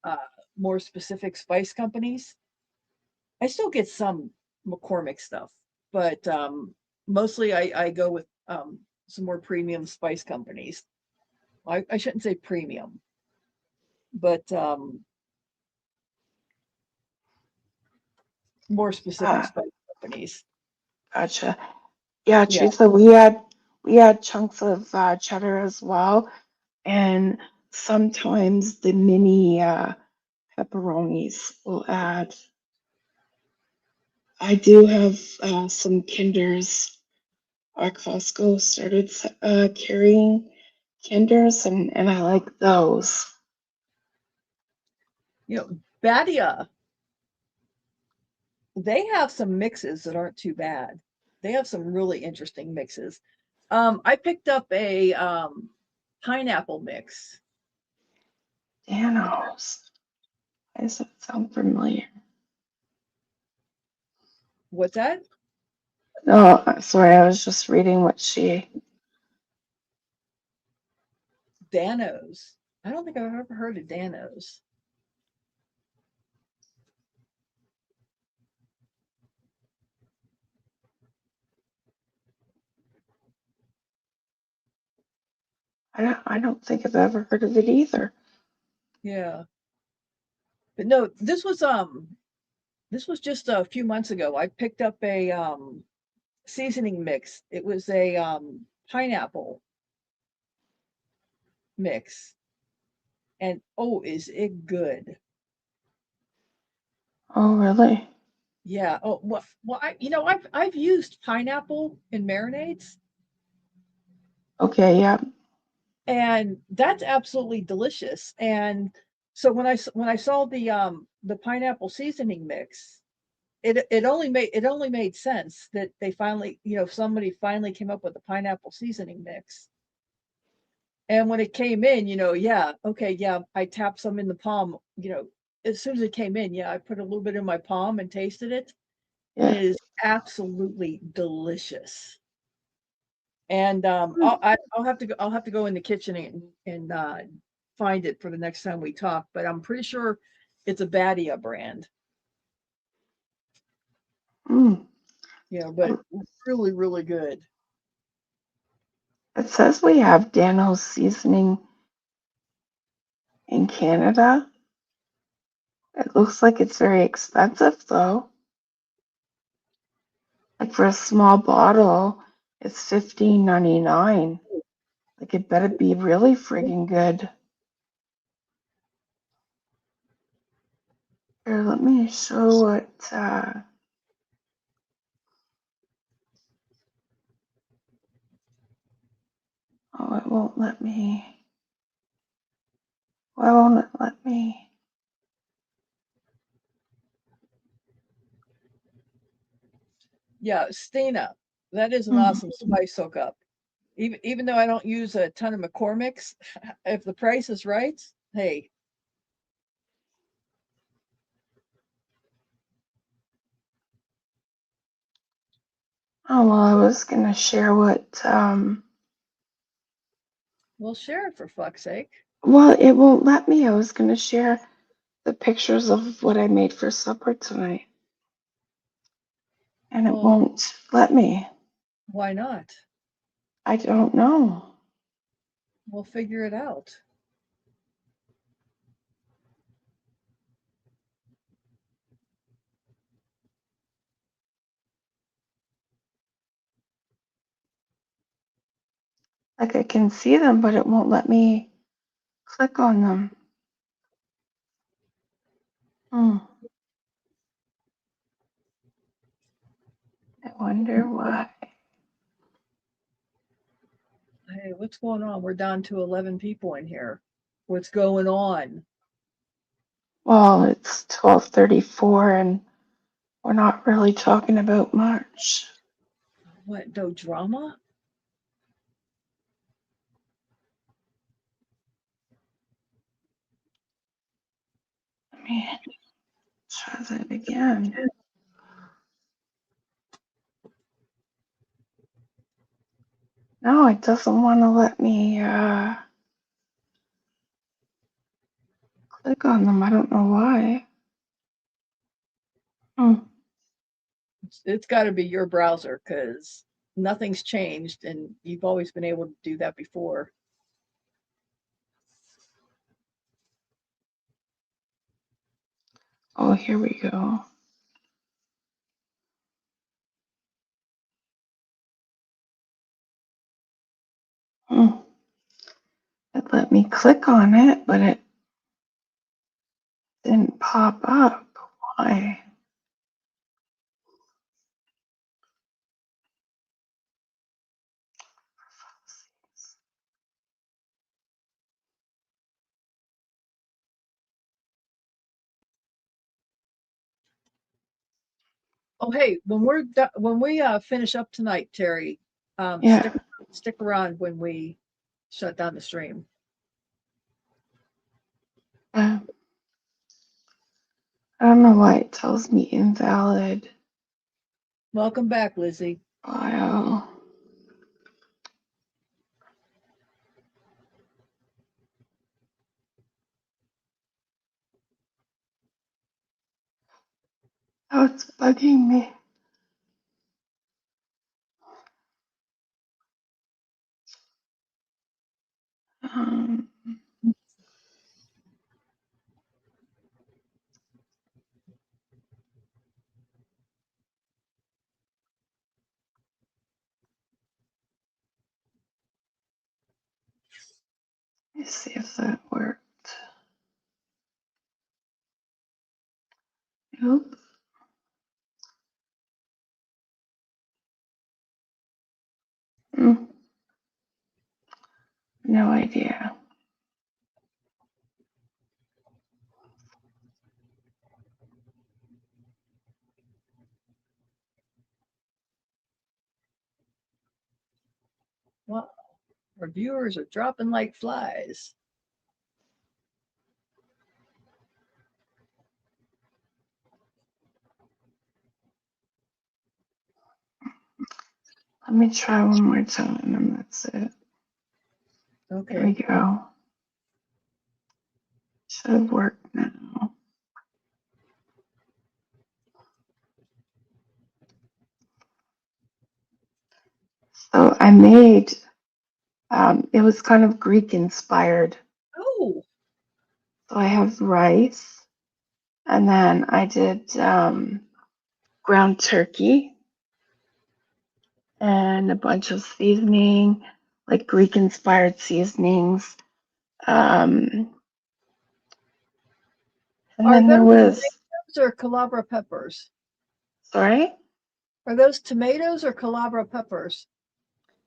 uh more specific spice companies. I still get some McCormick stuff, but mostly I go with some more premium spice companies. I shouldn't say premium, but more specific uh, spice companies. gotcha. Yeah, Yeah, Teresa, we had chunks of cheddar as well, and sometimes the mini pepperonis will add. I do have some Kinders. Our Costco started carrying Kinders, and I like those. Badia, they have some mixes that aren't too bad. They have some really interesting mixes. I picked up a pineapple mix. Danos. Why does that sound familiar? What's that? No, sorry, I was just reading what she. Danos. I don't think I've ever heard of Danos. I don't think I've ever heard of it either. Yeah. But no, this was just a few months ago. I picked up a seasoning mix. It was a pineapple mix. And oh, is it good? Oh, really? Yeah. Oh, well, I've used pineapple in marinades, Okay, yeah. and that's absolutely delicious. And so when I saw the pineapple seasoning mix, it only made sense that they finally, somebody finally came up with the pineapple seasoning mix. And when it came in, yeah, okay, yeah, I tapped some in the palm, as soon as it came in, yeah, I put a little bit in my palm and tasted it. And Yeah. it is absolutely delicious. And Hmm. I'll have to go in the kitchen and find it for the next time we talk. But I'm pretty sure it's a Badia brand, Mm. but really, really good. It says we have Dano's seasoning in Canada. It looks like it's very expensive though. Like for a small bottle, it's $15.99. Like it better be really friggin' good. Here, let me show what. Oh, it won't let me. Why won't it let me? Yeah, Stina, that is an Hmm. awesome spice hookup. Even though I don't use a ton of McCormick's, if the price is right, hey, Oh well, I was gonna share what. we'll share it for fuck's sake. Well, it won't let me. I was gonna share the pictures of what I made for supper tonight, and it Well, won't let me. why not? I don't know. We'll figure it out. Like I can see them, but it won't let me click on them. Hmm. I wonder why. Hey, what's going on? We're down to 11 people in here. What's going on? Well, it's 12:34, and we're not really talking about much. What, no drama? Let me try that again. No, it doesn't want to let me click on them. I don't know why. Hmm. It's got to be your browser because nothing's changed and you've always been able to do that before. Oh, here we go. Hmm. It let me click on it, but it didn't pop up. Why? Oh, hey, when we finish up tonight, Terry, Yeah. stick around when we shut down the stream. I don't know why it tells me invalid Welcome back, Lizzie. file. Oh, it's bugging me. Um, let's see if that worked. Nope. Mm, no idea. Well, our viewers are dropping like flies. Let me try one more time and that's it. There we Okay. go. Should have worked now. So I made, it was kind of Greek inspired. Oh, So I have rice and then I did ground turkey and a bunch of seasoning, like Greek inspired seasonings. And are then there those was, tomatoes or Calabra peppers? sorry, Are those tomatoes or Calabra peppers?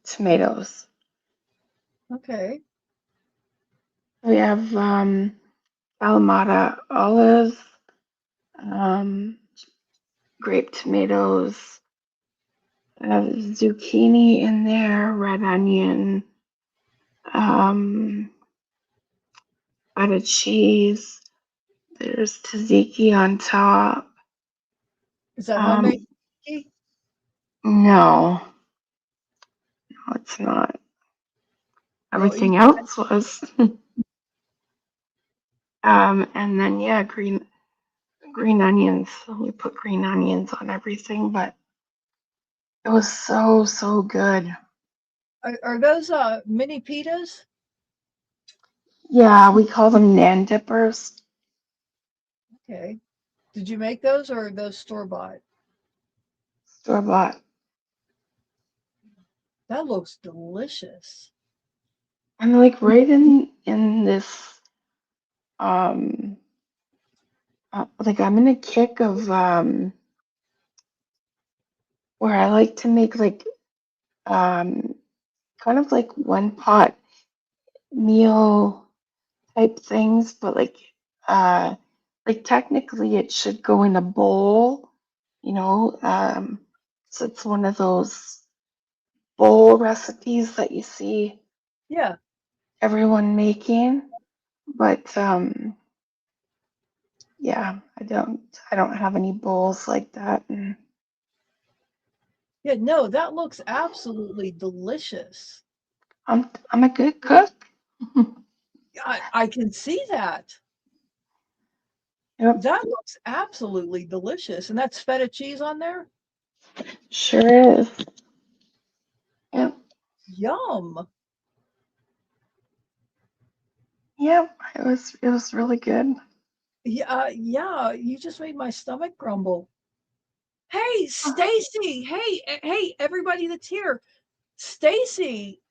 tomatoes. Okay. We have Kalamata olives, um, grape tomatoes, zucchini in there, red onion, feta cheese. There's tzatziki on top. Is that Um, homemade? no, no, it's not. Well, Everything each else was. And then yeah, green onions. We put green onions on everything, but it was so good. are those mini pitas? Yeah, we call them nan dippers. Okay. Did you make those or are those store bought? Store bought. That looks delicious. I'm like right in this um like I'm in a kick of where I like to make like um kind of like one pot meal type things, but uh like technically it should go in a bowl, you know. So it's one of those bowl recipes that you see Yeah. everyone making. But yeah, I don't have any bowls like that. And Yeah. No, that looks absolutely delicious. I'm a good cook. I can see that. Yep, That looks absolutely delicious. And that's feta cheese on there? sure is. Yep, Yum. yep. It was really good. Yeah, yeah, you just made my stomach grumble. Hey, Stacy. Hey, everybody that's here. Stacy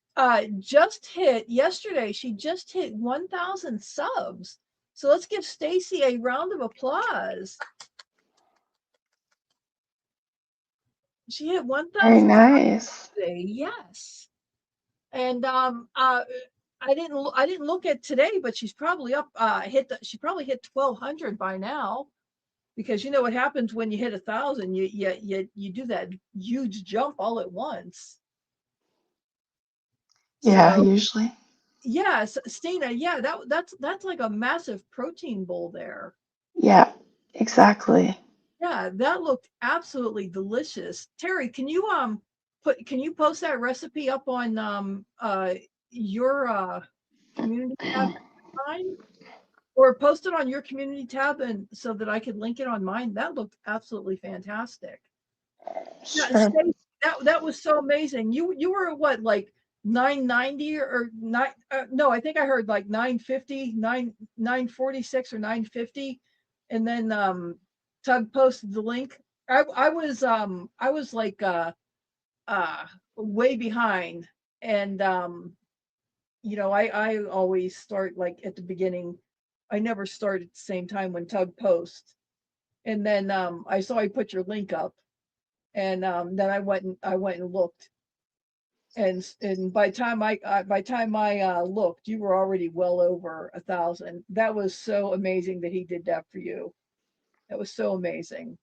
just hit yesterday. She just hit 1,000 subs. So let's give Stacy a round of applause. She hit Very 1,000 nice. today. Yes. And I didn't look at today, but she's probably up she probably hit 1,200 by now. Because you know what happens when you hit 1,000, you do that huge jump all at once. Yeah, So usually. yes, Stina, yeah, that's like a massive protein bowl there. Yeah, exactly. Yeah, that looked absolutely delicious. Terry, can you post that recipe up on your community tab mine? Or post it on your community tab and so that I could link it on mine. That looked absolutely fantastic. Yeah, Sure. Stacey, that was so amazing. You were what, like 990 or nine. No, I think I heard like 950, 946 or 950, and then Tug posted the link. I was like uh way behind, and I always start like at the beginning. I never start at the same time when Tug posts, and then I saw you put your link up, and then I went and looked, and by time I looked, you were already well over 1,000. That was so amazing that he did that for you. That was so amazing.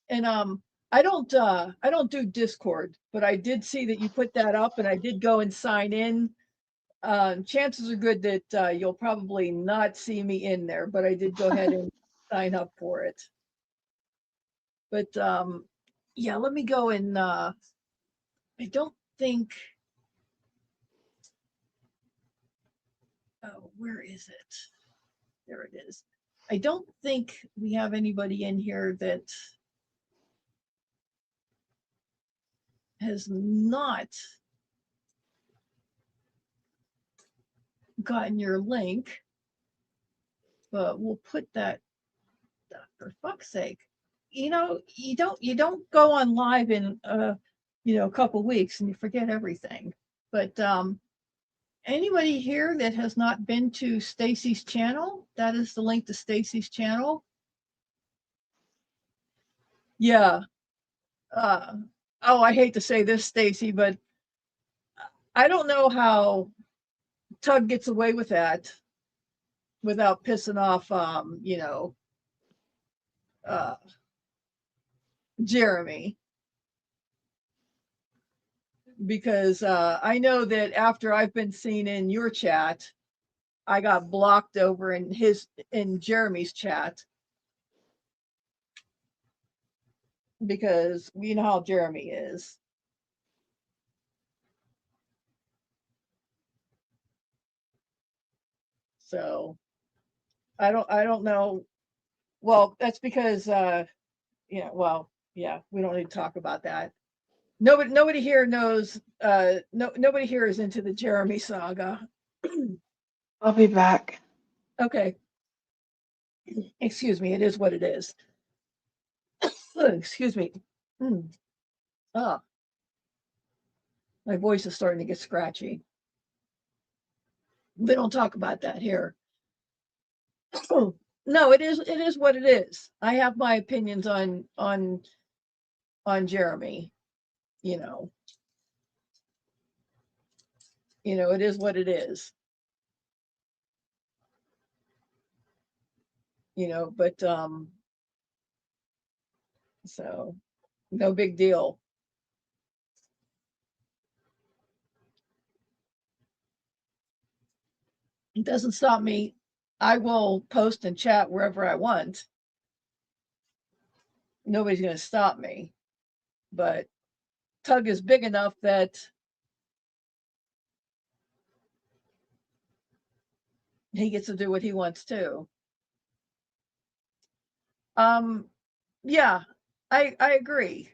And I don't do Discord, but I did see that you put that up, and I did go and sign in. Chances are good that you'll probably not see me in there, but I did go ahead and sign up for it. But yeah, let me go and I don't think. Oh, where is it? There it is. I don't think we have anybody in here that has not gotten your link, but we'll put that, for fuck's sake. You don't go on live in a couple weeks and you forget everything. But anybody here that has not been to Stacy's channel, that is the link to Stacy's channel. Yeah. Oh, I hate to say this, Stacy, but I don't know how Tug gets away with that without pissing off, uh, Jeremy. Because I know that after I've been seen in your chat, I got blocked over in Jeremy's chat, because you know how Jeremy is. So I don't know. Well, that's because well, yeah, we don't need to talk about that. Nobody here knows, nobody here is into the Jeremy saga. I'll be back. Okay. Excuse me, it is what it is. Excuse me. Ah, my voice is starting to get scratchy. We don't talk about that here. No, it is what it is. I have my opinions on Jeremy. You know, it is what it is. But so no big deal. It doesn't stop me. I will post and chat wherever I want. Nobody's going to stop me. But Tug is big enough that he gets to do what he wants to. Yeah, I agree.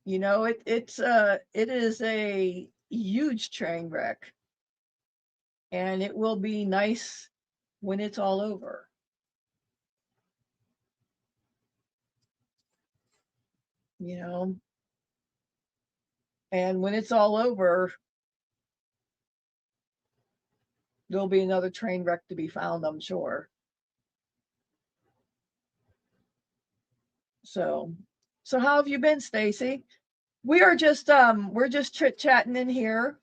It is a huge train wreck, and it will be nice when it's all over. And when it's all over, there'll be another train wreck to be found, I'm sure. So how have you been, Stacy? We're just chit-chatting in here.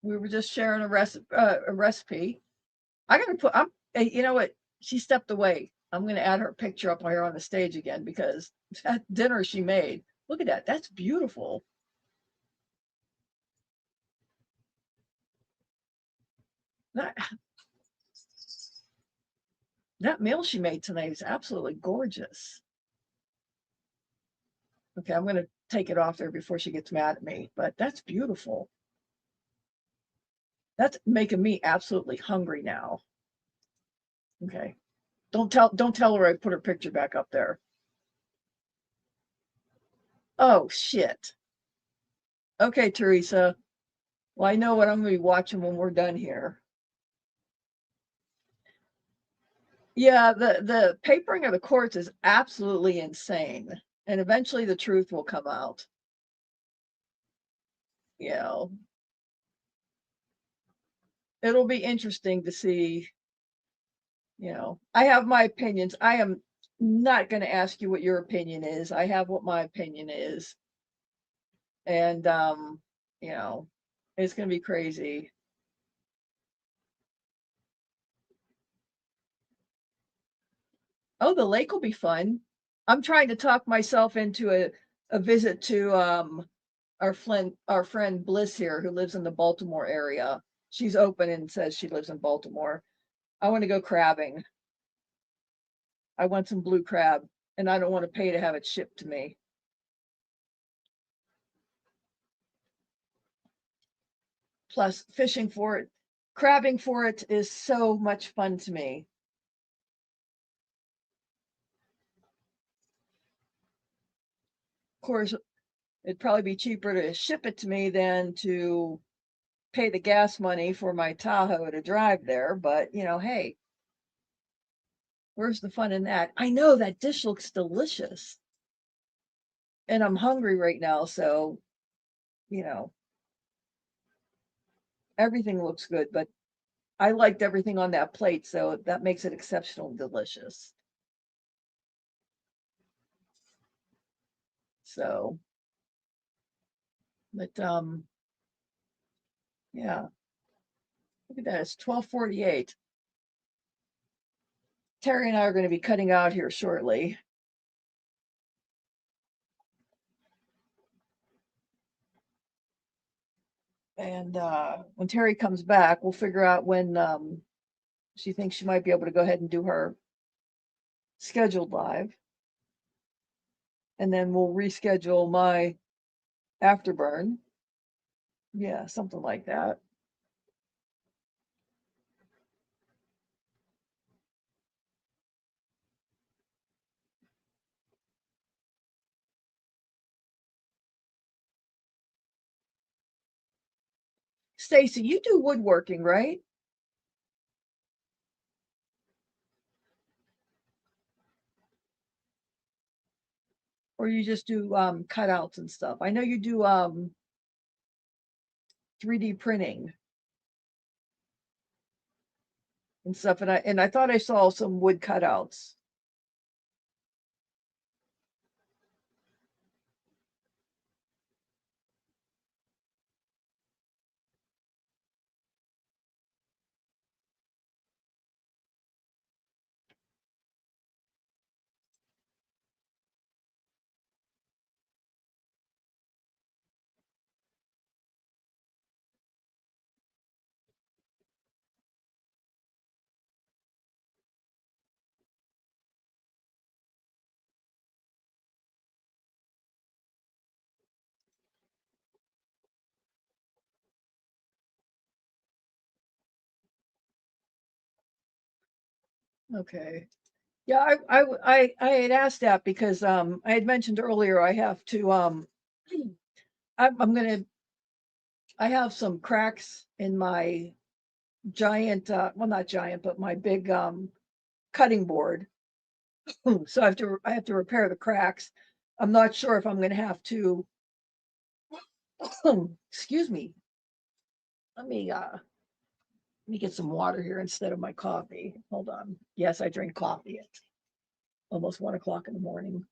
We were just sharing a recipe. You know what? She stepped away. I'm going to add her picture up here on the stage again, because that dinner she made. Look at that. That's beautiful. That meal she made tonight is absolutely gorgeous. Okay, I'm going to take it off there before she gets mad at me, but that's beautiful. That's making me absolutely hungry now. Okay. Don't tell her I put her picture back up there. Oh shit. Okay, Teresa. Well, I know what I'm going to be watching when we're done here. Yeah, the papering of the courts is absolutely insane. And eventually the truth will come out. You know, it'll be interesting to see. You know, I have my opinions. I am not going to ask you what your opinion is. I have what my opinion is. And you know, it's going to be crazy. Oh, the lake will be fun. I'm trying to talk myself into a visit to our friend Bliss here, who lives in the Baltimore area. She's open and says she lives in Baltimore. I want to go crabbing. I want some blue crab, and I don't want to pay to have it shipped to me. Plus, fishing for it, crabbing for it is so much fun to me. Of course, it'd probably be cheaper to ship it to me than to pay the gas money for my Tahoe to drive there. But, you know, hey, where's the fun in that? I know that dish looks delicious. And I'm hungry right now. So, you know, everything looks good. But I liked everything on that plate. So that makes it exceptionally delicious. So, but yeah, look at that. It's 12:48. Terry and I are going to be cutting out here shortly. And when Terry comes back, we'll figure out when she thinks she might be able to go ahead and do her scheduled live. And then we'll reschedule my afterburn. Yeah, something like that. Stacy, you do woodworking, right? Or you just do cutouts and stuff? I know you do 3D printing and stuff, and I thought I saw some wood cutouts. Okay. Yeah, I had asked that because I had mentioned earlier I have to I'm gonna I have some cracks in my giant well, not giant, but my big cutting board. So I have to repair the cracks. I'm not sure if I'm gonna have to excuse me. Let me get some water here instead of my coffee. Hold on. Yes, I drink coffee at almost 1 o'clock in the morning.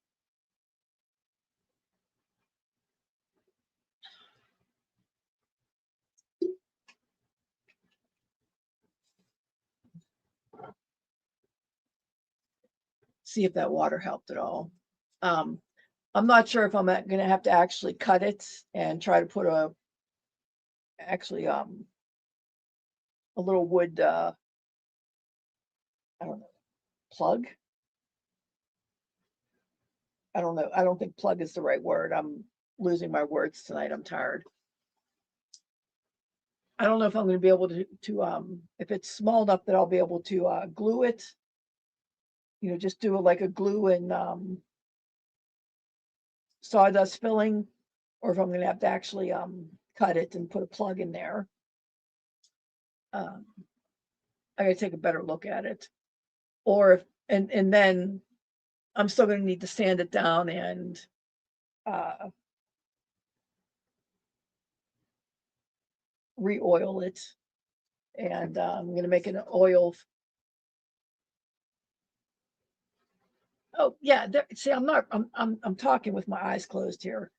See if that water helped at all. Um, I'm not sure if I'm going to have to actually cut it and try to put actually a little wood I don't know, plug. I don't know. I don't think plug is the right word. I'm losing my words tonight. I'm tired. I don't know if I'm going to be able to if it's small enough that I'll be able to glue it. You know, just do it like a glue and sawdust filling, or if I'm going to have to actually cut it and put a plug in there. I gotta take a better look at it. Or if, and then I'm still gonna need to sand it down and re-oil it. And I'm gonna make an oil. Oh yeah, there, see, I'm talking with my eyes closed here.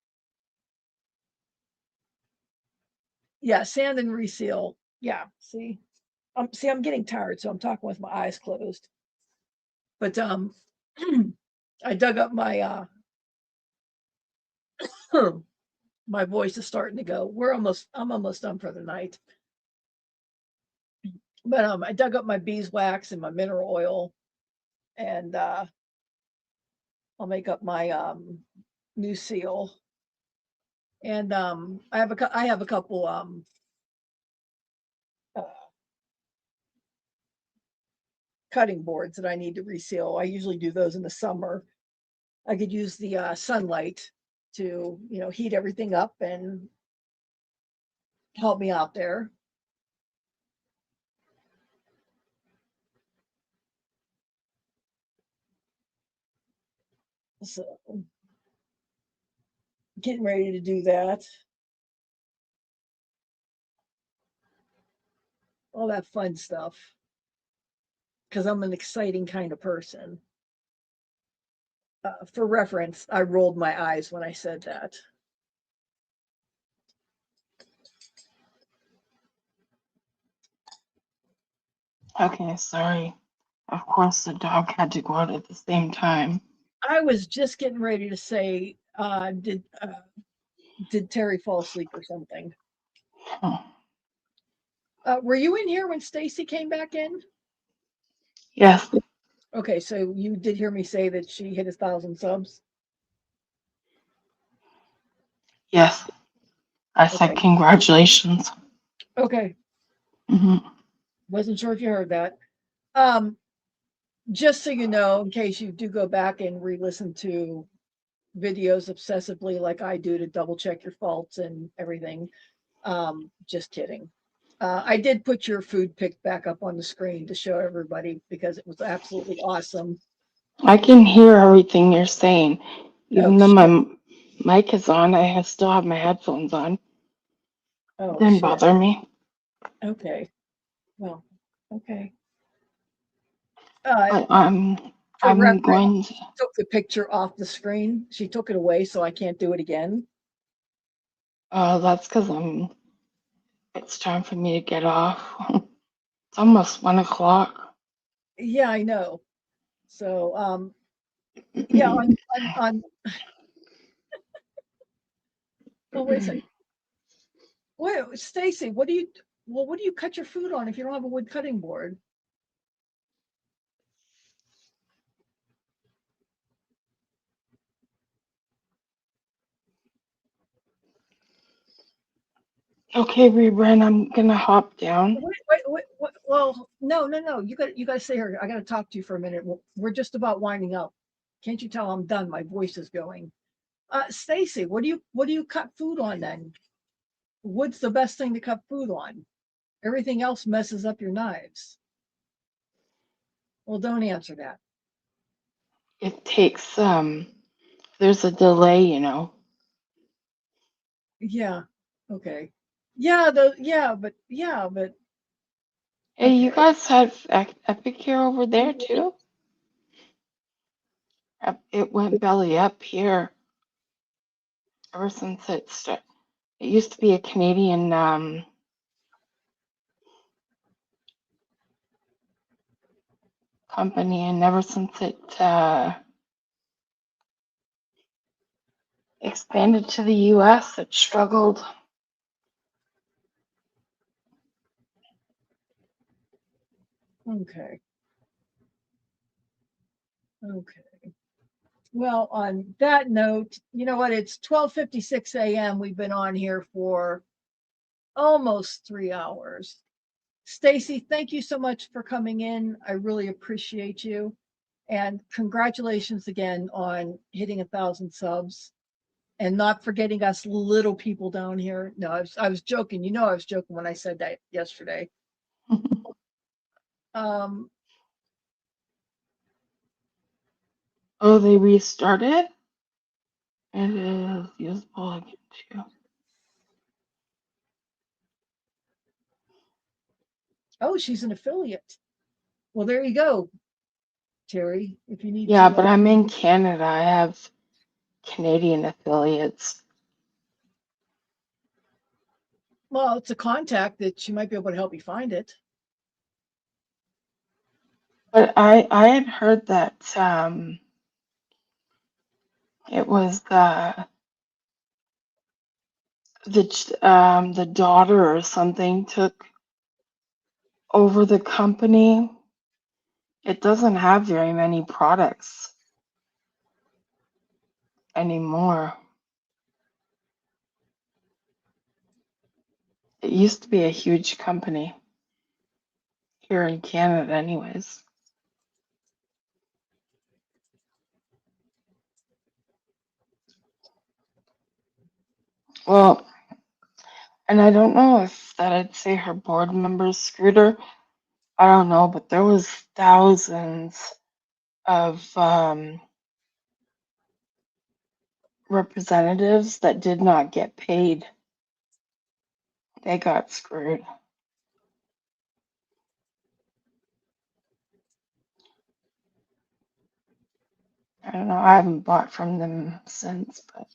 Yeah, sand and reseal. Yeah, see, I'm getting tired, so I'm talking with my eyes closed. But I dug up my my voice is starting to go. I'm almost done for the night. But I dug up my beeswax and my mineral oil, and I'll make up my new seal. And I have a couple uh, cutting boards that I need to reseal. I usually do those in the summer. I could use the sunlight to, heat everything up and help me out there. So getting ready to do that. All that fun stuff. Because I'm an exciting kind of person. For reference, I rolled my eyes when I said that. Okay, sorry. Of course, the dog had to go out at the same time. I was just getting ready to say, did Terry fall asleep or something? Oh, Were you in here when Stacy came back in? yes, Okay, so you did hear me say that she hit 1,000 subs. yes. I said Okay. congratulations. Okay, Hmm. wasn't sure if you heard that. Um, just so you know, in case you do go back and re-listen to videos obsessively like I do to double check your faults and everything. Just kidding. I did put your food pic back up on the screen to show everybody because it was absolutely awesome. I can hear everything you're saying. Oh Even though shit. my mic is on, still have my headphones on. It Oh didn't shit. bother me. Okay. Well, okay. But For I'm reference, going to, took the picture off the screen. She took it away so I can't do it again. that's because it's time for me to get off. It's almost 1 o'clock. Yeah, I know. So yeah, on well, wait a second. Wait, Stacy, what do you cut your food on if you don't have a wood cutting board? Okay, Rebran, I'm gonna hop down. Wait. Well, no. You got to stay here. I got to talk to you for a minute. We're just about winding up. Can't you tell I'm done? My voice is going. Stacy, what do you cut food on then? Wood's the best thing to cut food on. Everything else messes up your knives. Well, don't answer that. It takes there's a delay, Yeah. Okay. But Hey, you okay. guys have Epic here over there too? It went belly up here ever since it started. It used to be a Canadian company, and ever since it expanded to the US, it struggled. Okay. Okay. Well, on that note, you know what? It's 12:56 a.m. We've been on here for almost 3 hours. Stacy, thank you so much for coming in. I really appreciate you. And congratulations again on hitting 1,000 subs. and not forgetting us little people down here. No, I was joking. You know, I was joking when I said that yesterday. Um, Oh, they restarted? It is usable again too. oh, she's an affiliate. Well, there you go, Terry. If you need Yeah, to, but I'm in Canada. I have Canadian affiliates. well, it's a contact that she might be able to help you find it. But I had heard that it was the daughter or something took over the company. It doesn't have very many products anymore. It used to be a huge company here in Canada, anyways. Well, and I don't know if that I'd say her board members screwed her. I don't know, but there was thousands of representatives that did not get paid. They got screwed. I don't know. I haven't bought from them since, but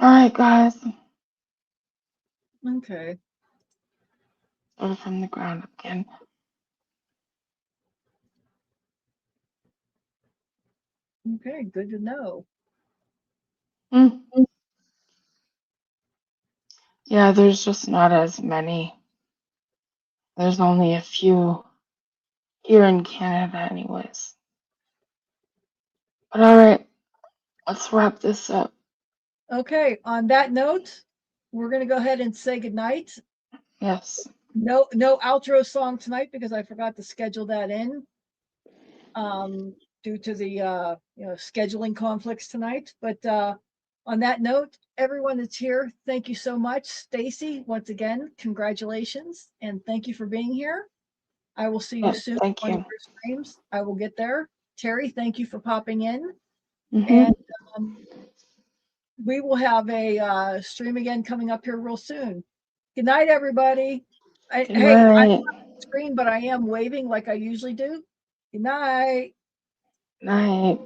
all right, guys. Okay. Start from the ground up again. Okay. Good to know. Hmm. Yeah, there's just not as many. There's only a few here in Canada, anyways. But all right, let's wrap this up. Okay. On that note, we're gonna go ahead and say goodnight. Yes. No outro song tonight because I forgot to schedule that in. Due to the scheduling conflicts tonight. But on that note, everyone that's here, thank you so much. Stacy, once again, congratulations and thank you for being here. I will see you Yes. soon Thank on you. your streams. I will get there. Terry, thank you for popping in. Mm-hmm. And we will have a stream again coming up here real soon. Good night, everybody. Good Hey, I'm night. not on the screen, but I am waving like I usually do. Good night. Night.